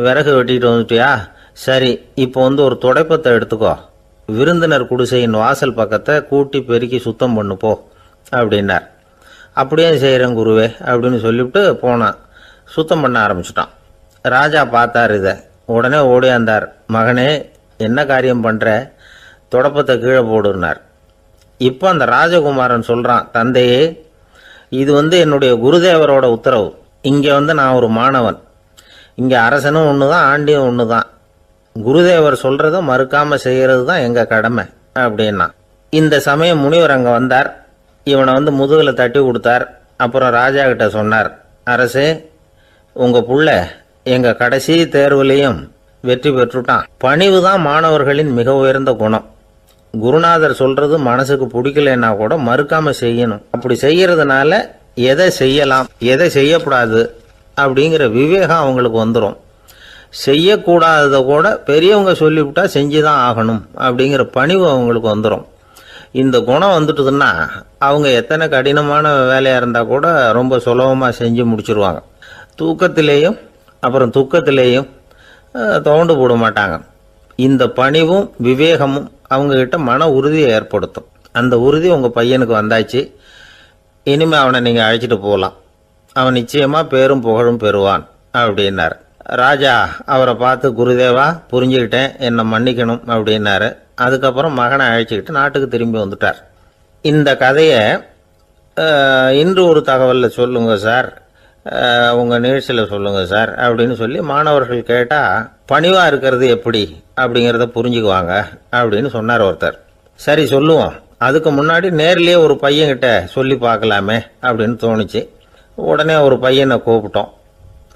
விறகு வெட்டிட்டு வந்துட்டியா? சரி, இப்போ வந்து ஒரு துடைப்பத்தை எடுத்துக்கோ, விருந்தினர் குடிசையின் வாசல் பக்கத்தை கூட்டி பெருக்கி சுத்தம் பண்ணு போ அப்படின்னார். அப்படியே செய்கிறேன் குருவே அப்படின்னு சொல்லிவிட்டு போனான். சுத்தம் பண்ண ஆரம்பிச்சிட்டான். ராஜா பார்த்தார் இதை. உடனே ஓடியாந்தார். மகனே, என்ன காரியம் பண்ணுற? துடைப்பத்தை கீழே போடுனார். இப்போ அந்த ராஜகுமாரன் சொல்கிறான், தந்தையே, இது வந்து என்னுடைய குருதேவரோட உத்தரவு. இங்கே வந்து நான் ஒரு மாணவன். இங்கே அரசனும் ஒன்று தான், ஆண்டியும் ஒன்று தான். குருதேவர் சொல்கிறத மறுக்காமல் செய்கிறது தான் எங்கள் கடமை அப்படின்னா. இந்த சமயம் முனிவர் அங்கே வந்தார். இவனை வந்து முதுகில் தட்டி கொடுத்தார். அப்புறம் ராஜா கிட்ட சொன்னார், அரசே, உங்கள் புள்ள எங்கள் கடைசி தேர்வுலையும் வெற்றி பெற்றுட்டான். பணிவு தான் மாணவர்களின் மிக உயர்ந்த குணம். குருநாதர் சொல்றது மனசுக்கு பிடிக்கலன்னா கூட மறுக்காம செய்யணும். அப்படி செய்யறதுனால எதை செய்யலாம் எதை செய்யக்கூடாது அப்படிங்கிற விவேகம் அவங்களுக்கு வந்துடும். செய்யக்கூடாததை கூட பெரியவங்க சொல்லிவிட்டா செஞ்சுதான் ஆகணும் அப்படிங்கிற பணிவு அவங்களுக்கு வந்துடும். இந்த குணம் வந்துட்டுதுன்னா அவங்க எத்தனை கடினமான வேலையாக இருந்தால் கூட ரொம்ப சுலபமாக செஞ்சு முடிச்சிருவாங்க. தூக்கத்திலேயும் அப்புறம் துக்கத்திலேயும் தோண்டு போட மாட்டாங்க. இந்த பணிவும் விவேகமும் அவங்கக்கிட்ட மன உறுதியை ஏற்படுத்தும். அந்த உறுதி உங்கள் பையனுக்கு வந்தாச்சு. இனிமேல் அவனை நீங்கள் அழைச்சிட்டு போகலாம். அவன் நிச்சயமாக பேரும் புகழும் பெறுவான் அப்படின்னார். ராஜா அவரை பார்த்து, குருதேவா, புரிஞ்சுக்கிட்டேன், என்னை மன்னிக்கணும் அப்படின்னாரு. அதுக்கப்புறம் மகனை அழைச்சிக்கிட்டு நாட்டுக்கு திரும்பி வந்துட்டார். இந்த கதையை இன்று ஒரு தகவலில் சொல்லுங்கள் சார், உங்கள் நிகழ்ச்சியில் சொல்லுங்கள் சார் அப்படின்னு சொல்லி மாணவர்கள் கேட்டால் பணிவாக இருக்கிறது எப்படி அப்படிங்கிறத புரிஞ்சுக்குவாங்க அப்படின்னு சொன்னார் ஒருத்தர். சரி சொல்லுவோம், அதுக்கு முன்னாடி நேர்லேயே ஒரு பையன்கிட்ட சொல்லி பார்க்கலாமே அப்படின்னு தோணுச்சு. உடனே ஒரு பையனை கூப்பிட்டோம்.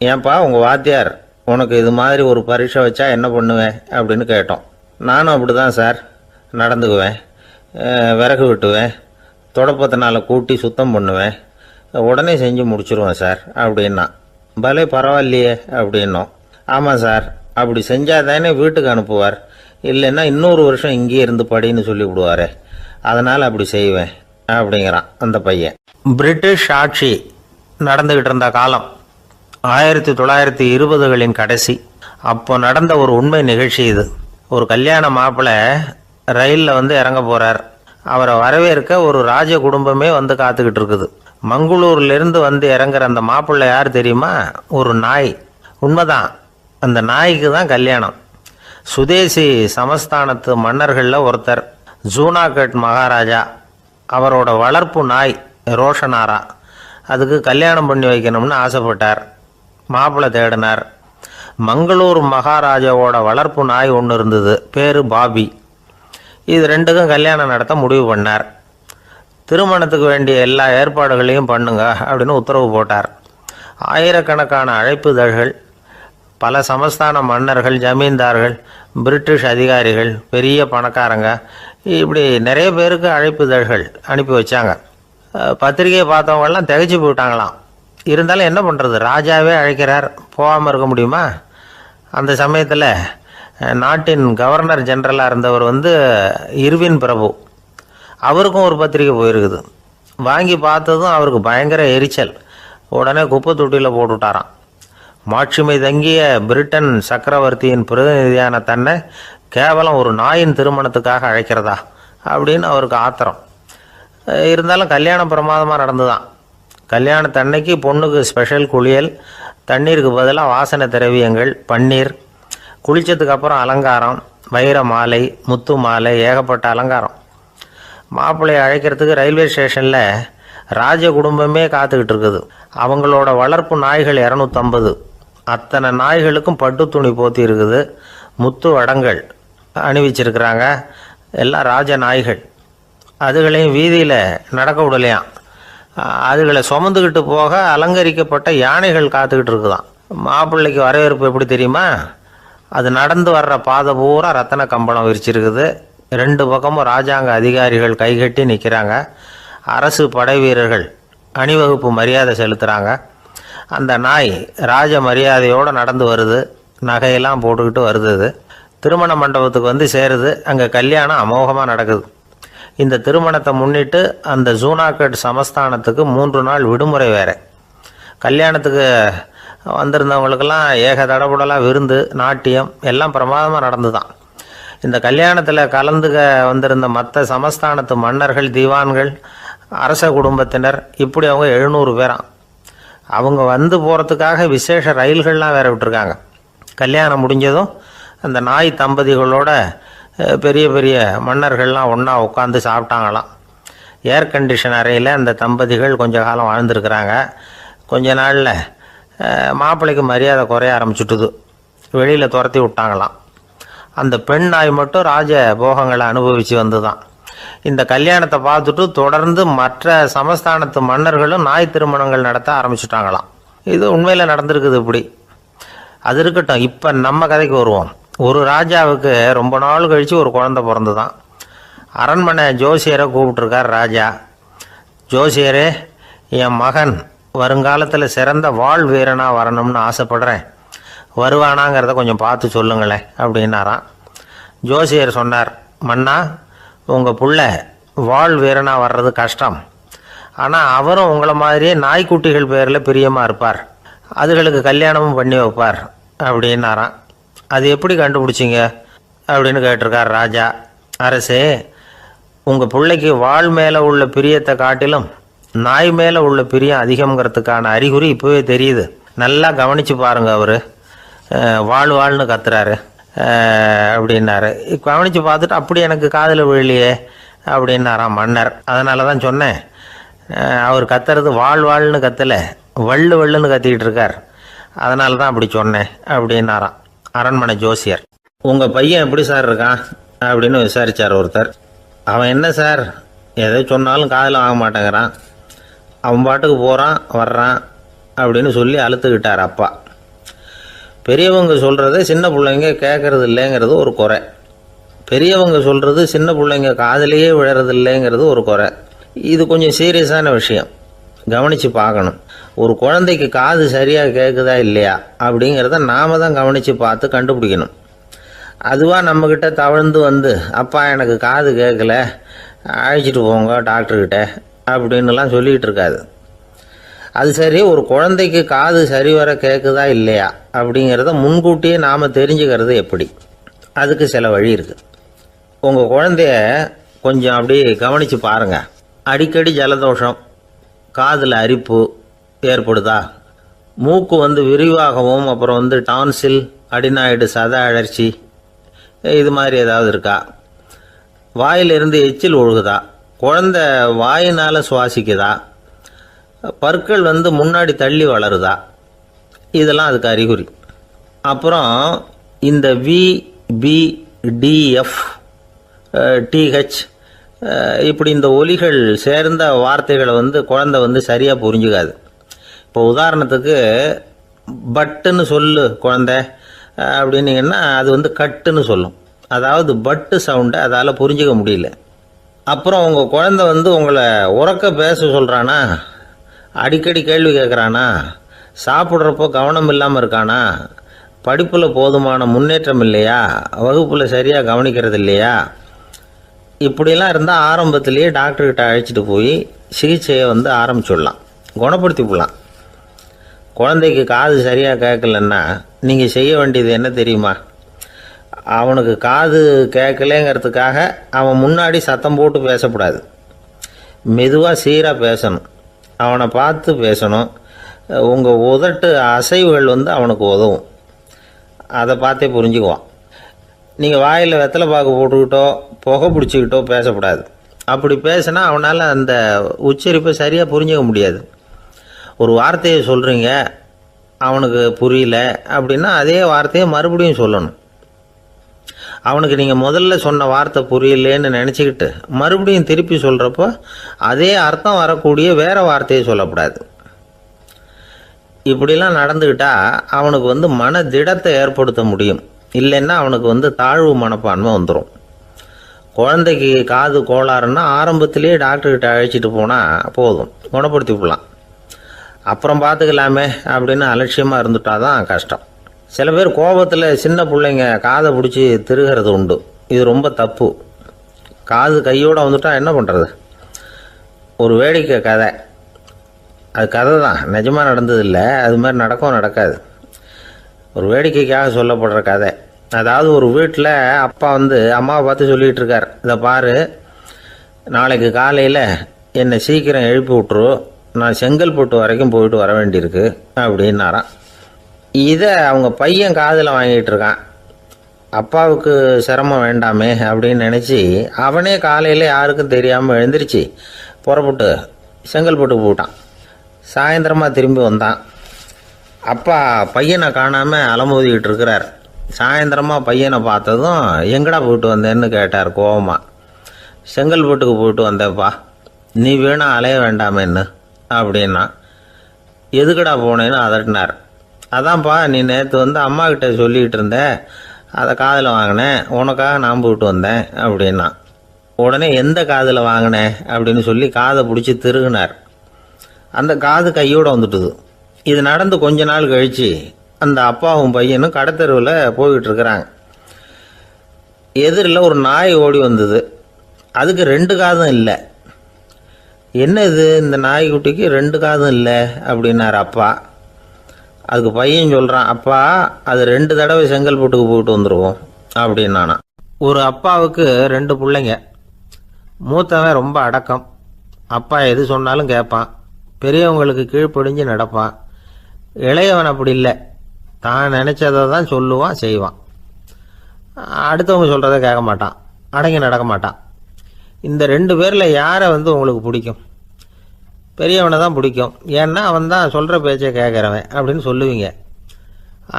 ஏன்பா, உங்கள் வாத்தியார் உனக்கு இது மாதிரி ஒரு பரீட்சை வச்சா என்ன பண்ணுவேன் அப்படின்னு கேட்டோம். நானும் அப்படி தான் சார் நடந்துக்குவேன், விறகு வெட்டுவேன், தொடப்பத்தினால கூட்டி சுத்தம் பண்ணுவேன், உடனே செஞ்சு முடிச்சிருவேன் சார் அப்படின்னா. பலே பரவாயில்லையே அப்படின்னோம். ஆமாம் சார், அப்படி செஞ்சால் தானே வீட்டுக்கு அனுப்புவார், இல்லைன்னா இன்னொரு வருஷம் இங்கேயே இருந்து படின்னு சொல்லி விடுவார், அதனால் அப்படி செய்வேன் அப்படிங்கிறான் அந்த பையன். பிரிட்டிஷ் ஆட்சி நடந்துக்கிட்டு இருந்த காலம் 1920களின் கடைசி. அப்போ நடந்த ஒரு உண்மை நிகழ்ச்சி இது. ஒரு கல்யாண மாப்பிள்ளை ரயிலில் இறங்க போகிறார். அவரை வரவேற்க ஒரு ராஜ குடும்பமே காத்துக்கிட்டு இருக்குது. மங்களூர்லேருந்து இறங்குற அந்த மாப்பிள்ளை யார் தெரியுமா? ஒரு நாய். உண்மைதான், அந்த நாய்க்கு தான் கல்யாணம். சுதேசி சமஸ்தானத்து மன்னர்களில் ஒருத்தர் ஜூனாகட் மகாராஜா. அவரோட வளர்ப்பு நாய் ரோஷனாரா. அதுக்கு கல்யாணம் பண்ணி வைக்கணும்னு ஆசைப்பட்டார். மாப்பிள்ளை தேடினார். மங்களூர் மகாராஜாவோட வளர்ப்பு நாய் ஒன்று இருந்தது, பேர் பாபி. இது ரெண்டுக்கும் கல்யாணம் நடத்த முடிவு பண்ணார். திருமணத்துக்கு வேண்டிய எல்லா ஏற்பாடுகளையும் பண்ணுங்க அப்படின்னு உத்தரவு போட்டார். ஆயிரக்கணக்கான அழைப்புதழ்கள், பல சமஸ்தான மன்னர்கள், ஜமீன்தார்கள், பிரிட்டிஷ் அதிகாரிகள், பெரிய பணக்காரங்க, இப்படி நிறைய பேருக்கு அழைப்புதழ்கள் அனுப்பி வச்சாங்க. பத்திரிகையை பார்த்தவங்கெல்லாம் திகைச்சு போயிட்டாங்களாம். இருந்தாலும் என்ன பண்ணுறது, ராஜாவே அழைக்கிறார், போகாமல் இருக்க முடியுமா? அந்த சமயத்தில் நாட்டின் கவர்னர் ஜெனரலாக இருந்தவர் இர்வின் பிரபு, அவருக்கும் ஒரு பத்திரிக்கை போயிருக்குது. வாங்கி பார்த்ததும் அவருக்கு பயங்கர எரிச்சல். உடனே குப்பை தொட்டியில் போட்டுவிட்டாராம். மாட்சிமை தங்கிய பிரிட்டன் சக்கரவர்த்தியின் பிரதிநிதியான தன்னை கேவலம் ஒரு நாயின் திருமணத்துக்காக அழைக்கிறதா அப்படின்னு அவருக்கு ஆத்திரம். இருந்தாலும் கல்யாணம் பிரமாதமாக நடந்துதான். கல்யாணத்தன்னைக்கு பொண்ணுக்கு ஸ்பெஷல் குளியல், தண்ணீருக்கு பதிலாக வாசனை திரவியங்கள், பன்னீர், குளித்ததுக்கு அப்புறம் அலங்காரம், வைர மாலை, முத்து மாலை, ஏகப்பட்ட அலங்காரம். மாப்பிள்ளையை அழைக்கிறதுக்கு ரயில்வே ஸ்டேஷனில் ராஜ குடும்பமே காத்துக்கிட்டு இருக்குது. அவங்களோட வளர்ப்பு நாய்கள் 250. அத்தனை நாய்களுக்கும் பட்டு துணி போத்தி இருக்குது. முத்து வடங்கள் அணிவிச்சிருக்கிறாங்க. எல்லாம் ராஜ நாய்கள். அதுகளையும் வீதியில் நடக்க விடலையாம். அதுகளை சுமந்துக்கிட்டு போக அலங்கரிக்கப்பட்ட யானைகள் காத்துக்கிட்டு இருக்குதான். மாப்பிள்ளைக்கு வரவேற்பு எப்படி தெரியுமா? அது நடந்து வர்ற பாதை பூரா ரத்தன கம்பளம் விரிச்சிருக்குது. 2 பக்கமும் ராஜாங்க அதிகாரிகள் கைகட்டி நிற்கிறாங்க. அரசு படை வீரர்கள் அணிவகுப்பு மரியாதை செலுத்துகிறாங்க. அந்த நாய் ராஜ மரியாதையோடு நடந்து வருது. நகையெல்லாம் போட்டுக்கிட்டு வருது. திருமண மண்டபத்துக்கு சேருது. அங்கே கல்யாணம் அமோகமாக நடக்குது. இந்த திருமணத்தை முன்னிட்டு அந்த ஜூனாகட் சமஸ்தானத்துக்கு 3 நாள் விடுமுறை வேறு. கல்யாணத்துக்கு வந்திருந்தவங்களுக்கெல்லாம் ஏக தடபுடலாக விருந்து, நாட்டியம் எல்லாம் பிரமாதமாக நடந்து தான். இந்த கல்யாணத்தில் கலந்துக்க வந்திருந்த மற்ற சமஸ்தானத்து மன்னர்கள், தீவான்கள், அரச குடும்பத்தினர், இப்படி அவங்க 700 பேராம். அவங்க போகிறதுக்காக விசேஷ ரயில்கள்லாம் வேற விட்டுருக்காங்க. கல்யாணம் முடிஞ்சதும் அந்த நாய் தம்பதிகளோட பெரிய பெரிய மன்னர்கள்லாம் ஒன்றா உட்காந்து சாப்பிட்டாங்களாம். ஏர் கண்டிஷன் அறையில் அந்த தம்பதிகள் கொஞ்ச காலம் வாழ்ந்துருக்கிறாங்க. கொஞ்ச நாளில் மாப்பிள்ளைக்கு மரியாதை குறைய ஆரம்பிச்சுட்டுது. வெளியில் துரத்தி விட்டாங்களாம். அந்த பெண் நாய் மட்டும் ராஜ போகங்களை அனுபவித்து வந்து தான். இந்த கல்யாணத்தை பார்த்துட்டு தொடர்ந்து மற்ற சமஸ்தானத்து மன்னர்களும் நாய் திருமணங்கள் நடத்த ஆரம்பிச்சுட்டாங்களாம். இது உண்மையில் நடந்திருக்குது. இப்படி அது இருக்கட்டும். இப்போ நம்ம கதைக்கு வருவோம். ஒரு ராஜாவுக்கு ரொம்ப நாள் கழித்து ஒரு குழந்தை பிறந்து தான். அரண்மனை ஜோசியரை கூப்பிட்டுருக்கார் ராஜா. ஜோசியரே, என் மகன் வருங்காலத்தில் சிறந்த வாள் வீரனாக வரணும்னு ஆசைப்படுறேன், வருவானாங்கிறத கொஞ்சம் பார்த்து சொல்லுங்களேன் அப்படின்னாராம். ஜோசியர் சொன்னார், மன்னா, உங்கள் புள்ள வாள் வீரனாக வர்றது கஷ்டம். ஆனால் அவரும் உங்களை மாதிரியே நாய்க்குட்டிகள் பேரில் பிரியமாக இருப்பார், அதுகளுக்கு கல்யாணமும் பண்ணி வைப்பார் அப்படின்னாராம். அது எப்படி கண்டுபிடிச்சிங்க அப்படின்னு கேட்டிருக்கார் ராஜா. அரசே, உங்கள் பிள்ளைக்கு வாள் மேலே உள்ள பிரியத்தை காட்டிலும் நாய் மேலே உள்ள பிரியம் அதிகங்கிறதுக்கான அறிகுறி இப்போவே தெரியுது. நல்லா கவனித்து பாருங்க. அவர் வாழ்னு கத்துறாரு அப்படின்னாரு. கவனித்து பார்த்துட்டு அப்படி எனக்கு காதில் விழலையே அப்படின்னாராம் மன்னர். அதனால தான் சொன்னேன், அவர் கத்துறது வாழ்னு கத்தலை, வள்ளுன்னு கத்திக்கிட்டு இருக்கார், அதனால தான் அப்படி சொன்னேன் அப்படின்னாராம் அரண்மனை ஜோசியர். உங்கள் பையன் எப்படி சார் இருக்கான் அப்படின்னு விசாரித்தார் ஒருத்தர். அவன் என்ன சார், எதை சொன்னாலும் காதில் வாங்க மாட்டேங்கிறான், அவன் பாட்டுக்கு போகிறான் வர்றான் அப்படின்னு சொல்லி அழுத்துக்கிட்டார் அப்பா. பெரியவங்க சொல்கிறத சின்ன பிள்ளைங்க கேட்கறது இல்லைங்கிறது ஒரு குறை. பெரியவங்க சொல்கிறது சின்ன பிள்ளைங்க காதிலேயே விழறது இல்லைங்கிறது ஒரு குறை. இது கொஞ்சம் சீரியஸான விஷயம். கவனித்து பார்க்கணும். ஒரு குழந்தைக்கு காது சரியாக கேட்குதா இல்லையா அப்படிங்கிறத நாம் தான் கவனித்து பார்த்து கண்டுபிடிக்கணும். அதுவாக நம்மக்கிட்ட தவழ்ந்து வந்து அப்பா எனக்கு காது கேட்கல, அழைச்சிட்டு போங்க டாக்டர்கிட்ட அப்படின்னுலாம் சொல்லிகிட்டு இருக்காது. அது சரி, ஒரு குழந்தைக்கு காது சரிவர கேட்குதா இல்லையா அப்படிங்கிறத முன்கூட்டியே நாம் தெரிஞ்சுக்கிறது எப்படி? அதுக்கு சில வழி இருக்குது. உங்கள் குழந்தைய கொஞ்சம் அப்படி கவனித்து பாருங்கள். அடிக்கடி ஜலதோஷம், காதில் அரிப்பு ஏற்படுதா, மூக்கு விரிவாகவும் அப்புறம் டான்சில், அடினாய்டு, சத அழற்சி இது மாதிரி ஏதாவது இருக்கா, வாயிலிருந்து எச்சில் ஒழுகுதா, குழந்தை வாயினால் சுவாசிக்குதா, பற்கள் முன்னாடி தள்ளி வளருதா, இதெல்லாம் அதுக்கு அறிகுறி. அப்புறம் இந்த VBDF TH இப்படி இந்த ஒலிகள் சேர்ந்த வார்த்தைகளை குழந்தை சரியாக புரிஞ்சுக்காது. இப்போ உதாரணத்துக்கு பட்டுன்னு சொல்லு குழந்தை அப்படின்னீங்கன்னா அது கட்டுன்னு சொல்லும். அதாவது பட்டு சவுண்டை அதால் புரிஞ்சுக்க முடியல. அப்புறம் உங்கள் குழந்தை உங்களை உறக்க பேச சொல்கிறானா, அடிக்கடி கேள்வி கேட்குறானா, சாப்பிட்றப்போ கவனம் இல்லாமல் இருக்கானா, படிப்பில் போதுமான முன்னேற்றம் இல்லையா, வகுப்பில் சரியாக கவனிக்கிறது இல்லையா, இப்படிலாம் இருந்தால் ஆரம்பத்திலேயே டாக்டர்கிட்ட அழைச்சிட்டு போய் சிகிச்சையை ஆரம்பிச்சுடலாம், குணப்படுத்திவிடலாம். குழந்தைக்கு காது சரியாக கேட்கலன்னா நீங்கள் செய்ய வேண்டியது என்ன தெரியுமா? அவனுக்கு காது கேட்கலேங்கிறதுக்காக அவன் முன்னாடி சத்தம் போட்டு பேசக்கூடாது. மெதுவாக சீராக பேசணும், அவனை பார்த்து பேசணும். உங்கள் உதட்டு அசைவுகள் அவனுக்கு உதவும், அதை பார்த்தே புரிஞ்சுக்குவான். நீங்கள் வாயில் வெத்தலை பாக்கு போட்டுக்கிட்டோ புகை பிடிச்சிக்கிட்டோ பேசக்கூடாது. அப்படி பேசினா அவனால் அந்த உச்சரிப்பை சரியாக புரிஞ்சுக்க முடியாது. ஒரு வார்த்தையை சொல்கிறீங்க, அவனுக்கு புரியல அப்படின்னா அதே வார்த்தையை மறுபடியும் சொல்லணும். அவனுக்கு நீங்கள் முதல்ல சொன்ன வார்த்தை புரியலேன்னு நினச்சிக்கிட்டு மறுபடியும் திருப்பி சொல்கிறப்போ அதே அர்த்தம் வரக்கூடிய வேறு வார்த்தையை சொல்லக்கூடாது. இப்படிலாம் நடந்துக்கிட்டால் அவனுக்கு மன திடத்தை ஏற்படுத்த முடியும். இல்லைன்னா அவனுக்கு தாழ்வு மனப்பான்மை வந்துடும். குழந்தைக்கு காது கோளாறுன்னா ஆரம்பத்திலேயே டாக்டர்கிட்ட அழைச்சிட்டு போனால் போதும், குணப்படுத்தி விடலாம். அப்புறம் பார்த்துக்கலாமே அப்படின்னு அலட்சியமாக இருந்துட்டால் தான் கஷ்டம். சில பேர் கோபத்தில் சின்ன பிள்ளைங்க காதை பிடிச்சி திருகிறது உண்டு. இது ரொம்ப தப்பு. காது கையோடு வந்துட்டால் என்ன பண்ணுறது? ஒரு வேடிக்கை கதை, அது கதை தான், நிஜமாக நடந்ததில்லை, அது மாதிரி நடக்காது. ஒரு வேடிக்கைக்காக சொல்லப்படுற கதை. அதாவது ஒரு வீட்டில் அப்பா அம்மாவை பார்த்து சொல்லிகிட்டு இருக்கார், இதை பாரு, நாளைக்கு காலையில் என்னை சீக்கிரம் எழுப்பி விட்டுரு, நான் செங்கல்பட்டு வரைக்கும் போயிட்டு வர வேண்டியிருக்கு அப்படின்னாராம். இதை அவங்க பையன் காதில் வாங்கிட்டு இருக்கான். அப்பாவுக்கு சிரமம் வேண்டாமே அப்படின்னு நினச்சி அவனே காலையில் யாருக்கும் தெரியாமல் எழுந்திரிச்சு புறப்பட்டு செங்கல்பட்டு போட்டான். சாயந்தரமாக திரும்பி வந்தான். அப்பா பையனை காணாமல் அலமோதிக்கிட்டு இருக்கிறார். சாயந்தரமாக பையனை பார்த்ததும் எங்கடா போயிட்டு வந்தேன்னு கேட்டார் கோவமாக. செங்கல்பட்டுக்கு போயிட்டு வந்தேப்பா, நீ வேணா அலைய வேண்டாமேன்னு அப்படின்னா. எதுக்கடா போனேன்னு அதட்டினார். அதான்ப்பா, நீ நேற்று அம்மா கிட்ட சொல்லிக்கிட்டு இருந்த, அதை காதில் வாங்கினேன், உனக்காக நான் போயிட்டு வந்தேன் அப்படின்னா. உடனே எந்த காதில் வாங்கினேன் அப்படின்னு சொல்லி காதை பிடிச்சி திருகினார். அந்த காது கையோடு வந்துட்டுது. இது நடந்து கொஞ்ச நாள் கழித்து அந்த அப்பாவும் பையனும் கடத்தெருவில் போய்கிட்டு இருக்கிறாங்க. எதிரில் ஒரு நாய் ஓடி வந்தது. அதுக்கு 2 காதும் இல்லை. என்ன இது, இந்த நாய்க்குட்டிக்கு 2 காதும் இல்லை அப்படின்னார் அப்பா. அதுக்கு பையன் சொல்கிறான், அப்பா அது 2 தடவை செங்கல்பட்டுக்கு போயிட்டு வந்துடுவோம் அப்படின்னானா. ஒரு அப்பாவுக்கு 2 பிள்ளைங்க. மூத்தவன் ரொம்ப அடக்கம், அப்பா எது சொன்னாலும் கேட்பான், பெரியவங்களுக்கு கீழ்ப்படிஞ்சு நடப்பான். இளையவன் அப்படி இல்லை, தான் நினச்சதை தான் சொல்லுவான் செய்வான். அடுத்தவங்க சொல்கிறத கேட்க மாட்டான், அடங்கி நடக்க மாட்டான். இந்த 2 பேரில் யாரை உங்களுக்கு பிடிக்கும்? பெரியவனை தான் பிடிக்கும். ஏன்னா அவன் தான் சொல்கிற பேச்சை கேட்குறவன் அப்படின்னு சொல்லுவீங்க.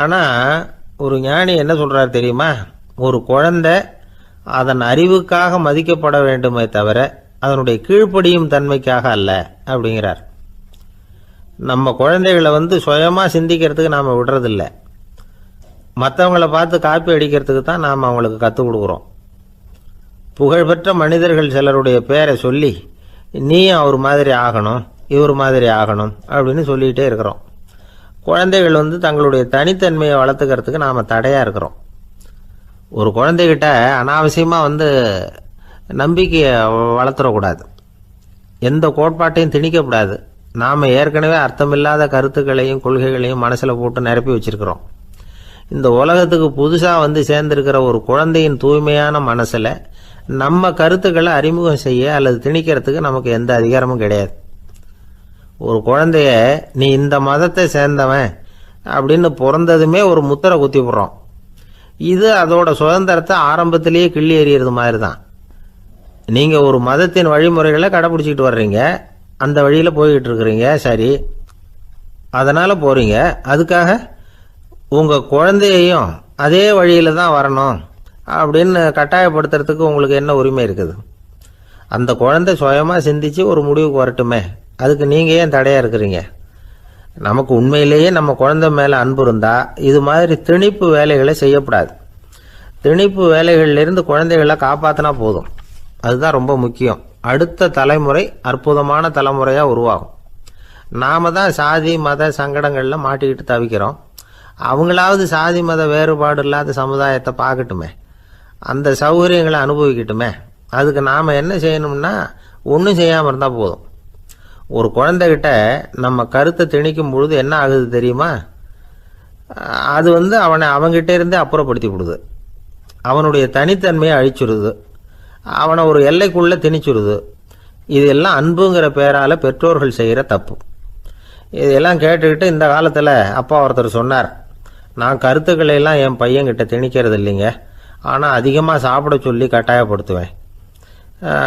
ஆனால் ஒரு ஞானி என்ன சொல்கிறார் தெரியுமா? ஒரு குழந்தை அதன் அறிவுக்காக மதிக்கப்பட வேண்டுமே தவிர அதனுடைய கீழ்ப்படியும் தன்மைக்காக அல்ல அப்படிங்கிறார். நம்ம குழந்தைகளை சுயமாக சிந்திக்கிறதுக்கு நாம் விடுறதில்ல, மற்றவங்களை பார்த்து காப்பி அடிக்கிறதுக்கு தான் நாம் அவங்களுக்கு கற்றுக் கொடுக்குறோம். புகழ்பெற்ற மனிதர்கள் சிலருடைய பேரை சொல்லி நீயும் அவர் மாதிரி ஆகணும், இவர் மாதிரி ஆகணும் அப்படின்னு சொல்லிகிட்டே இருக்கிறோம். குழந்தைகள் தங்களுடைய தனித்தன்மையை வளர்த்துக்கிறதுக்கு நாம் தடையாக இருக்கிறோம். ஒரு குழந்தைகிட்ட அனாவசியமாக நம்பிக்கையை வளர்த்துடக்கூடாது, எந்த கோட்பாட்டையும் திணிக்கக்கூடாது. நாம் ஏற்கனவே அர்த்தமில்லாத கருத்துக்களையும் கொள்கைகளையும் மனசில் போட்டு நிரப்பி வச்சிருக்கிறோம். இந்த உலகத்துக்கு புதுசாக சேர்ந்திருக்கிற ஒரு குழந்தையின் தூய்மையான மனசில் நம்ம கருத்துக்களை அறிமுகம் செய்ய அல்லது திணிக்கிறதுக்கு நமக்கு எந்த அதிகாரமும் கிடையாது. ஒரு குழந்தைய நீ இந்த மதத்தை சேர்ந்தவன் அப்படின்னு பிறந்ததுமே ஒரு முத்திரை குத்தி விடுறோம். இது அதோட சுதந்திரத்தை ஆரம்பத்திலேயே கிள்ளி எறிகிறது மாதிரி தான். நீங்கள் ஒரு மதத்தின் வழிமுறைகளை கடைப்பிடிச்சிக்கிட்டு வர்றீங்க, அந்த வழியில் போய்கிட்டு இருக்கிறீங்க, சரி, அதனால் போகிறீங்க. அதுக்காக உங்கள் குழந்தையையும் அதே வழியில் தான் வரணும் அப்படின்னு கட்டாயப்படுத்துறதுக்கு உங்களுக்கு என்ன உரிமை இருக்குது? அந்த குழந்தை சுயமாக சிந்திச்சு ஒரு முடிவுக்கு வரட்டுமே, அதுக்கு நீங்கள் ஏன் தடையாக இருக்கிறீங்க? நமக்கு உண்மையிலேயே நம்ம குழந்தை மேலே அன்பு இருந்தால் இது மாதிரி திணிப்பு வேலைகளை செய்யக்கூடாது. திணிப்பு வேலைகளிலிருந்து குழந்தைகளை காப்பாற்றினா போதும். அதுதான் ரொம்ப முக்கியம். அடுத்த தலைமுறை அற்புதமான தலைமுறையாக உருவாகும். நாம தான் சாதி மத சங்கடங்களில் மாட்டிக்கிட்டு தவிக்கிறோம். அவங்களாவது சாதி மத வேறுபாடு இல்லாத சமுதாயத்தை பார்க்கட்டுமே, அந்த சௌகரியங்களை அனுபவிக்கட்டுமே. அதுக்கு நாம் என்ன செய்யணும்னா ஒன்றும் செய்யாமல் இருந்தால் போதும். ஒரு குழந்தைகிட்ட நம்ம கருத்தை திணிக்கும் பொழுது என்ன ஆகுது தெரியுமா? அது அவனை அவங்கிட்ட இருந்தே அப்புறப்படுத்தி விடுது, அவனுடைய தனித்தன்மையை அழிச்சுடுது, அவனை ஒரு எல்லைக்குள்ளே திணிச்சுடுது. இதெல்லாம் அன்புங்கிற பேரால் பெற்றோர்கள் செய்கிற தப்பு. இதெல்லாம் கேட்டுக்கிட்டு இந்த காலத்தில் அப்பா ஒருத்தர் சொன்னார், நான் கருத்துக்களை எல்லாம் என் பையன்கிட்ட திணிக்கிறது இல்லைங்க, ஆனால் அதிகமாக சாப்பிட சொல்லி கட்டாயப்படுத்துவேன்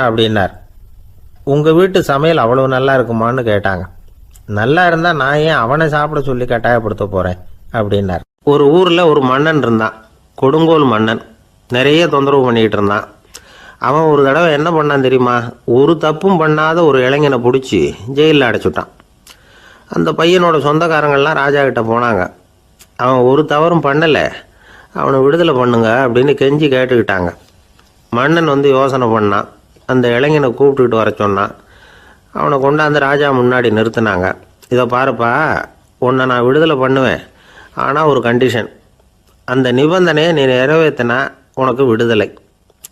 அப்படின்னார். உங்கள் வீட்டு சமையல் அவ்வளோ நல்லா இருக்குமான்னு கேட்டாங்க. நல்லா இருந்தால் நான் ஏன் அவனை சாப்பிட சொல்லி கட்டாயப்படுத்த போகிறேன் அப்படின்னார். ஒரு ஊரில் ஒரு மன்னன் இருந்தான், கொடுங்கோல் மன்னன். நிறைய தொந்தரவு பண்ணிக்கிட்டு இருந்தான். அவன் ஒரு தடவை என்ன பண்ணான் தெரியுமா? ஒரு தப்பும் பண்ணாத ஒரு இளைஞனை பிடிச்சி ஜெயிலில் அடைச்சுட்டான். அந்த பையனோட சொந்தக்காரங்கள்லாம் ராஜா கிட்ட போனாங்க. அவன் ஒரு தவறும் பண்ணலை, அவனை விடுதலை பண்ணுங்க அப்படின்னு கெஞ்சி கேட்டுக்கிட்டாங்க. மன்னன் யோசனை பண்ணான். அந்த இளைஞனை கூப்பிட்டுக்கிட்டு வர சொன்னான். அவனை கொண்டாந்து ராஜா முன்னாடி நிறுத்தினாங்க. இதை பாருப்பா, உன்னை நான் விடுதலை பண்ணுவேன், ஆனால் ஒரு கண்டிஷன். அந்த நிபந்தனையை நீ நிறைவேற்றினா உனக்கு விடுதலை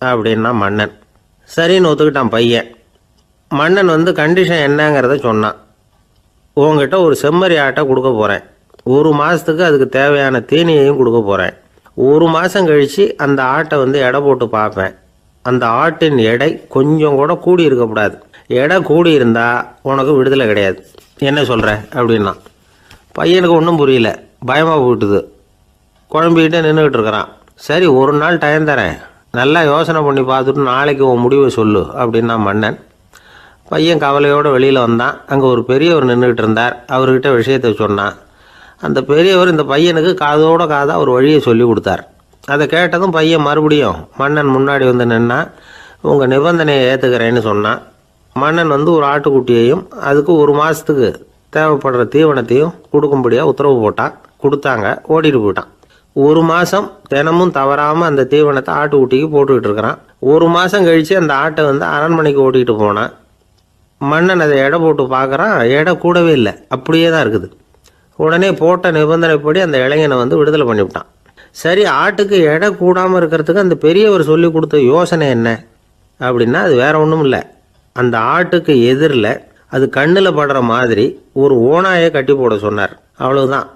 அப்படின்னா மன்னன். சரின்னு ஒத்துக்கிட்டான் பையன். மன்னன் கண்டிஷன் என்னங்கிறத சொன்னான். உங்ககிட்ட ஒரு செம்மறி ஆட்டை கொடுக்க போகிறேன், 1 மாதத்துக்கு அதுக்கு தேவையான தீனியையும் கொடுக்க போகிறேன். 1 மாதம் கழித்து அந்த ஆட்டை எடை போட்டு பார்ப்பேன். அந்த ஆட்டின் எடை கொஞ்சம் கூட கூடி இருக்கக்கூடாது. எடை கூடி இருந்தால் உனக்கு விடுதலை கிடையாது. என்ன சொல்கிற அப்படின்னா. பையனுக்கு ஒன்றும் புரியல, பயமாக போயிட்டுது. குழம்பிக்கிட்டே நின்றுக்கிட்டு இருக்கிறான். சரி, ஒரு நாள் டைம் தரேன், நல்லா யோசனை பண்ணி பார்த்துட்டு நாளைக்கு உன் முடிவை சொல்லு அப்படின்னா மன்னன். பையன் கவலையோடு வெளியில் வந்தான். அங்கே ஒரு பெரியவர் நின்றுக்கிட்டு இருந்தார். அவர்கிட்ட விஷயத்தை சொன்னான். அந்த பெரியவர் இந்த பையனுக்கு காதோட காதாக ஒரு வழியை சொல்லி கொடுத்தார். அதை கேட்டதும் பையன் மறுபடியும் மன்னன் முன்னாடி நின்னா, உங்கள் நிபந்தனையை ஏற்றுக்கிறேன்னு சொன்னான். மன்னன் ஒரு ஆட்டுக்குட்டியையும் அதுக்கு 1 மாதத்துக்கு தேவைப்படுற தீவனத்தையும் கொடுக்கும்படியாக உத்தரவு போட்டான். கொடுத்தாங்க, ஓடிட்டு போயிட்டான். 1 மாதம் தினமும் தவறாமல் அந்த தீவனத்தை ஆட்டுக்குட்டிக்கு போட்டுக்கிட்டு இருக்கிறான். 1 மாதம் கழித்து அந்த ஆட்டை அரண்மனைக்கு ஓட்டிகிட்டு போனான். மன்னன் அதை எடை போட்டு பார்க்குறான், எடை கூடவே இல்லை, அப்படியே தான் இருக்குது. உடனே போட்ட நிபந்தனைப்படி அந்த இளைஞனை விடுதலை பண்ணிவிட்டான். சரி, ஆட்டுக்கு எடை கூடாமல் இருக்கிறதுக்கு அந்த பெரியவர் சொல்லி கொடுத்த யோசனை என்ன அப்படின்னா, அது வேற ஒன்றும் இல்லை. அந்த ஆட்டுக்கு எதிரில் அது கண்ணில் படுற மாதிரி ஒரு ஓநாயை கட்டி போட சொன்னார். அவ்வளவுதான்.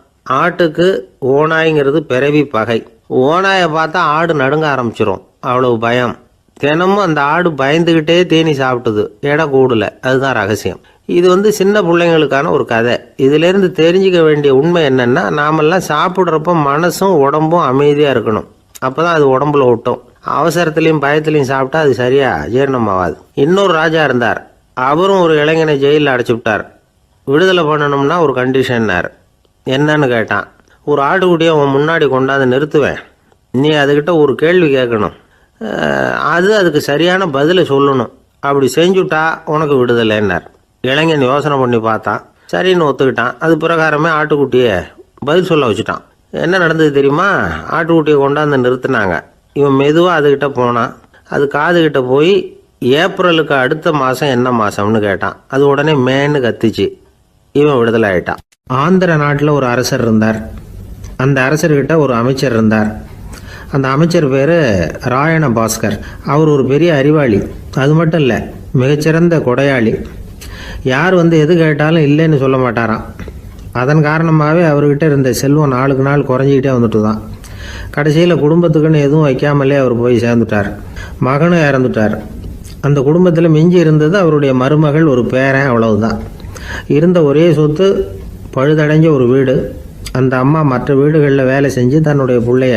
ஆட்டுக்கு ஓநாய்ங்கிறது பிறவி பகை. ஓநாயை பார்த்தா ஆடு நடுங்க ஆரம்பிச்சிரும், அவ்வளவு பயம். தினமும் அந்த ஆடு பயந்துக்கிட்டே தேனி சாப்பிட்டுது, எடை கூடல. அதுதான் ரகசியம். இது சின்ன பிள்ளைங்களுக்கான ஒரு கதை. இதிலேருந்து தெரிஞ்சிக்க வேண்டிய உண்மை என்னன்னா, நாமெல்லாம் சாப்பிட்றப்ப மனசும் உடம்பும் அமைதியாக இருக்கணும். அப்போ தான் அது உடம்புல ஒட்டும். அவசரத்துலேயும் பயத்துலையும் சாப்பிட்டா அது சரியா ஜீரணமாகாது. இன்னொரு ராஜா இருந்தார். அவரும் ஒரு இளைஞனை ஜெயிலில் அடைச்சி விட்டார். விடுதலை பண்ணணும்னா ஒரு கண்டிஷன்னார். என்னன்னு கேட்டான். ஒரு ஆட்டுக்குட்டியை அவன் முன்னாடி கொண்டாந்து நிறுத்துவேன், நீ அதுக்கிட்ட ஒரு கேள்வி கேட்கணும், அதுக்கு சரியான பதிலை சொல்லணும். அப்படி செஞ்சுட்டா உனக்கு விடுதலைன்னார். இளைஞன் யோசனை பண்ணி பார்த்தான். சரின்னு ஒத்துக்கிட்டான். அது பிரகாரமே ஆட்டுக்குட்டியை பதில் சொல்ல வச்சுட்டான். என்ன நடந்தது தெரியுமா? ஆட்டுக்குட்டியை கொண்டாந்து நிறுத்தினாங்க. இவன் மெதுவாக அதுக்கிட்ட போனான். அது காதுகிட்ட போய் ஏப்ரலுக்கு அடுத்த மாதம் என்ன மாதம்னு கேட்டான். அது உடனே மேன்னு கத்துச்சு. இவன் விடுதலை ஆயிட்டான். ஆந்திர நாட்டில் ஒரு அரசர் இருந்தார். அந்த அரசர்கிட்ட ஒரு அமைச்சர் இருந்தார். அந்த அமைச்சர் பேர் ராயண பாஸ்கர். அவர் ஒரு பெரிய அறிவாளி. அது மட்டும் இல்லை, மிகச்சிறந்த கொடையாளி. யார் வந்து எது கேட்டாலும் இல்லைன்னு சொல்ல மாட்டாராம். அதன் காரணமாகவே அவர்கிட்ட இருந்த செல்வம் நாளுக்கு நாள் குறைஞ்சிக்கிட்டே வந்துட்டு தான். கடைசியில் குடும்பத்துக்குன்னு எதுவும் வைக்காமலே அவர் போய் சேர்ந்துட்டார். மகனும் இறந்துட்டார். அந்த குடும்பத்தில் மிஞ்சி இருந்தது அவருடைய மருமகள், ஒரு பேரன், அவ்வளவுதான். இருந்த ஒரே சொத்து பழுதடைஞ்ச ஒரு வீடு. அந்த அம்மா மற்ற வீடுகளில் வேலை செஞ்சு தன்னுடைய பிள்ளைய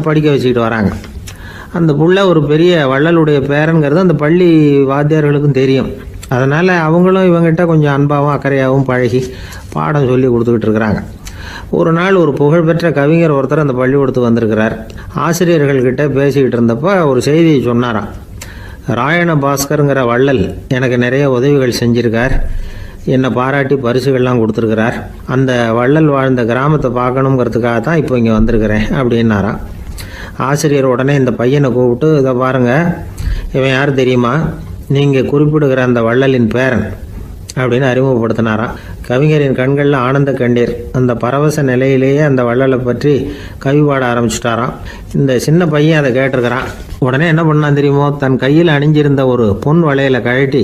படிக்க வச்சுக்கிட்டு வராங்க. அந்த புள்ள ஒரு பெரிய வள்ளலுடைய பேரன்கிறது அந்த பள்ளி வாத்தியார்களுக்கும் தெரியும். அதனால் அவங்களும் இவங்ககிட்ட கொஞ்சம் அன்பாகவும் அக்கறையாகவும் பழகி பாடம் சொல்லி கொடுத்துக்கிட்டு இருக்கிறாங்க. ஒரு நாள் ஒரு புகழ்பெற்ற கவிஞர் ஒருத்தர் அந்த பள்ளிக்கூடத்துக்கு வந்திருக்கிறார். ஆசிரியர்கள்கிட்ட பேசிக்கிட்டு இருந்தப்போ ஒரு செய்தியை சொன்னாராம். ராயண பாஸ்கருங்கிற வள்ளல் எனக்கு நிறைய உதவிகள் செஞ்சுருக்கார். என்னை பாராட்டி பரிசுகள்லாம் கொடுத்துருக்கிறார். அந்த வள்ளல் வாழ்ந்த கிராமத்தை பார்க்கணுங்கிறதுக்காக தான் இப்போ இங்கே வந்திருக்கிறேன் அப்படின்னாராம். ஆசிரியர் உடனே இந்த பையனை கூப்பிட்டு, இதை பாருங்கள், இவன் யார் தெரியுமா? நீங்கள் குறிப்பிடுகிற அந்த வள்ளலின் பேரன் அப்படின்னு அறிமுகப்படுத்தினாராம். கவிஞரின் கண்களில் ஆனந்த கண்ணீர். அந்த பரவச நிலையிலேயே அந்த வள்ளலை பற்றி கவி பாட ஆரம்பிச்சுட்டாராம். இந்த சின்ன பையன் அதை கேட்டிருக்கிறான். உடனே என்ன பண்ணான் தெரியுமோ? தன் கையில் அணிஞ்சிருந்த ஒரு பொன் வளையலை கழட்டி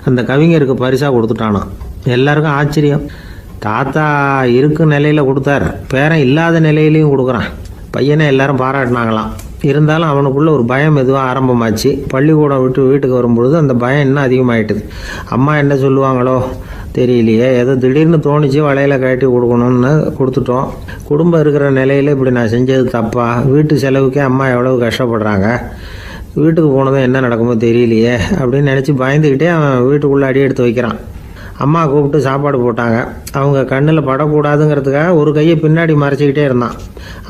அந்த கவிஞருக்கு பரிசாக கொடுத்துட்டானான். எல்லாருக்கும் ஆச்சரியம். தாத்தா இருக்கும் நிலையில் கொடுத்தார், பேரன் இல்லாத நிலையிலையும் கொடுக்குறான். பையனை எல்லாரும் பாராட்டினாங்களாம். இருந்தாலும் அவனுக்குள்ள ஒரு பயம் எதுவும் ஆரம்பமாச்சு. பள்ளிக்கூடம் விட்டு வீட்டுக்கு வரும்பொழுது அந்த பயம் இன்னும் அதிகமாயிட்டுது. அம்மா என்ன சொல்லுவாங்களோ தெரியலையே, ஏதோ திடீர்னு தோணிச்சு வளையலை கட்டி கொடுக்கணும்னு கொடுத்துட்டோம். குடும்பம் இருக்கிற நிலையில் இப்படி நான் செஞ்சது தப்பா? வீட்டு செலவுக்கே அம்மா எவ்வளவு கஷ்டப்படுறாங்க. வீட்டுக்கு போனதும் என்ன நடக்குமோ தெரியலையே அப்படின்னு நினச்சி பயந்துக்கிட்டே அவன் வீட்டுக்குள்ளே அடி எடுத்து வைக்கிறான். அம்மா கூப்பிட்டு சாப்பாடு போட்டாங்க. அவங்க கண்ணில் படக்கூடாதுங்கிறதுக்காக ஒரு கையை பின்னாடி மறைச்சிக்கிட்டே இருந்தான்.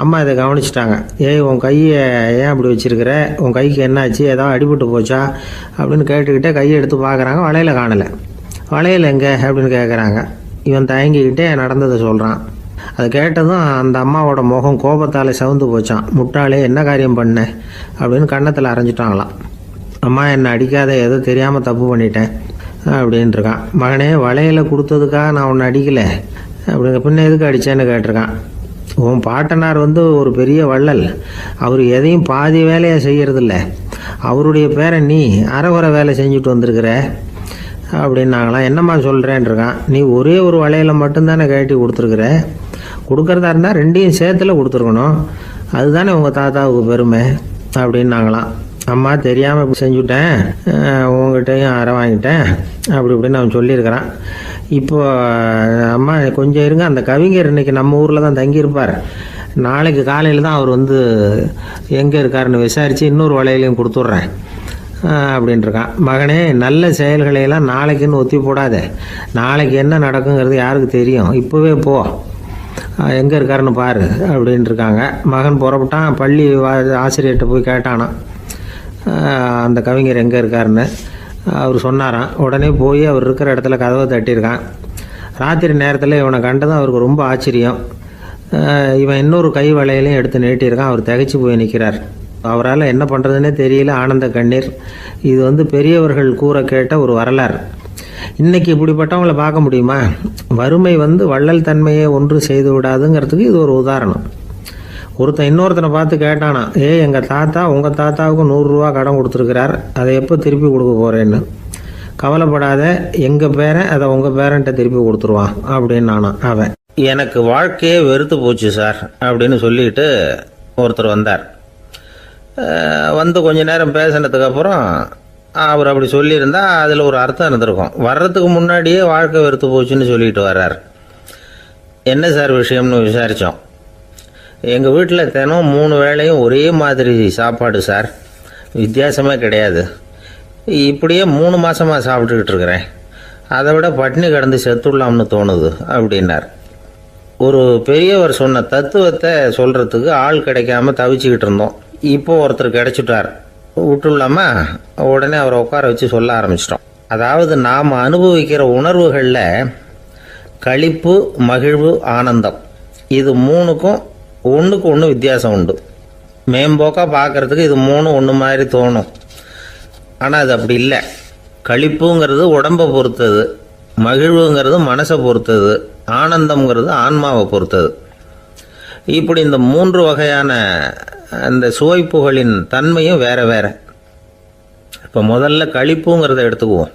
அம்மா இதை கவனிச்சிட்டாங்க. ஏய், உன் கையை ஏன் அப்படி வச்சிருக்கிற? உன் கைக்கு என்னாச்சு? ஏதாவது அடிபட்டு போச்சா அப்படின்னு கேட்டுக்கிட்டே கையை எடுத்து பார்க்குறாங்க. வளையலை காணலை. வளையல் எங்கே அப்படின்னு கேட்குறாங்க. இவன் தயங்கிக்கிட்டே நடந்ததை சொல்கிறான். அதை கேட்டதும் அந்த அம்மாவோட முகம் கோபத்தால் சவுந்து போச்சான். முட்டாளே, என்ன காரியம் பண்ண அப்படின்னு கன்னத்தில் அரைஞ்சிட்டாங்களாம். அம்மா, என்னை அடிக்காத, ஏதோ தெரியாமல் தப்பு பண்ணிட்டேன் அப்படின்ட்டுருக்கான். மகனே, வளையலை கொடுத்ததுக்காக நான் உன்னை அடிக்கலை அப்படிங்க, பின்ன எதுக்கு அடித்தேன்னு கேட்டிருக்கான். உன் பாட்டனார் வந்து ஒரு பெரிய வள்ளல். அவர் எதையும் பாதி வேலையை செய்யறதில்ல. அவருடைய பேரை நீ அரைகுறை வேலை செஞ்சுட்டு வந்திருக்கிற அப்படின்னாங்களாம். என்னம்மா சொல்கிறேன்ருக்கான். நீ ஒரே ஒரு வளையலை மட்டும்தானே கட்டி கொடுத்துருக்குற. கொடுக்குறதா இருந்தால் ரெண்டையும் சேர்த்துல கொடுத்துருக்கணும். அதுதானே உங்கள் தாத்தாவுக்கு பெருமை அப்படின்னாங்களாம். அம்மா, தெரியாமல் செஞ்சுட்டேன், உங்கள்கிட்டையும் அரை வாங்கிட்டேன் அப்படி இப்படின்னு அவன் சொல்லியிருக்கிறான். இப்போ அம்மா கொஞ்சம் இருங்க, அந்த கவிஞர் இன்றைக்கி நம்ம ஊரில் தான் தங்கியிருப்பார். நாளைக்கு காலையில் தான் அவர் வந்து எங்கே இருக்காருன்னு விசாரித்து இன்னொரு வளையலையும் கொடுத்துட்றேன் அப்படின்ட்டுருக்கான். மகனே, நல்ல செயல்களையெல்லாம் நாளைக்குன்னு ஒத்தி போடாத. நாளைக்கு என்ன நடக்குங்கிறது யாருக்கு தெரியும்? இப்போவே போ, எங்கே இருக்காருன்னு பாரு அப்படின்ட்டுருக்காங்க. மகன் புறப்பட்டான். பள்ளி ஆசிரியர்கிட்ட போய் கேட்டானான் அந்த கவிஞர் எங்கே இருக்காருன்னு. அவர் சொன்னாராம். உடனே போய் அவர் இருக்கிற இடத்துல கதவை தட்டியிருக்கான். ராத்திரி நேரத்தில் இவனை கண்டதும் அவருக்கு ரொம்ப ஆச்சரியம். இவன் இன்னொரு கை வளையலையும் எடுத்து நீட்டியிருக்கான். அவர் திகைச்சு போய் நிற்கிறார். அவரால் என்ன பண்ணுறதுன்னே தெரியல. ஆனந்த கண்ணீர். இது வந்து பெரியவர்கள் கூற கேட்ட ஒரு வரலாறு. இன்றைக்கி இப்படிப்பட்டவங்களை பார்க்க முடியுமா? வறுமை வந்து வள்ளல் தன்மையை ஒன்று செய்து விடாதுங்கிறதுக்கு இது ஒரு உதாரணம். ஒருத்தன் இன்னொருத்தனை பார்த்து கேட்டானா, எங்கள் தாத்தா உங்கள் தாத்தாவுக்கு 100 ரூபா கடன் கொடுத்துருக்கிறார், அதை எப்போ திருப்பி கொடுக்க போகிறேன்னு. கவலைப்படாத, எங்கள் பேரன் அதை உங்கள் பேரன்ட்ட திருப்பி கொடுத்துருவான் அப்படின்னு நானா அவன். எனக்கு வாழ்க்கையே வெறுத்து போச்சு சார் அப்படின்னு சொல்லிட்டு ஒருத்தர் வந்தார். வந்து கொஞ்ச நேரம் பேசினதுக்கப்புறம் அவர் அப்படி சொல்லியிருந்தா அதில் ஒரு அர்த்தம் இருந்திருக்கும். வர்றதுக்கு முன்னாடியே வாழ்க்கை வெறுத்து போச்சுன்னு சொல்லிட்டு வர்றார். என்ன சார் விஷயம்னு விசாரித்தோம். எங்கள் வீட்டில் தினம் 3 வேளையும் ஒரே மாதிரி சாப்பாடு சார், வித்தியாசமே கிடையாது. இப்படியே 3 மாதமாக சாப்பிட்டுக்கிட்டு இருக்கிறேன். அதை விட பட்டினி கிடந்து செத்துடலாம்னு தோணுது அப்படின்னார். ஒரு பெரியவர் சொன்ன தத்துவத்தை சொல்கிறதுக்கு ஆள் கிடைக்காம தவிச்சுக்கிட்டு இருந்தோம். இப்போ ஒருத்தர் கிடைச்சிட்டார். விட்டுலாமா? உடனே அவரை உட்கார வச்சு சொல்ல ஆரம்பிச்சிட்டோம். அதாவது நாம் அனுபவிக்கிற உணர்வுகளில் களிப்பு, மகிழ்வு, ஆனந்தம், இது 3க்கும் ஒன்றுக்கு ஒன்று வித்தியாசம் உண்டு. மேம்போக்காக பார்க்குறதுக்கு இது 3 ஒன்று மாதிரி தோணும். ஆனால் அது அப்படி இல்லை. களிப்புங்கிறது உடம்பை பொறுத்தது, மகிழ்வுங்கிறது மனசை பொறுத்தது, ஆனந்தம்ங்கிறது ஆன்மாவை பொறுத்தது. இப்படி இந்த 3 வகையான அந்த சுவைப்புகளின் தன்மையும் வேற வேற. இப்போ முதல்ல களிப்புங்கிறத எடுத்துக்குவோம்.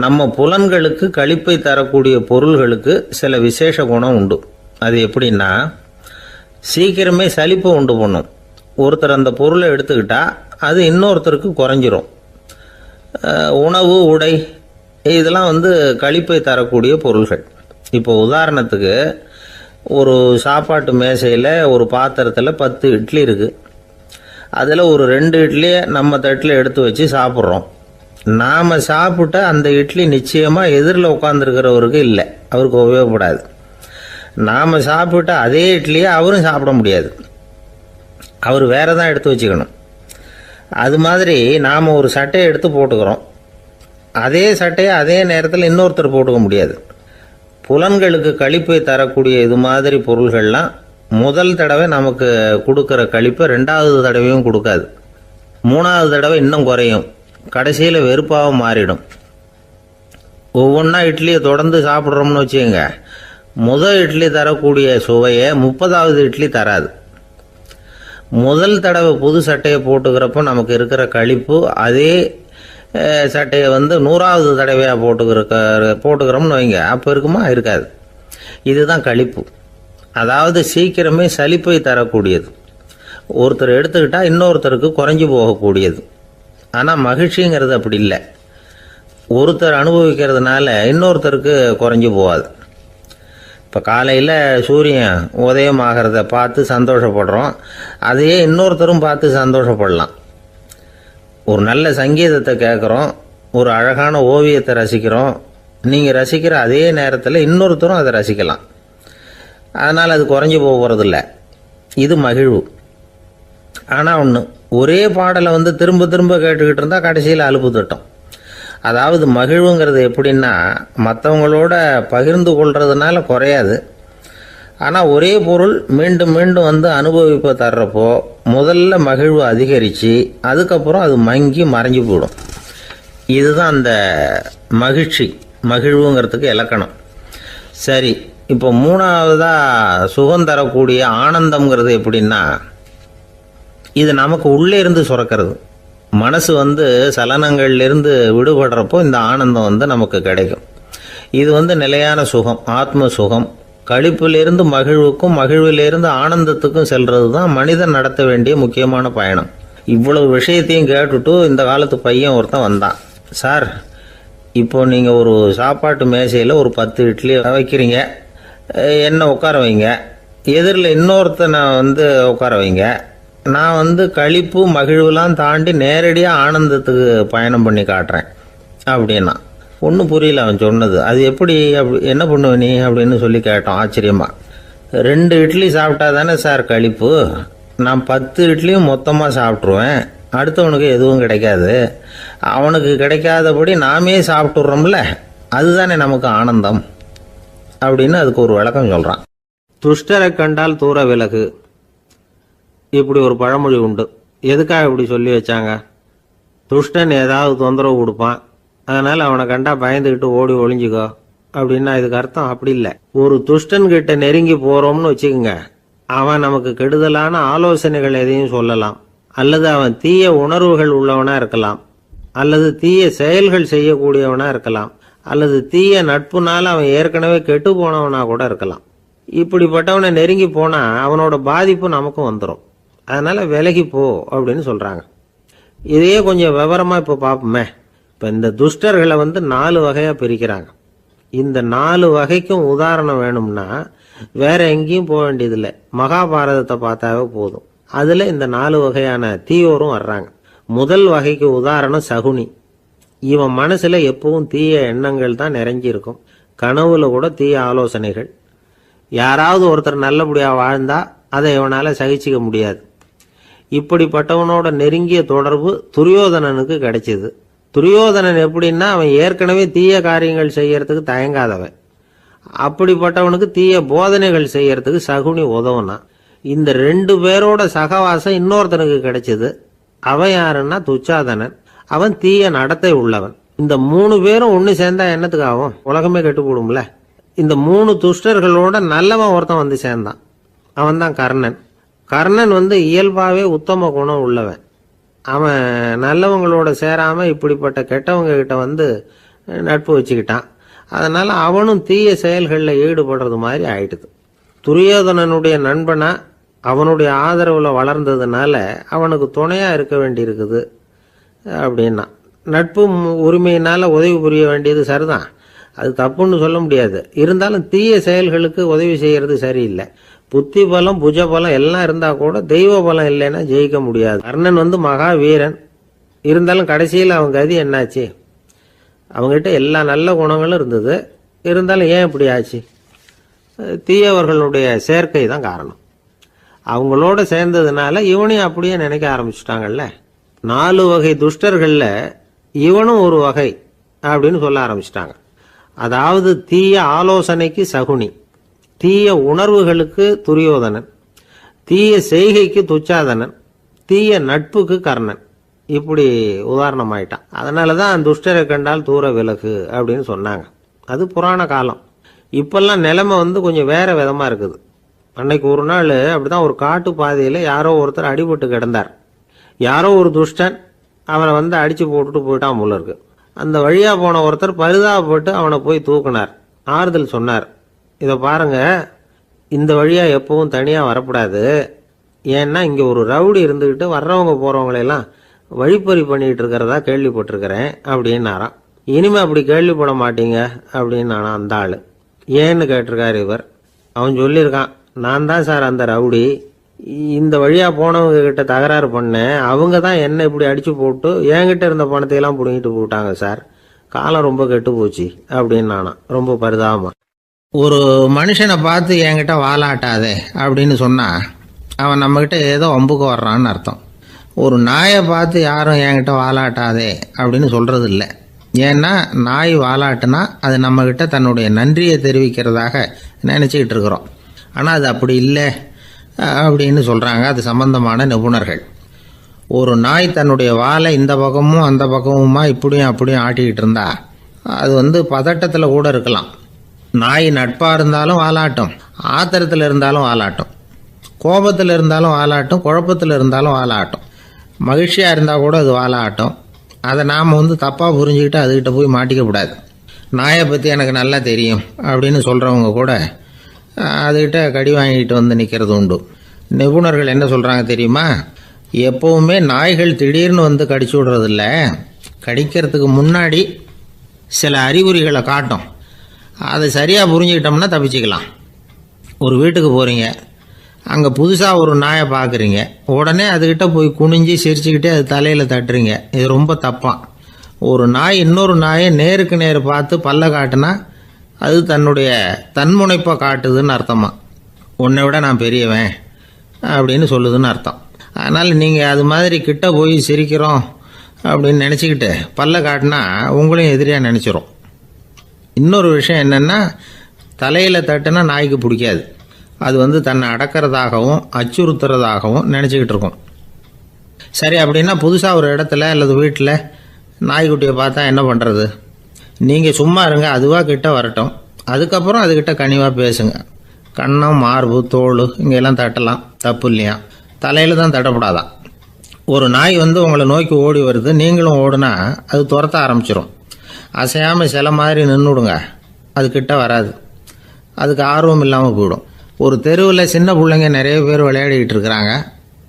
நம்ம புலன்களுக்கு களிப்பை தரக்கூடிய பொருள்களுக்கு சில விசேஷ குணம் உண்டு. அது எப்படின்னா, சீக்கிரமே சலிப்பை உண்டு பண்ணும். ஒருத்தர் அந்த பொருளை எடுத்துக்கிட்டா அது இன்னொருத்தருக்கு குறைஞ்சிரும். உணவு, உடை இதெல்லாம் களிப்பை தரக்கூடிய பொருள்கள். இப்போ உதாரணத்துக்கு, ஒரு சாப்பாட்டு மேசையில் ஒரு பாத்திரத்தில் 10 இட்லி இருக்குது. அதில் ஒரு 2 இட்லியை நம்ம தட்டில் எடுத்து வச்சு சாப்பிட்றோம். நாம் சாப்பிட்ட அந்த இட்லி நிச்சயமாக எதிரில் உட்காந்துருக்கிறவருக்கு இல்லை, அவருக்கு உபயோகப்படாது. நாம் சாப்பிட்ட அதே இட்லியை அவரும் சாப்பிட முடியாது, அவர் வேற தான் எடுத்து வச்சுக்கணும். அது மாதிரி நாம் ஒரு சட்டையை எடுத்து போட்டுக்கிறோம், அதே சட்டையை அதே நேரத்தில் இன்னொருத்தர் போட்டுக்க முடியாது. புலன்களுக்கு களிப்பை தரக்கூடிய இது மாதிரி பொருள்கள்லாம் முதல் தடவை நமக்கு கொடுக்குற களிப்பை 2வது தடவையும் கொடுக்காது. 3வது தடவை இன்னும் குறையும், கடைசியில் வெறுப்பாகவும் மாறிடும். ஒவ்வொன்றா இட்லியை தொடர்ந்து சாப்பிட்றோம்னு வச்சுக்கோங்க, முதல் இட்லி தரக்கூடிய சுவையை 30வது இட்லி தராது. முதல் தடவை புது சட்டையை போட்டுக்கிறப்போ நமக்கு இருக்கிற களிப்பு அதே சட்டையை 100வது தடவையாக போட்டுக்கிறோம்னு வைங்க, அப்போ இருக்குமா? இருக்காது. இதுதான் களிப்பு. அதாவது சீக்கிரமே சலிப்பை தரக்கூடியது. ஒருத்தர் எடுத்துக்கிட்டால் இன்னொருத்தருக்கு குறைஞ்சி போகக்கூடியது. ஆனால் மகிழ்ச்சிங்கிறது அப்படி இல்லை. ஒருத்தர் அனுபவிக்கிறதுனால இன்னொருத்தருக்கு குறைஞ்சி போகாது. இப்போ காலையில் சூரியன் உதயம் ஆகிறத பார்த்து சந்தோஷப்படுறோம், அதையே இன்னொருத்தரும் பார்த்து சந்தோஷப்படலாம். ஒரு நல்ல சங்கீதத்தை கேட்குறோம், ஒரு அழகான ஓவியத்தை ரசிக்கிறோம், நீங்கள் ரசிக்கிற அதே நேரத்தில் இன்னொருத்தரும் அதை ரசிக்கலாம். அதனால் அது குறைஞ்சி போகிறதில்ல. இது மகிழ்வு. ஆனால் ஒன்று, ஒரே பாடலை திரும்ப திரும்ப கேட்டுக்கிட்டு இருந்தால் கடைசியில் அலுப்பு தட்டும். அதாவது மகிழ்வுங்கிறது எப்படின்னா, மற்றவங்களோட பகிர்ந்து கொள்றதுனால குறையாது. ஆனால் ஒரே பொருள் மீண்டும் மீண்டும் அனுபவிப்பை தர்றப்போ முதல்ல மகிழ்வு அதிகரித்து அதுக்கப்புறம் அது மங்கி மறைஞ்சு போயிடும். இதுதான் அந்த மகிழ்வுங்கிறதுக்கு இலக்கணம். சரி, இப்போ 3வதாக சுகம் தரக்கூடிய ஆனந்தம்ங்கிறது எப்படின்னா, இது நமக்கு உள்ளே இருந்து சுரக்கிறது. மனசு சலனங்கள்லேருந்து விடுபடுறப்போ இந்த ஆனந்தம் நமக்கு கிடைக்கும். இது நிலையான சுகம், ஆத்ம சுகம். களிப்பிலிருந்து மகிழ்வுக்கும், மகிழ்விலிருந்து ஆனந்தத்துக்கும் செல்றது தான் மனிதன் நடத்த வேண்டிய முக்கியமான பயணம். இவ்வளவு விஷயத்தையும் கேட்டுட்டு இந்த காலத்து பையன் ஒருத்தன் வந்தான். சார், இப்போ நீங்கள் ஒரு சாப்பாட்டு மேசையில் ஒரு 10 இட்லி வைக்கிறீங்க, என்ன உட்கார வைங்க, எதிரில் இன்னொருத்தனை உட்கார வைங்க, நான் களிப்பு மகிழ்வுலாம் தாண்டி நேரடியாக ஆனந்தத்துக்கு பயணம் பண்ணி காட்டுறேன் அப்படின்னா. ஒன்றும் புரியல அவன் சொன்னது. அது எப்படி, என்ன பண்ணுவ நீ அப்படின்னு சொல்லி கேட்டோம் ஆச்சரியமா. 2 இட்லி சாப்பிட்டா தானே சார் களிப்பு, நான் 10 இட்லியும் மொத்தமாக சாப்பிட்ருவேன், அடுத்தவனுக்கு எதுவும் கிடைக்காது, அவனுக்கு கிடைக்காதபடி நாமே சாப்பிட்டுடுறோம்ல, அதுதானே நமக்கு ஆனந்தம் அப்படின்னு அதுக்கு ஒரு விளக்கம் சொல்கிறான். துஷ்டரை கண்டால் தூர விலகு, இப்படி ஒரு பழமொழி உண்டு. எதுக்காக இப்படி சொல்லி வச்சாங்க? துஷ்டன் ஏதாவது தொந்தரவு கொடுப்பான், அதனால் அவனை கண்டா பயந்துக்கிட்டு ஓடி ஒளிஞ்சிக்கோ அப்படின்னா இதுக்கு அர்த்தம் அப்படி இல்லை. ஒரு துஷ்டன் கிட்ட நெருங்கி போகிறோம்னு வச்சுக்கோங்க, அவன் நமக்கு கெடுதலான ஆலோசனைகள் எதையும் சொல்லலாம், அல்லது அவன் தீய உணர்வுகள் உள்ளவனா இருக்கலாம், அல்லது தீய செயல்கள் செய்யக்கூடியவனா இருக்கலாம், அல்லது தீய நட்புனால அவன் ஏற்கனவே கெட்டு போனவனா கூட இருக்கலாம். இப்படிப்பட்டவனை நெருங்கி போனா அவனோட பாதிப்பு நமக்கும் வந்துடும். அதனால விலகி போ அப்படின்னு சொல்றாங்க. இதையே கொஞ்சம் விவரமா இப்ப பார்ப்போமே. இப்ப இந்த துஷ்டர்களை 4 வகையா பிரிக்கிறாங்க. இந்த 4 வகைக்கும் உதாரணம் வேணும்னா வேற எங்கேயும் போக வேண்டியதில்லை, மகாபாரதத்தை பார்த்தாவே போதும். அதுல இந்த 4 வகையான தீயோரும் வர்றாங்க. முதல் வகைக்கு உதாரணம் சகுனி. இவன் மனசுல எப்பவும் தீய எண்ணங்கள் தான் நிறைஞ்சி இருக்கும், கனவுல கூட தீய ஆலோசனைகள். யாராவது ஒருத்தர் நல்லபடியா வாழ்ந்தா அதை இவனால சகிச்சிக்க முடியாது. இப்படிப்பட்டவனோட நெருங்கிய தொடர்பு துரியோதனனுக்கு கிடைச்சது. துரியோதனன் எப்படின்னா, அவன் ஏற்கனவே தீய காரியங்கள் செய்யறதுக்கு தயங்காதவன். அப்படிப்பட்டவனுக்கு தீய போதனைகள் செய்யறதுக்கு சகுனி உதவுனான். இந்த 2 பேரோட சகவாசம் இன்னொருத்தனுக்கு கிடைச்சது. அவன் யாருன்னா துச்சாதனன். அவன் தீய நடத்தை உள்ளவன். இந்த 3 பேரும் ஒன்று சேர்ந்தா என்னத்துக்கு ஆகும்? உலகமே கெட்டு போடும்ல. இந்த 3 துஷ்டர்களோட நல்லவன் ஒருத்தன் வந்து சேர்ந்தான். அவன் தான் கர்ணன். கர்ணன் வந்து இயல்பாகவே உத்தம குணம் உள்ளவன். அவன் நல்லவங்களோட சேராம இப்படிப்பட்ட கெட்டவங்க கிட்ட வந்து நட்பு வச்சுக்கிட்டான். அதனால அவனும் தீய செயல்களில் ஈடுபடுறது மாதிரி ஆயிடுது. துரியோதனனுடைய நண்பனா அவனுடைய ஆதரவுல வளர்ந்ததுனால அவனுக்கு துணையா இருக்க வேண்டி இருக்குது அப்படின்னா. நட்பு உரிமையினால உதவி புரிய வேண்டியது சரிதான், அது தப்புன்னு சொல்ல முடியாது. இருந்தாலும் தீய செயல்களுக்கு உதவி செய்யறது சரியில்லை. புத்தி பலம் புஜ பலம் எல்லாம் இருந்தா கூட தெய்வ பலம் இல்லைன்னா ஜெயிக்க முடியாது. கர்ணன் வந்து மகா வீரன். இருந்தாலும் கடைசியில் அவன் கதி என்னாச்சு? அவங்ககிட்ட எல்லா நல்ல குணங்களும் இருந்தது. இருந்தாலும் ஏன் இப்படி ஆச்சு? தீயவர்களுடைய சேர்க்கை தான் காரணம். அவங்களோட சேர்ந்ததுனால இவனையும் அப்படியே நினைக்க ஆரம்பிச்சுட்டாங்கல்ல. 4 வகை துஷ்டர்கள்ல இவனும் ஒரு வகை அப்படின்னு சொல்ல ஆரம்பிச்சிட்டாங்க. அதாவது தீய ஆலோசனைக்கு சகுனி, தீய உணர்வுகளுக்கு துரியோதனன், தீய செய்கைக்கு துச்சாதனன், தீய நட்புக்கு கர்ணன். இப்படி உதாரணமாயிட்டான். அதனாலதான் துஷ்டரை கண்டால் தூர விலகு அப்படின்னு சொன்னாங்க. அது புராண காலம். இப்பெல்லாம் நிலைமை வந்து கொஞ்சம் வேற விதமா இருக்குது. அன்னைக்கு ஒரு நாள் அப்படிதான் ஒரு காட்டு பாதையில யாரோ ஒருத்தர் அடிபட்டு கிடந்தார். யாரோ ஒரு துஷ்டன் அவனை வந்து அடிச்சு போட்டுட்டு போயிட்டான் போல இருக்கு. அந்த வழியா போன ஒருத்தர் பரிதாபப்பட்டு அவனை போய் தூக்குனார், ஆறுதல் சொன்னார். இதை பாருங்க, இந்த வழியா எப்பவும் தனியா வரக்கூடாது. ஏன்னா இங்க ஒரு ரவுடி இருந்துகிட்டு வர்றவங்க போறவங்களெல்லாம் வழிப்பறி பண்ணிட்டு இருக்கிறதா கேள்விப்பட்டிருக்கிறேன் அப்படின்னாராம். இனிமே அப்படி கேள்விப்பட மாட்டீங்க அப்படின்னு அந்த ஆளு. ஏன்னு கேட்டிருக்காரு இவர். அவன் சொல்லியிருக்கான், நான் தான் சார் அந்த ரவுடி. இந்த வழியா போனவங்க கிட்ட தகராறு பண்ணேன். அவங்க தான் என்ன இப்படி அடிச்சு போட்டு என்கிட்ட இருந்த பணத்தையெல்லாம் பிடுங்கிட்டு போட்டாங்க சார். காலம் ரொம்ப கெட்டு போச்சு அப்படின்னு நானா ரொம்ப பரிதாபமா. ஒரு மனுஷனை பார்த்து என்கிட்ட வாலாட்டாதே அப்படின்னு சொன்னா அவன் நம்மகிட்ட ஏதோ வம்புக்கு வர்றான்னு அர்த்தம். ஒரு நாயை பார்த்து யாரும் என்கிட்ட வாலாட்டாதே அப்படின்னு சொல்றது இல்லை. ஏன்னா நாய் வாலாட்டுனா அது நம்மகிட்ட தன்னுடைய நன்றியை தெரிவிக்கிறதாக நினைச்சுக்கிட்டு இருக்கிறோம். ஆனால் அது அப்படி இல்லை அப்படின்னு சொல்றாங்க அது சம்பந்தமான நிபுணர்கள். ஒரு நாய் தன்னுடைய வாலை இந்த பக்கமும் அந்த பக்கமுமா இப்படியும் அப்படியும் ஆட்டிக்கிட்டு இருந்தா அது வந்து பதட்டத்தில் கூட இருக்கலாம். நாய் நட்பாக இருந்தாலும் வாலாட்டும், ஆத்திரத்தில் இருந்தாலும் வாலாட்டும், கோபத்தில் இருந்தாலும் வாலாட்டும், குழப்பத்தில் இருந்தாலும் வாலாட்டும், மகிழ்ச்சியாக இருந்தால் கூட அது வாலாட்டும். அதை நாம் வந்து தப்பாக புரிஞ்சுக்கிட்டு அதுக்கிட்ட போய் மாட்டிக்கக்கூடாது. நாயை பற்றி எனக்கு நல்லா தெரியும் அப்படின்னு சொல்கிறவங்க கூட அதுக்கிட்ட கடி வாங்கிட்டு வந்து நிற்கிறது உண்டு. நிபுணர்கள் என்ன சொல்கிறாங்க தெரியுமா? எப்போவுமே நாய்கள் திடீர்னு வந்து கடிச்சு விடுறதில்ல, கடிக்கிறதுக்கு முன்னாடி சில அறிகுறிகளை காட்டும். அதை சரியாக புரிஞ்சுக்கிட்டோம்னா தப்பிச்சுக்கலாம். ஒரு வீட்டுக்கு போகிறீங்க, அங்கே புதுசாக ஒரு நாயை பார்க்குறீங்க, உடனே அதுக்கிட்ட போய் குனிஞ்சு சிரிச்சுக்கிட்டே அது தலையில் தட்டுறீங்க. இது ரொம்ப தப்பான். ஒரு நாய் இன்னொரு நாயை நேருக்கு நேர் பார்த்து பல்ல காட்டுனா அது தன்னுடைய தன்முனைப்பை காட்டுதுன்னு அர்த்தமா. உன்னை விட நான் பெரியவன் அப்படின்னு சொல்லுதுன்னு அர்த்தம். அதனால் நீங்கள் அது மாதிரி கிட்ட போய் சிரிக்கிறோம் அப்படின்னு நினச்சிக்கிட்டு பல்ல காட்டினா உங்களையும் எதிரியாக நினச்சிரும். இன்னொரு விஷயம் என்னென்னா, தலையில் தட்டுனா நாய்க்கு பிடிக்காது. அது வந்து தன்னை அடக்கிறதாகவும் அச்சுறுத்துறதாகவும் நினச்சிக்கிட்டு இருக்கும். சரி, அப்படின்னா புதுசாக ஒரு இடத்துல அல்லது வீட்டில் நாய்க்குட்டியை பார்த்தா என்ன பண்ணுறது? நீங்கள் சும்மா இருங்க, அதுவாக கிட்ட வரட்டும். அதுக்கப்புறம் அதுக்கிட்ட கனிவாக பேசுங்க. கன்னம், மார்பு, தோல் இங்கெல்லாம் தட்டலாம், தப்பு இல்லையா? தலையில் தான் தட்டப்படாதான். ஒரு நாய் வந்து உங்களை நோக்கி ஓடி வருது, நீங்களும் ஓடுனா அது துரத்த ஆரம்பிச்சிடும். அசையாமல் சில மாதிரி நின்றுடுங்க, அது கிட்ட வராது. அதுக்கு ஆர்வம் இல்லாமல் போயிடும். ஒரு தெருவில் சின்ன பிள்ளைங்க நிறைய பேர் விளையாடிக்கிட்டு இருக்கிறாங்க.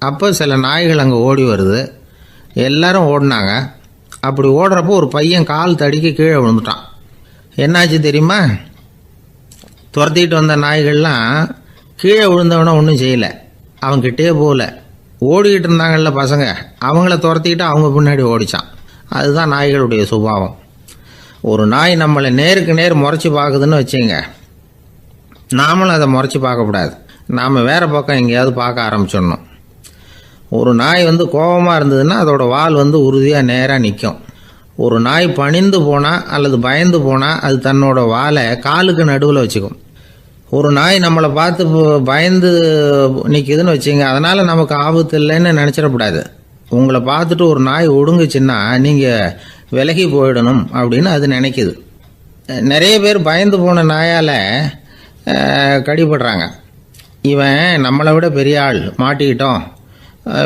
அப்போ சில நாய்கள் அங்கே ஓடி வருது. எல்லாரும் ஓடினாங்க. அப்படி ஓடுறப்போ ஒரு பையன் கால் தடிக்க கீழே விழுந்துட்டான். என்னாச்சு தெரியுமா? துரத்திட்டு வந்த நாய்கள்லாம் கீழே விழுந்தவனை ஒன்றும் செய்யலை, அவன்கிட்டே போகல. ஓடிக்கிட்டு இருந்தாங்கல்ல பசங்க, அவங்கள துரத்திக்கிட்டு அவங்க பின்னாடி ஓடிச்சான். அதுதான் நாய்களுடைய சுபாவம். ஒரு நாய் நம்மளை நேருக்கு நேர் முறைச்சி பார்க்குதுன்னு வச்சுங்க, நாமளும் அதை முறைச்சி பார்க்கக்கூடாது. நாம் வேறு பக்கம் எங்கேயாவது பார்க்க ஆரம்பிச்சிடணும். ஒரு நாய் வந்து கோபமாக இருந்ததுன்னா அதோட வால் வந்து உறுதியாக நேராக நிற்கும். ஒரு நாய் பணிந்து போனால் அல்லது பயந்து போனால் அது தன்னோட வாலை காலுக்கு நடுவில் வச்சுக்கும். ஒரு நாய் நம்மளை பார்த்து பயந்து நிற்கிதுன்னு வச்சுங்க, அதனால் நமக்கு ஆபத்து இல்லைன்னு நினச்சிடக்கூடாது. உங்களை பார்த்துட்டு ஒரு நாய் ஒடுங்குச்சுன்னா நீங்கள் விலகி போயிடணும் அப்படின்னு அது நினைக்குது. நிறைய பேர் பயந்து போன நாயால் கடிபடுறாங்க. இவன் நம்மளை விட பெரிய ஆள், மாட்டிக்கிட்டோம்,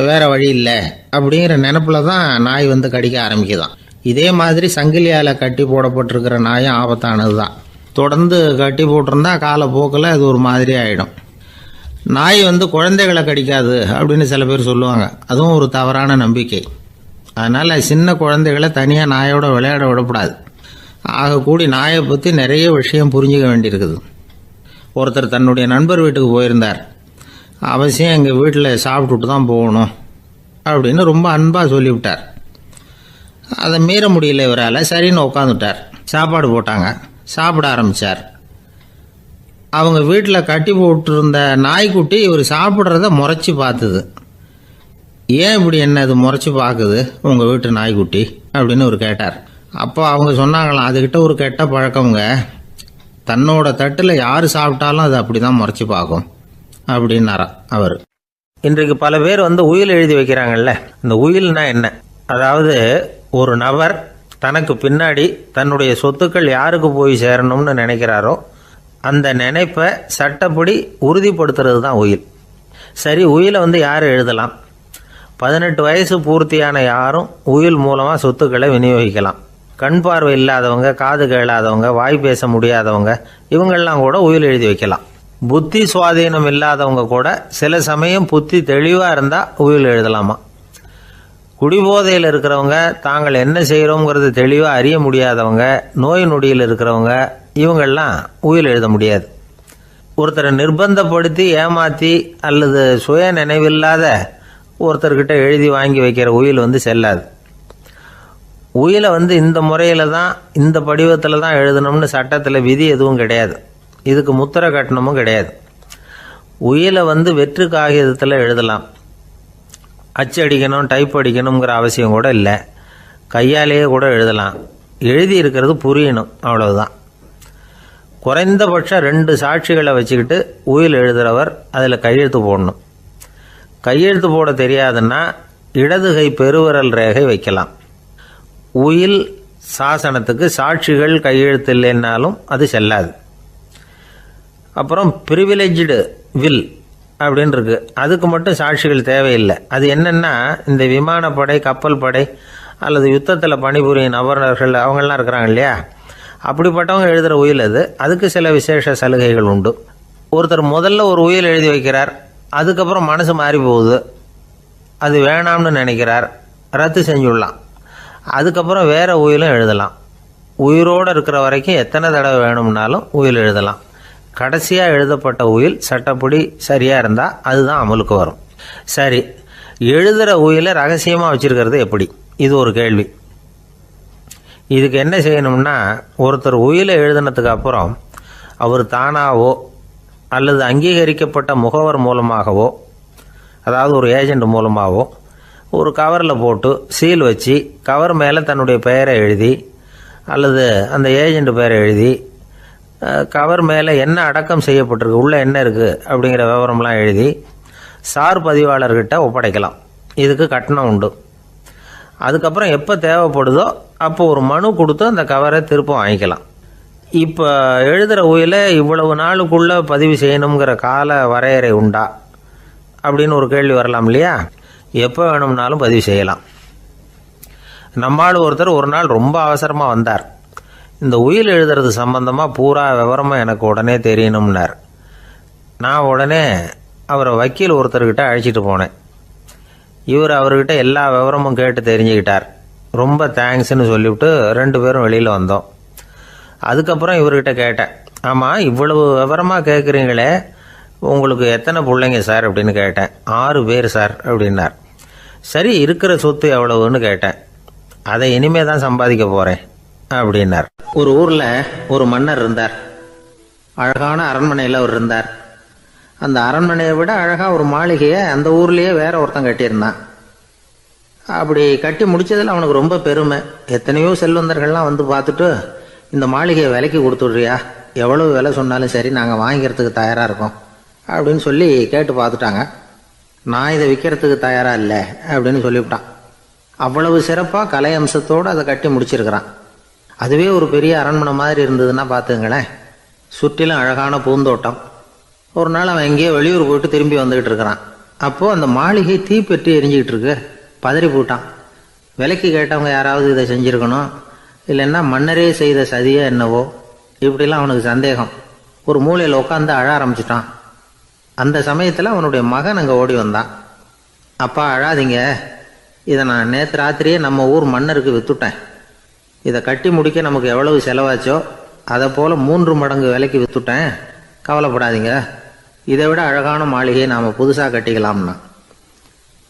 வேற வழி இல்லை அப்படிங்கிற நினப்பில் தான் நாய் வந்து கடிக்க ஆரம்பிக்குதான். இதே மாதிரி சங்கிலியால் கட்டி போடப்பட்டிருக்கிற நாயும் ஆபத்தானது தான். தொடர்ந்து கட்டி போட்டிருந்தா காலப்போக்கில் அது ஒரு மாதிரி ஆகிடும். நாய் வந்து குழந்தைகளை கடிக்காது அப்படின்னு சில பேர் சொல்லுவாங்க. அதுவும் ஒரு தவறான நம்பிக்கை. அதனால் சின்ன குழந்தைகளை தனியாக நாயோட விளையாட விடக்கூடாது. ஆகக்கூடி நாயை பற்றி நிறைய விஷயம் புரிஞ்சுக்க வேண்டியிருக்குது. ஒருத்தர் தன்னுடைய நண்பர் வீட்டுக்கு போயிருந்தார். அவசியம் எங்கள் வீட்டில் சாப்பிட்டுட்டு தான் போகணும் அப்படின்னு ரொம்ப அன்பாக சொல்லிவிட்டார். அதை மீற முடியல இவரால். சரின்னு உட்காந்துட்டார். சாப்பாடு போட்டாங்க. சாப்பிட ஆரம்பித்தார். அவங்க வீட்டில் கட்டி போட்டிருந்த நாய்க்குட்டி இவர் சாப்பிட்றத முறைச்சி பார்த்துது. ஏன் இப்படி என்ன இது முறைச்சி பார்க்குது உங்கள் வீட்டு நாய்க்குட்டி அப்படின்னு அவர் கேட்டார். அப்போ அவங்க சொன்னாங்களாம், அதுக்கிட்ட ஒரு கெட்ட பழக்கங்க, தன்னோட தட்டில் யார் சாப்பிட்டாலும் அது அப்படி தான் முறைச்சி பார்க்கும் அப்படின்னாராம் அவர். இன்றைக்கு பல பேர் வந்து உயில் எழுதி வைக்கிறாங்கல்ல. இந்த உயில்னா என்ன? அதாவது ஒரு நபர் தனக்கு பின்னாடி தன்னுடைய சொத்துக்கள் யாருக்கு போய் சேரணும்னு நினைக்கிறாரோ அந்த நினைப்பை சட்டப்படி உறுதிப்படுத்துறது தான் உயில். சரி, உயிலை வந்து யார் எழுதலாம்? 18 வயசு பூர்த்தியான யாரும் உயில் மூலமாக சொத்துக்களை விநியோகிக்கலாம். கண் பார்வை இல்லாதவங்க, காது கேளாதவங்க, வாய் பேச முடியாதவங்க, இவங்கெல்லாம் கூட உயில் எழுதி வைக்கலாம். புத்தி சுவாதீனம் இல்லாதவங்க கூட சில சமயம் புத்தி தெளிவாக இருந்தால் உயில் எழுதலாமா. குடிபோதையில் இருக்கிறவங்க, தாங்கள் என்ன செய்கிறோங்கிறது தெளிவாக அறிய முடியாதவங்க, நோய் நொடியில் இருக்கிறவங்க, இவங்கெல்லாம் உயில் எழுத முடியாது. ஒருத்தரை நிர்பந்தப்படுத்தி ஏமாற்றி அல்லது சுய நினைவில்லாத ஒருத்தர்கிட்ட எழுதி வாங்கி வைக்கிற உயில் வந்து செல்லாது. உயிலை வந்து இந்த முறையில் தான், இந்த படிவத்தில் தான் எழுதணும்னு சட்டத்தில் விதி எதுவும் கிடையாது. இதுக்கு முத்திரை கட்டணமும் கிடையாது. உயிலை வந்து வெற்று காகிதத்தில் எழுதலாம். அச்சு அடிக்கணும், டைப் அடிக்கணுங்கிற அவசியம் கூட இல்லை. கையாலேயே கூட எழுதலாம். எழுதி இருக்கிறது புரியணும், அவ்வளவுதான். குறைந்தபட்சம் 2 சாட்சிகளை வச்சுக்கிட்டு உயில் எழுதுகிறவர் அதில் கையெழுத்து போடணும். கையெழுத்து போட தெரியாதுன்னா இடது கை பெருவிரல் ரேகை வைக்கலாம். உயில் சாசனத்துக்கு சாட்சிகள் கையெழுத்து இல்லைன்னாலும் அது செல்லாது. அப்புறம் ப்ரிவிலேஜ்டு வில் அப்படின்னு இருக்கு. அதுக்கு மட்டும் சாட்சிகள் தேவையில்லை. அது என்னென்னா, இந்த விமானப்படை, கப்பல் படை அல்லது யுத்தத்தில் பணிபுரியும் நபர்கள் அவங்கெல்லாம் இருக்கிறாங்க இல்லையா, அப்படிப்பட்டவங்க எழுதுகிற உயில் அது. அதுக்கு சில விசேஷ சலுகைகள் உண்டு. ஒருத்தர் முதல்ல ஒரு உயில் எழுதி வைக்கிறார், அதுக்கப்புறம் மனசு மாறி போகுது, அது வேணாம்னு நினைக்கிறார், ரத்து செஞ்சுடலாம். அதுக்கப்புறம் வேற உயிலும் எழுதலாம். உயிரோடு இருக்கிற வரைக்கும் எத்தனை தடவை வேணும்னாலும் உயில் எழுதலாம். கடைசியாக எழுதப்பட்ட உயில் சட்டப்படி சரியாக இருந்தால் அதுதான் அமலுக்கு வரும். சரி, எழுதுகிற உயிலை ரகசியமாக வச்சுருக்கிறது எப்படி? இது ஒரு கேள்வி. இதுக்கு என்ன செய்யணும்னா, ஒருத்தர் உயிலை எழுதினதுக்கு அப்புறம் அவர் தானாவோ அல்லது அங்கீகரிக்கப்பட்ட முகவர் மூலமாகவோ, அதாவது ஒரு ஏஜெண்ட் மூலமாகவோ, ஒரு கவரில் போட்டு சீல் வச்சு கவர் மேலே தன்னுடைய பெயரை எழுதி அல்லது அந்த ஏஜெண்ட் பெயரை எழுதி கவர் மேலே என்ன அடக்கம் செய்யப்பட்டிருக்கு, உள்ளே என்ன இருக்குது அப்படிங்கிற விவரம்லாம் எழுதி சார் பதிவாளர்கிட்ட ஒப்படைக்கலாம். இதுக்கு கட்டணம் உண்டு. அதுக்கப்புறம் எப்போ தேவைப்படுதோ அப்போ ஒரு மனு கொடுத்து அந்த கவரை திரும்ப வாங்கிக்கலாம். இப்போ எழுதுகிற உயிலை இவ்வளவு நாளுக்குள்ளே பதிவு செய்யணுங்கிற கால வரையறை உண்டா அப்படின்னு ஒரு கேள்வி வரலாம் இல்லையா? எப்போ வேணும்னாலும் பதிவு செய்யலாம். நம்மால் ஒருத்தர் ஒரு நாள் ரொம்ப அவசரமாக வந்தார். இந்த உயில் எழுதுறது சம்பந்தமாக பூரா விவரமாக எனக்கு உடனே தெரியணும்னார். நான் உடனே அவரை வக்கீல் ஒருத்தர்கிட்ட அழைச்சிட்டு போனேன். இவர் அவர்கிட்ட எல்லா விவரமும் கேட்டு தெரிஞ்சுக்கிட்டார். ரொம்ப தேங்க்ஸ்ன்னு சொல்லிவிட்டு 2 பேரும் வெளியில் வந்தோம். அதுக்கப்புறம் இவர்கிட்ட கேட்டேன், ஆமாம் இவ்வளவு விவரமாக கேட்குறீங்களே, உங்களுக்கு எத்தனை பிள்ளைங்க சார் அப்படின்னு கேட்டேன். 6 பேர் சார் அப்படின்னார். சரி, இருக்கிற சொத்து எவ்வளவுன்னு கேட்டேன். அதை இனிமே தான் சம்பாதிக்க போகிறேன் அப்படின்னார். ஒரு ஊரில் ஒரு மன்னர் இருந்தார். அழகான அரண்மனையில் அவர் இருந்தார். அந்த அரண்மனையை விட அழகாக ஒரு மாளிகையை அந்த ஊர்லேயே வேற ஒருத்தன் கட்டியிருந்தான். அப்படி கட்டி முடித்ததில் அவனுக்கு ரொம்ப பெருமை. எத்தனையோ செல்வந்தர்கள்லாம் வந்து பார்த்துட்டு, இந்த மாளிகையை விலைக்கு கொடுத்துட்றியா, எவ்வளவு விலை சொன்னாலும் சரி நாங்கள் வாங்கிக்கிறதுக்கு தயாராக இருக்கோம் அப்படின்னு சொல்லி கேட்டு பார்த்துட்டாங்க. நான் இதை விற்கிறதுக்கு தயாராக இல்லை அப்படின்னு சொல்லிவிட்டான். அவ்வளவு சிறப்பாக கலை அம்சத்தோடு அதை கட்டி முடிச்சிருக்கிறான். அதுவே ஒரு பெரிய அரண்மனை மாதிரி இருந்ததுன்னா பார்த்துங்களேன். சுற்றிலும் அழகான பூந்தோட்டம். ஒரு நாள் அவன் எங்கேயோ வெளியூர் போயிட்டு திரும்பி வந்துக்கிட்டு இருக்கிறான். அப்போது அந்த மாளிகை தீப்பெட்டி எரிஞ்சிக்கிட்டு இருக்கு. பதறி போட்டான். விலைக்கு கேட்டவங்க யாராவது இதை செஞ்சுருக்கணும், இல்லைன்னா மன்னரே செய்த சதியே என்னவோ, இப்படிலாம் அவனுக்கு சந்தேகம். ஒரு மூலையில் உட்காந்து அழ ஆரம்பிச்சிட்டான். அந்த சமயத்தில் அவனுடைய மகன் அங்கே ஓடி வந்தான். அப்பா அழாதீங்க, இதை நான் நேற்று ராத்திரியே நம்ம ஊர் மன்னருக்கு விற்றுட்டேன். இதை கட்டி முடிக்க நமக்கு எவ்வளவு செலவாச்சோ அதை போல் 3 மடங்கு விலைக்கு விற்றுட்டேன். கவலைப்படாதீங்க, இதை விட அழகான மாளிகையை நாம் புதுசாக கட்டிக்கலாம்னா.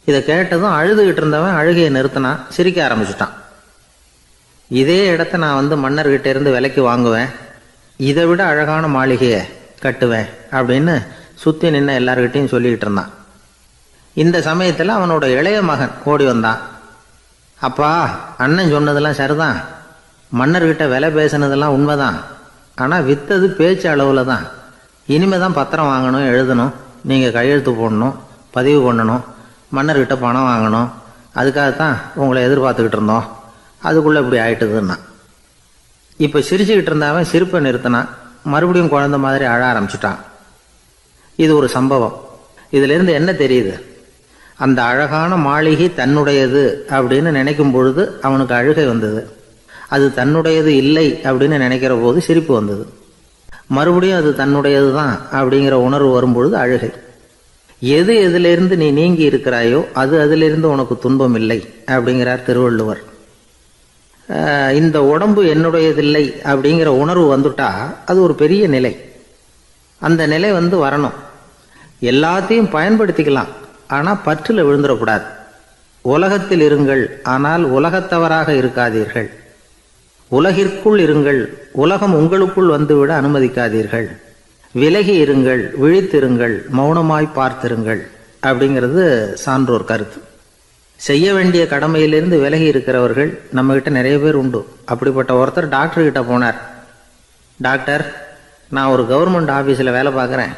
இதை கேட்டதும் அழுதுகிட்டு இருந்தவன் அழுகையை நிறுத்தினான். சிரிக்க ஆரம்பிச்சிட்டான். இதே இடத்த நான் வந்து மன்னர்கிட்ட இருந்து விலைக்கு வாங்குவேன், இதை விட அழகான மாளிகையை கட்டுவேன் அப்படின்னு சுற்றி நின்று எல்லார்கிட்டையும் சொல்லிக்கிட்டு இருந்தான். இந்த சமயத்தில் அவனோட இளைய மகன் ஓடி வந்தான். அப்பா, அண்ணன் சொன்னதெல்லாம் சரிதான், மன்னர்கிட்ட விலை பேசினதெல்லாம் உண்மைதான். ஆனால் விற்றது பேச்சு அளவில் தான். இனிமே தான் பத்திரம் வாங்கணும், எழுதணும், நீங்கள் கையெழுத்து போடணும், பதிவு பண்ணணும், மன்னர்கிட்ட பணம் வாங்கணும். அதுக்காகத்தான் உங்களை எதிர்பார்த்துக்கிட்டு இருந்தோம். அதுக்குள்ளே இப்படி ஆயிட்டுதுன்னா. இப்போ சிரிச்சுக்கிட்டு இருந்தவன் சிரிப்பை நிறுத்தினான். மறுபடியும் குழந்தை மாதிரி அழ ஆரம்பிச்சிட்டான். இது ஒரு சம்பவம். இதிலிருந்து என்ன தெரியுது? அந்த அழகான மாளிகை தன்னுடையது அப்படின்னு நினைக்கும் பொழுது அவனுக்கு அழுகை வந்தது. அது தன்னுடையது இல்லை அப்படின்னு நினைக்கிற போது சிரிப்பு வந்தது. மறுபடியும் அது தன்னுடையது தான் அப்படிங்கிற உணர்வு வரும்பொழுது அழுகை. எது எதிலிருந்து நீ நீங்கி இருக்கிறாயோ அது அதிலிருந்து உனக்கு துன்பம் இல்லை அப்படிங்கிறார் திருவள்ளுவர். இந்த உடம்பு என்னுடையதில்லை அப்படிங்கிற உணர்வு வந்துட்டா அது ஒரு பெரிய நிலை. அந்த நிலை வரணும். எல்லாத்தையும் பயன்படுத்திக்கலாம், ஆனால் பற்றில் விழுந்துடக்கூடாது. உலகத்தில் இருங்கள், ஆனால் உலகத்தவராக இருக்காதீர்கள். உலகிற்குள் இருங்கள், உலகம் உங்களுக்குள் வந்துவிட அனுமதிக்காதீர்கள். விலகி இருங்கள், விழித்திருங்கள், மௌனமாய் பார்த்திருங்கள் அப்படிங்கிறது சான்றோர் கருத்து. செய்ய வேண்டிய கடமையிலிருந்து விலகி இருக்கிறவர்கள் நம்மகிட்ட நிறைய பேர் உண்டு. அப்படிப்பட்ட ஒருத்தர் டாக்டர்கிட்ட போனார். டாக்டர், நான் ஒரு கவர்மெண்ட் ஆஃபீஸில் வேலை பார்க்குறேன்,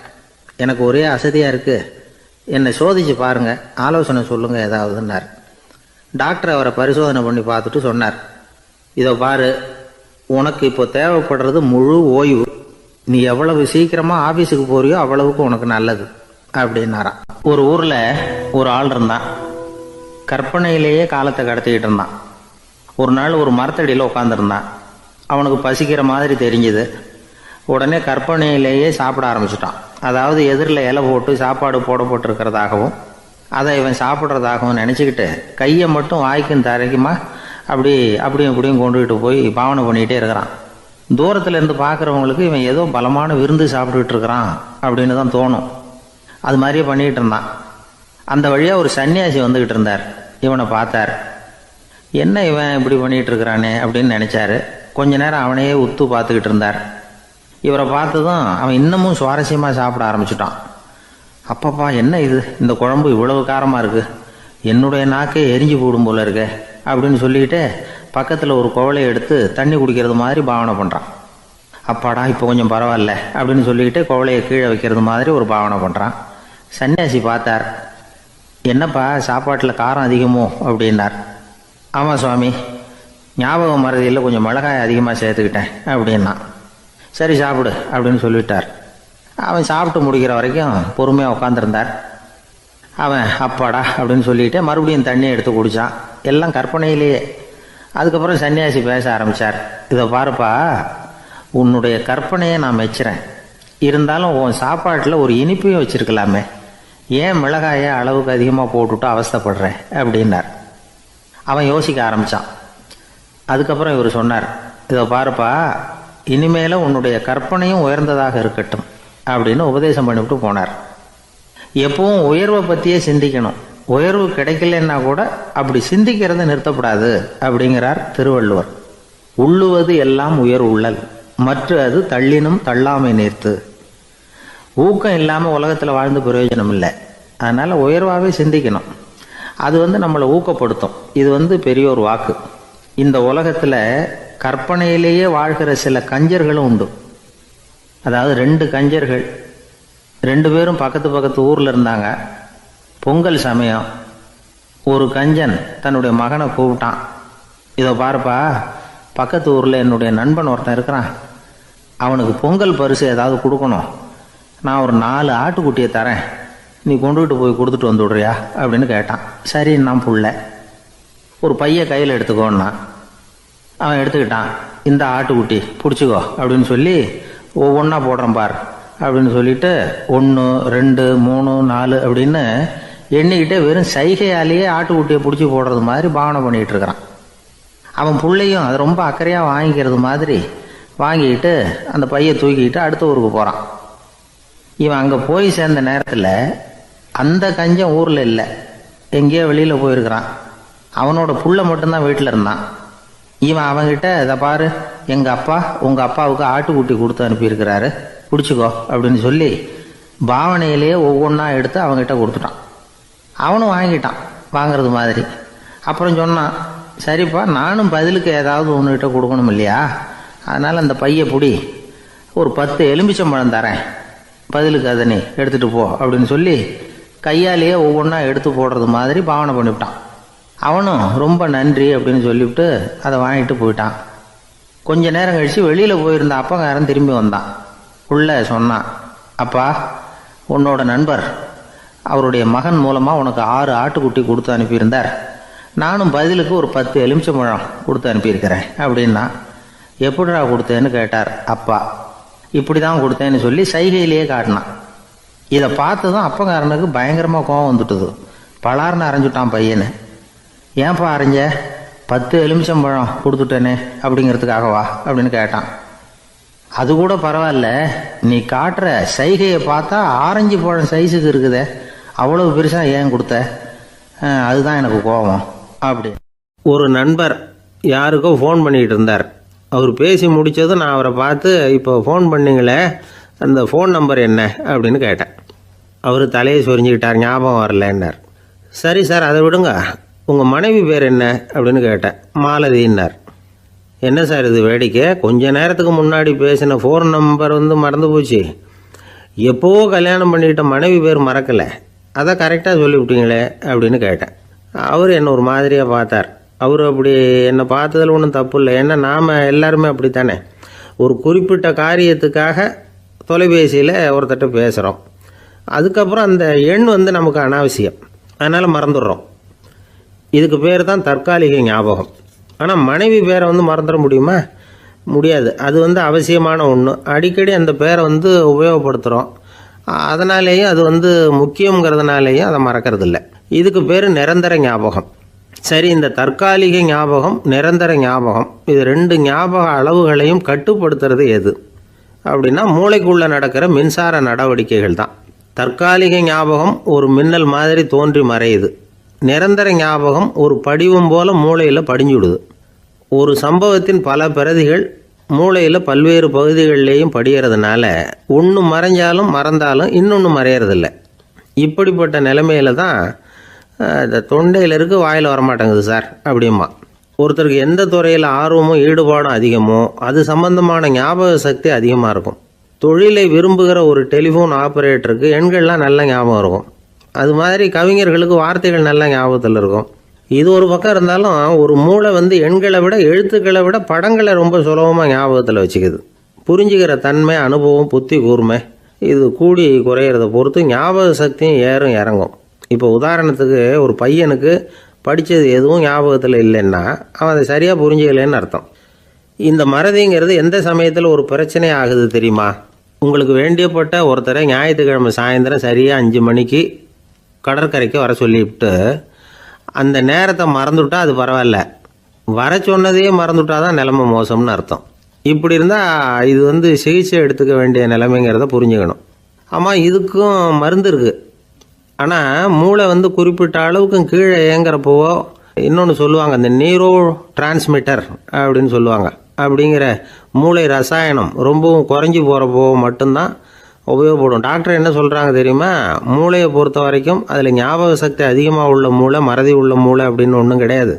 எனக்கு ஒரே அசதியாக இருக்குது, என்னை சோதிச்சு பாருங்கள், ஆலோசனை சொல்லுங்கள் ஏதாவதுன்னார். டாக்டர் அவரை பரிசோதனை பண்ணி பார்த்துட்டு சொன்னார், இதோ பாரு, உனக்கு இப்போ தேவைப்படுறது முழு ஓய்வு. நீ எவ்வளவு சீக்கிரமாக ஆஃபீஸுக்கு போறியோ அவ்வளவுக்கு உனக்கு நல்லது அப்படின்னாராம். ஒரு ஊரில் ஒரு ஆள் இருந்தான். கற்பனையிலேயே காலத்தை கடத்திக்கிட்டு இருந்தான். ஒரு நாள் ஒரு மரத்தடியில் உட்காந்துருந்தான். அவனுக்கு பசிக்கிற மாதிரி தெரிஞ்சுது. உடனே கற்பனையிலேயே சாப்பிட ஆரம்பிச்சிட்டான். அதாவது எதிரில் இலை போட்டு சாப்பாடு போடப்பட்டிருக்கிறதாகவும் அதை இவன் சாப்பிட்றதாகவும் நினச்சிக்கிட்டு கையை மட்டும் வாய்க்கும் தரைக்குமா அப்படியும் இப்படியும் கொண்டுகிட்டு போய் பாவனை பண்ணிக்கிட்டே இருக்கிறான். தூரத்தில் இருந்து பார்க்குறவங்களுக்கு இவன் ஏதோ பலமான விருந்து சாப்பிட்டுக்கிட்டு இருக்கிறான் அப்படின்னு தான் தோணும். அது மாதிரியே பண்ணிக்கிட்டு இருந்தான். அந்த வழியாக ஒரு சன்னியாசி வந்துக்கிட்டு இருந்தார். இவனை பார்த்தார். என்ன இவன் இப்படி பண்ணிகிட்டு இருக்கிறானே அப்படின்னு நினச்சாரு. கொஞ்ச நேரம் அவனையே உத்து பார்த்துக்கிட்டு இருந்தார். இவரை பார்த்ததும் அவன் இன்னமும் சுவாரஸ்யமாக சாப்பிட ஆரம்பிச்சிட்டான். அப்பப்பா, என்ன இது, இந்த குழம்பு இவ்வளவு காரமாக இருக்குது, என்னுடைய நாக்கே எரிஞ்சு போடும் போல இருக்கு அப்படின்னு சொல்லிக்கிட்டு பக்கத்தில் ஒரு குவளையை எடுத்து தண்ணி குடிக்கிறது மாதிரி பாவனை பண்ணுறான். அப்பாடா, இப்போ கொஞ்சம் பரவாயில்ல அப்படின்னு சொல்லிக்கிட்டு குவளையை கீழே வைக்கிறது மாதிரி ஒரு பாவனை பண்ணுறான். சன்னியாசி பார்த்தார். என்னப்பா, சாப்பாட்டில் காரம் அதிகமோ அப்படின்னார். ஆமாம் சுவாமி, ஞாபகம் மறதியில் கொஞ்சம் மிளகாய் அதிகமாக சேர்த்துக்கிட்டேன் அப்படின்னா. சரி சாப்பிடு அப்படின்னு சொல்லிட்டார். அவன் சாப்பிட்டு முடிக்கிற வரைக்கும் பொறுமையாக உட்காந்துருந்தார். அவன் அப்பாடா அப்படின்னு சொல்லிட்டு மறுபடியும் தண்ணியை எடுத்து குடித்தான். எல்லாம் கற்பனையிலேயே. அதுக்கப்புறம் சன்னியாசி பேச ஆரம்பித்தார். இதை பாருப்பா, உன்னுடைய கற்பனையை நான் மெச்சுறேன், இருந்தாலும் உன் சாப்பாட்டில் ஒரு இனிப்பையும் வச்சுருக்கலாமே, ஏன் மிளகாயை அளவுக்கு அதிகமாக போட்டுவிட்டு அவஸ்தைப்படுறேன் அப்படின்னார். அவன் யோசிக்க ஆரம்பித்தான். அதுக்கப்புறம் இவர் சொன்னார், இதை பாருப்பா, இனிமேல உன்னுடைய கற்பனையும் உயர்ந்ததாக இருக்கட்டும் அப்படின்னு உபதேசம் பண்ணிவிட்டு போனார். எப்பவும் உயர்வை பற்றியே சிந்திக்கணும். உயர்வு கிடைக்கலன்னா கூட அப்படி சிந்திக்கிறத நிறுத்தப்படாது அப்படிங்கிறார் திருவள்ளுவர். உள்ளுவது எல்லாம் உயர் உள்ளல், மற்ற அது தள்ளினும் தள்ளாமை நேர்த்து. ஊக்கம் இல்லாமல் உலகத்தில் வாழ்ந்து பிரயோஜனம் இல்லை. அதனால் உயர்வாகவே சிந்திக்கணும். அது நம்மளை ஊக்கப்படுத்தும். இது பெரியோர் வாக்கு. இந்த உலகத்தில் கற்பனையிலேயே வாழ்கிற சில கஞ்சர்களும் உண்டு. அதாவது 2 கஞ்சர்கள், 2 பேரும் பக்கத்து பக்கத்து ஊரில் இருந்தாங்க. பொங்கல் சமயம். ஒரு கஞ்சன் தன்னுடைய மகனை கூப்பிட்டான். இதை பாருப்பா, பக்கத்து ஊரில் என்னுடைய நண்பன் ஒருத்தன் இருக்கிறான். அவனுக்கு பொங்கல் பரிசு ஏதாவது கொடுக்கணும். நான் ஒரு 4 ஆட்டுக்குட்டியை தரேன், நீ கொண்டுகிட்டு போய் கொடுத்துட்டு வந்து விடுறியா அப்படின்னு கேட்டான். சரி, நான் புள்ள ஒரு பைய கையில் எடுத்துக்கோன்னா அவன் எடுத்துக்கிட்டான். இந்த ஆட்டுக்குட்டி பிடிச்சிக்கோ அப்படின்னு சொல்லி ஒவ்வொன்றா போடுறேன் பார் அப்படின்னு சொல்லிட்டு 1 2 3 4 அப்படின்னு எண்ணிக்கிட்டே வெறும் சைகையாலேயே ஆட்டுக்குட்டியை பிடிச்சி போடுறது மாதிரி பாவனை பண்ணிகிட்டு இருக்கிறான். அவன் பிள்ளையும் அதை ரொம்ப அக்கறையாக வாங்கிக்கிறது மாதிரி வாங்கிக்கிட்டு அந்த பையை தூக்கிக்கிட்டு அடுத்த ஊருக்கு போகிறான். இவன் அங்கே போய் சேர்ந்த நேரத்தில் அந்த கஞ்சன் ஊரில் இல்லை, எங்கேயோ வெளியில் போயிருக்கிறான். அவனோட புள்ள மட்டும்தான் வீட்டில் இருந்தான். இவன் அவன்கிட்ட, இதை பாரு, எங்கள் அப்பா உங்கள் அப்பாவுக்கு ஆட்டுக்குட்டி கொடுத்து அனுப்பியிருக்கிறாரு, பிடிச்சிக்கோ அப்படின்னு சொல்லி பாவனையிலேயே ஒவ்வொன்றா எடுத்து அவங்ககிட்ட கொடுத்துட்டான். அவனும் வாங்கிட்டான் வாங்கிறது மாதிரி. அப்புறம் சொன்னான், சரிப்பா, நானும் பதிலுக்கு ஏதாவது ஒன்றுகிட்ட கொடுக்கணும் இல்லையா, அதனால் அந்த பைய பிடி, ஒரு 10 எலுமிச்சம்பழம் தரேன், பதிலுக்கு அதை நீ எடுத்துகிட்டு போ அப்படின்னு சொல்லி கையாலேயே ஒவ்வொன்றா எடுத்து போடுறது மாதிரி பாவனை பண்ணிவிட்டான். அவனும் ரொம்ப நன்றி அப்படின்னு சொல்லிவிட்டு அதை வாங்கிட்டு போயிட்டான். கொஞ்ச நேரம் கழித்து வெளியில் போயிருந்த அப்பங்காரன் திரும்பி வந்தான். உள்ள சொன்னான், அப்பா, உன்னோட நண்பர் அவருடைய மகன் மூலமாக உனக்கு 6 ஆட்டுக்குட்டி கொடுத்து அனுப்பியிருந்தார், நானும் பதிலுக்கு ஒரு 10 எலுமிச்சம்பழம் கொடுத்து அனுப்பியிருக்கிறேன் அப்படின்னா. எப்படிடா கொடுத்தேன்னு கேட்டார் அப்பா. இப்படி தான் கொடுத்தேன்னு சொல்லி சைகையிலேயே காட்டினான். இதை பார்த்து தான் அப்பங்காரனுக்கு பயங்கரமாக கோவம் வந்துட்டுது. பலார்னு அரைஞ்சுட்டான் பையனை. ஏன்ப்பா அரைஞ்ச? 10 எலுமிச்சம்பழம் கொடுத்துட்டேனே அப்படிங்கிறதுக்காகவா அப்படின்னு கேட்டான். அது கூட பரவாயில்ல, நீ காட்டுற சைகையை பார்த்தா ஆரஞ்சு பழம் சைஸுக்கு இருக்குதே, அவ்வளவு பெருசாக ஏன் கொடுத்த? அதுதான் எனக்கு கோபம் அப்படி. ஒரு நண்பர் யாருக்கோ ஃபோன் பண்ணிக்கிட்டு இருந்தார். அவர் பேசி முடித்ததும் நான் அவரை பார்த்து, இப்போ ஃபோன் பண்ணிங்களே, அந்த ஃபோன் நம்பர் என்ன அப்படின்னு கேட்டேன். அவர் தலையை சொரிஞ்சுக்கிட்டார், ஞாபகம் வரலன்னார். சரி சார், அதை விடுங்க, உங்கள் மனைவி பேர் என்ன அப்படின்னு கேட்டேன். மாலதின்னார். என்ன சார் இது வேடிக்கை, கொஞ்ச நேரத்துக்கு முன்னாடி பேசின ஃபோன் நம்பர் மறந்து போச்சு, எப்போவோ கல்யாணம் பண்ணிக்கிட்ட மனைவி பேர் மறக்கலை, அதை கரெக்டாக சொல்லிவிட்டீங்களே அப்படின்னு கேட்டேன். அவர் என்ன ஒரு மாதிரியாக பார்த்தார். அவர் அப்படி என்னை பார்த்ததில் ஒன்றும் தப்பு இல்லை, ஏன்னா நாம் எல்லாருமே அப்படித்தானே, ஒரு குறிப்பிட்ட காரியத்துக்காக தொலைபேசியில் ஒருத்தட்ட பேசுகிறோம், அதுக்கப்புறம் அந்த எண் நமக்கு அனாவசியம், அதனால் மறந்துடுறோம். இதுக்கு பேர் தான் தற்காலிக ஞாபகம். ஆனால் மனைவி பேரை மறந்துட முடியுமா? முடியாது. அது அவசியமான ஒன்று. அடிக்கடி அந்த பேரை உபயோகப்படுத்துகிறோம், அதனாலேயும் அது முக்கியங்கிறதுனாலேயும் அதை மறக்கறதில்லை. இதுக்கு பேர் நிரந்தர ஞாபகம். சரி, இந்த தற்காலிக ஞாபகம், நிரந்தர ஞாபகம், இது 2 ஞாபக அளவுகளையும் கட்டுப்படுத்துறது எது அப்படின்னா மூளைக்குள்ளே நடக்கிற மின்சார நடவடிக்கைகள் தான். தற்காலிக ஞாபகம் ஒரு மின்னல் மாதிரி தோன்றி மறையுது. நிரந்தர ஞாபகம் ஒரு படிவம் போல மூளையில் படிஞ்சுடுது. ஒரு சம்பவத்தின் பல பிரதிகள் மூளையில் பல்வேறு பகுதிகளிலேயும் படிகிறதுனால ஒன்று மறைஞ்சாலும் மறந்தாலும் இன்னொன்று மறையறதில்லை. இப்படிப்பட்ட நிலைமையில தான் இந்த தொண்டையில் இருக்கு, வாயில் வரமாட்டேங்குது சார் அப்படிமா. ஒருத்தருக்கு எந்த துறையில் ஆர்வமும் ஈடுபாடும் அதிகமோ அது சம்பந்தமான ஞாபக சக்தி அதிகமாக இருக்கும். தொழிலை விரும்புகிற ஒரு டெலிஃபோன் ஆப்ரேட்டருக்கு எண்கள்லாம் நல்ல ஞாபகம் இருக்கும். அது மாதிரி கவிஞர்களுக்கு வார்த்தைகள் நல்ல ஞாபகத்தில் இருக்கும். இது ஒரு பக்கம் இருந்தாலும் ஒரு மூளை எண்களை விட எழுத்துக்களை விட படங்களை ரொம்ப சுலபமாக ஞாபகத்தில் வச்சுக்குது. புரிஞ்சுக்கிற தன்மை, அனுபவம், புத்தி கூர்மை இது கூடி குறையிறத பொறுத்து ஞாபக சக்தியும் ஏறும் இறங்கும். இப்போ உதாரணத்துக்கு ஒரு பையனுக்கு படித்தது எதுவும் ஞாபகத்தில் இல்லைன்னா அவன் அதை சரியாக புரிஞ்சுக்கலைன்னு அர்த்தம். இந்த மறதிங்கிறது எந்த சமயத்தில் ஒரு பிரச்சனை ஆகுது தெரியுமா? உங்களுக்கு வேண்டியப்பட்ட ஒருத்தரை ஞாயிற்றுக்கிழமை சாயந்தரம் சரியாக 5 மணிக்கு கடற்கரைக்கு வர சொல்லிவிட்டு அந்த நேரத்தை மறந்துவிட்டா அது பரவாயில்ல, வர சொன்னதையே மறந்துவிட்டா தான் நிலைமை மோசம்னு அர்த்தம். இப்படி இருந்தால் இது சிகிச்சை எடுத்துக்க வேண்டிய நிலைமைங்கிறத புரிஞ்சுக்கணும். ஆமாம், இதுக்கும் மருந்து இருக்குது. ஆனால் மூளை குறிப்பிட்ட அளவுக்கு கீழே இயங்குறப்போவோ இன்னொன்று சொல்லுவாங்க, இந்த நியூரோ டிரான்ஸ்மிட்டர் அப்படின்னு சொல்லுவாங்க. அப்படிங்கிற மூளை ரசாயனம் ரொம்பவும் குறைஞ்சி போகிறப்போ மட்டும்தான் உபயோகப்படும். டாக்டர் என்ன சொல்கிறாங்க தெரியுமா? மூளையை பொறுத்த வரைக்கும் அதில் ஞாபக சக்தி அதிகமாக உள்ள மூளை, மறதி உள்ள மூளை அப்படின்னு ஒன்றும் கிடையாது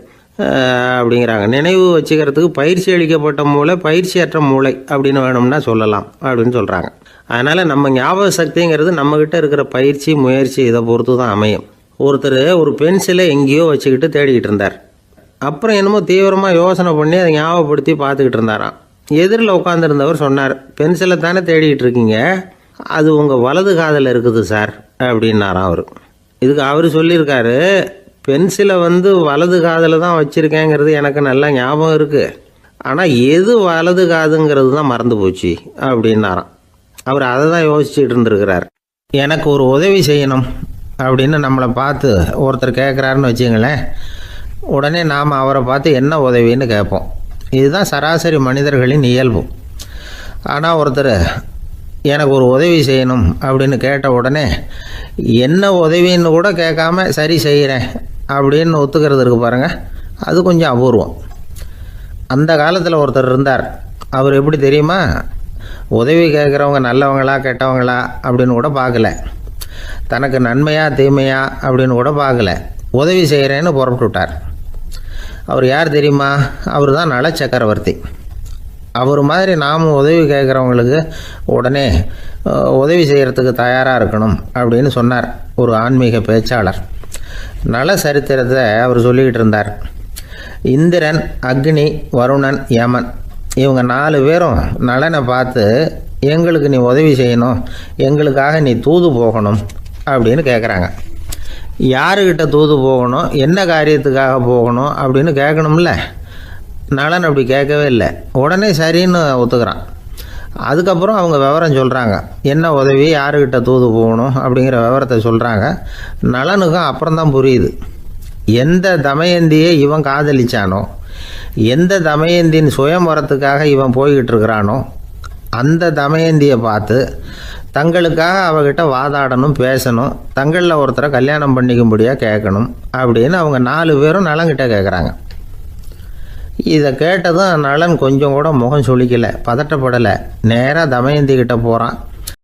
அப்படிங்கிறாங்க. நினைவு வச்சுக்கிறதுக்கு பயிற்சி அளிக்கப்பட்ட மூளை, பயிற்சியற்ற மூளை அப்படின்னு வேணும்னா சொல்லலாம் அப்படின்னு சொல்கிறாங்க. அதனால் நம்ம ஞாபக சக்திங்கிறது நம்மக்கிட்ட இருக்கிற பயிற்சி, முயற்சி இதை பொறுத்து தான் அமையும். ஒருத்தர் ஒரு பென்சிலை எங்கேயோ வச்சுக்கிட்டு தேடிக்கிட்டு இருந்தார். அப்புறம் என்னமோ தீவிரமாக யோசனை பண்ணி அதை ஞாபகப்படுத்தி பார்த்துக்கிட்டு இருந்தாராம். எதிரில் உட்காந்துருந்தவர் சொன்னார், பென்சிலை தானே தேடிக்கிட்டு இருக்கீங்க, அது உங்கள் வலது காதில் இருக்குது சார் அப்படின்னாராம் அவர். இதுக்கு அவர் சொல்லியிருக்காரு, பென்சிலை வலது காதில் தான் வச்சுருக்கேங்கிறது எனக்கு நல்லா ஞாபகம் இருக்குது, ஆனால் எது வலது காதுங்கிறது தான் மறந்து போச்சு அப்படின்னாராம். அவர் அதை தான் யோசிச்சுட்டு இருந்திருக்கிறார். எனக்கு ஒரு உதவி செய்யணும் அப்படின்னு நம்மளை பார்த்து ஒருத்தர் கேட்குறாருன்னு வச்சுங்களேன், உடனே நாம் அவரை பார்த்து என்ன உதவின்னு கேட்போம். இதுதான் சராசரி மனிதர்களின் இயல்பு. ஆனால் ஒருத்தர் எனக்கு ஒரு உதவி செய்யணும் அப்படின்னு கேட்ட உடனே என்ன உதவின்னு கூட கேட்காம சரி செய்கிறேன் அப்படின்னு ஒத்துக்கிறது இருக்கு பாருங்கள், அது கொஞ்சம் அபூர்வம். அந்த காலத்தில் ஒருத்தர் இருந்தார். அவர் எப்படி தெரியுமா, உதவி கேட்குறவங்க நல்லவங்களா கெட்டவங்களா அப்படின்னு கூட பார்க்கல, தனக்கு நன்மையா தீமையா அப்படின்னு கூட பார்க்கல, உதவி செய்கிறேன்னு புறப்பட்டு விட்டார். அவர் யார் தெரியுமா, அவர் தான் நல சக்கரவர்த்தி. அவர் மாதிரி நாமும் உதவி கேட்குறவங்களுக்கு உடனே உதவி செய்கிறதுக்கு தயாராக இருக்கணும் அப்படின்னு சொன்னார் ஒரு ஆன்மீக பேச்சாளர். நல சரித்திரத்தை அவர் சொல்லிக்கிட்டு இருந்தார். இந்திரன், அக்னி, வருணன், யமன் இவங்க 4 பேரும் நலனை பார்த்து எங்களுக்கு நீ உதவி செய்யணும், எங்களுக்காக நீ தூது போகணும் அப்படின்னு கேட்குறாங்க. யாருக்கிட்ட தூது போகணும், என்ன காரியத்துக்காக போகணும் அப்படின்னு கேட்கணும்ல. நலன் அப்படி கேட்கவே இல்லை, உடனே சரின்னு ஒத்துக்கிறான். அதுக்கப்புறம் அவங்க விவரம் சொல்கிறாங்க, என்ன உதவி, யாருக்கிட்ட தூது போகணும் அப்படிங்கிற விவரத்தை சொல்கிறாங்க. நலனுக்கும் அப்புறம்தான் புரியுது, எந்த தமயந்தியை இவன் காதலிச்சானோ, எந்த தமயந்தின் சுயமரத்துக்காக இவன் போய்கிட்டு இருக்கிறானோ அந்த தமயந்தியை பார்த்து தங்களுக்காக அவகிட்ட வாதாடணும், பேசணும், தங்களில் ஒருத்தரை கல்யாணம் பண்ணிக்கும்படியாக கேட்கணும் அப்படின்னு அவங்க 4 பேரும் நலன்கிட்ட கேட்குறாங்க. இதை கேட்டதும் நலன் கொஞ்சம் கூட முகம் சுளிக்கலை, பதட்டப்படலை, நேராக தமயந்தி கிட்ட போகிறான்.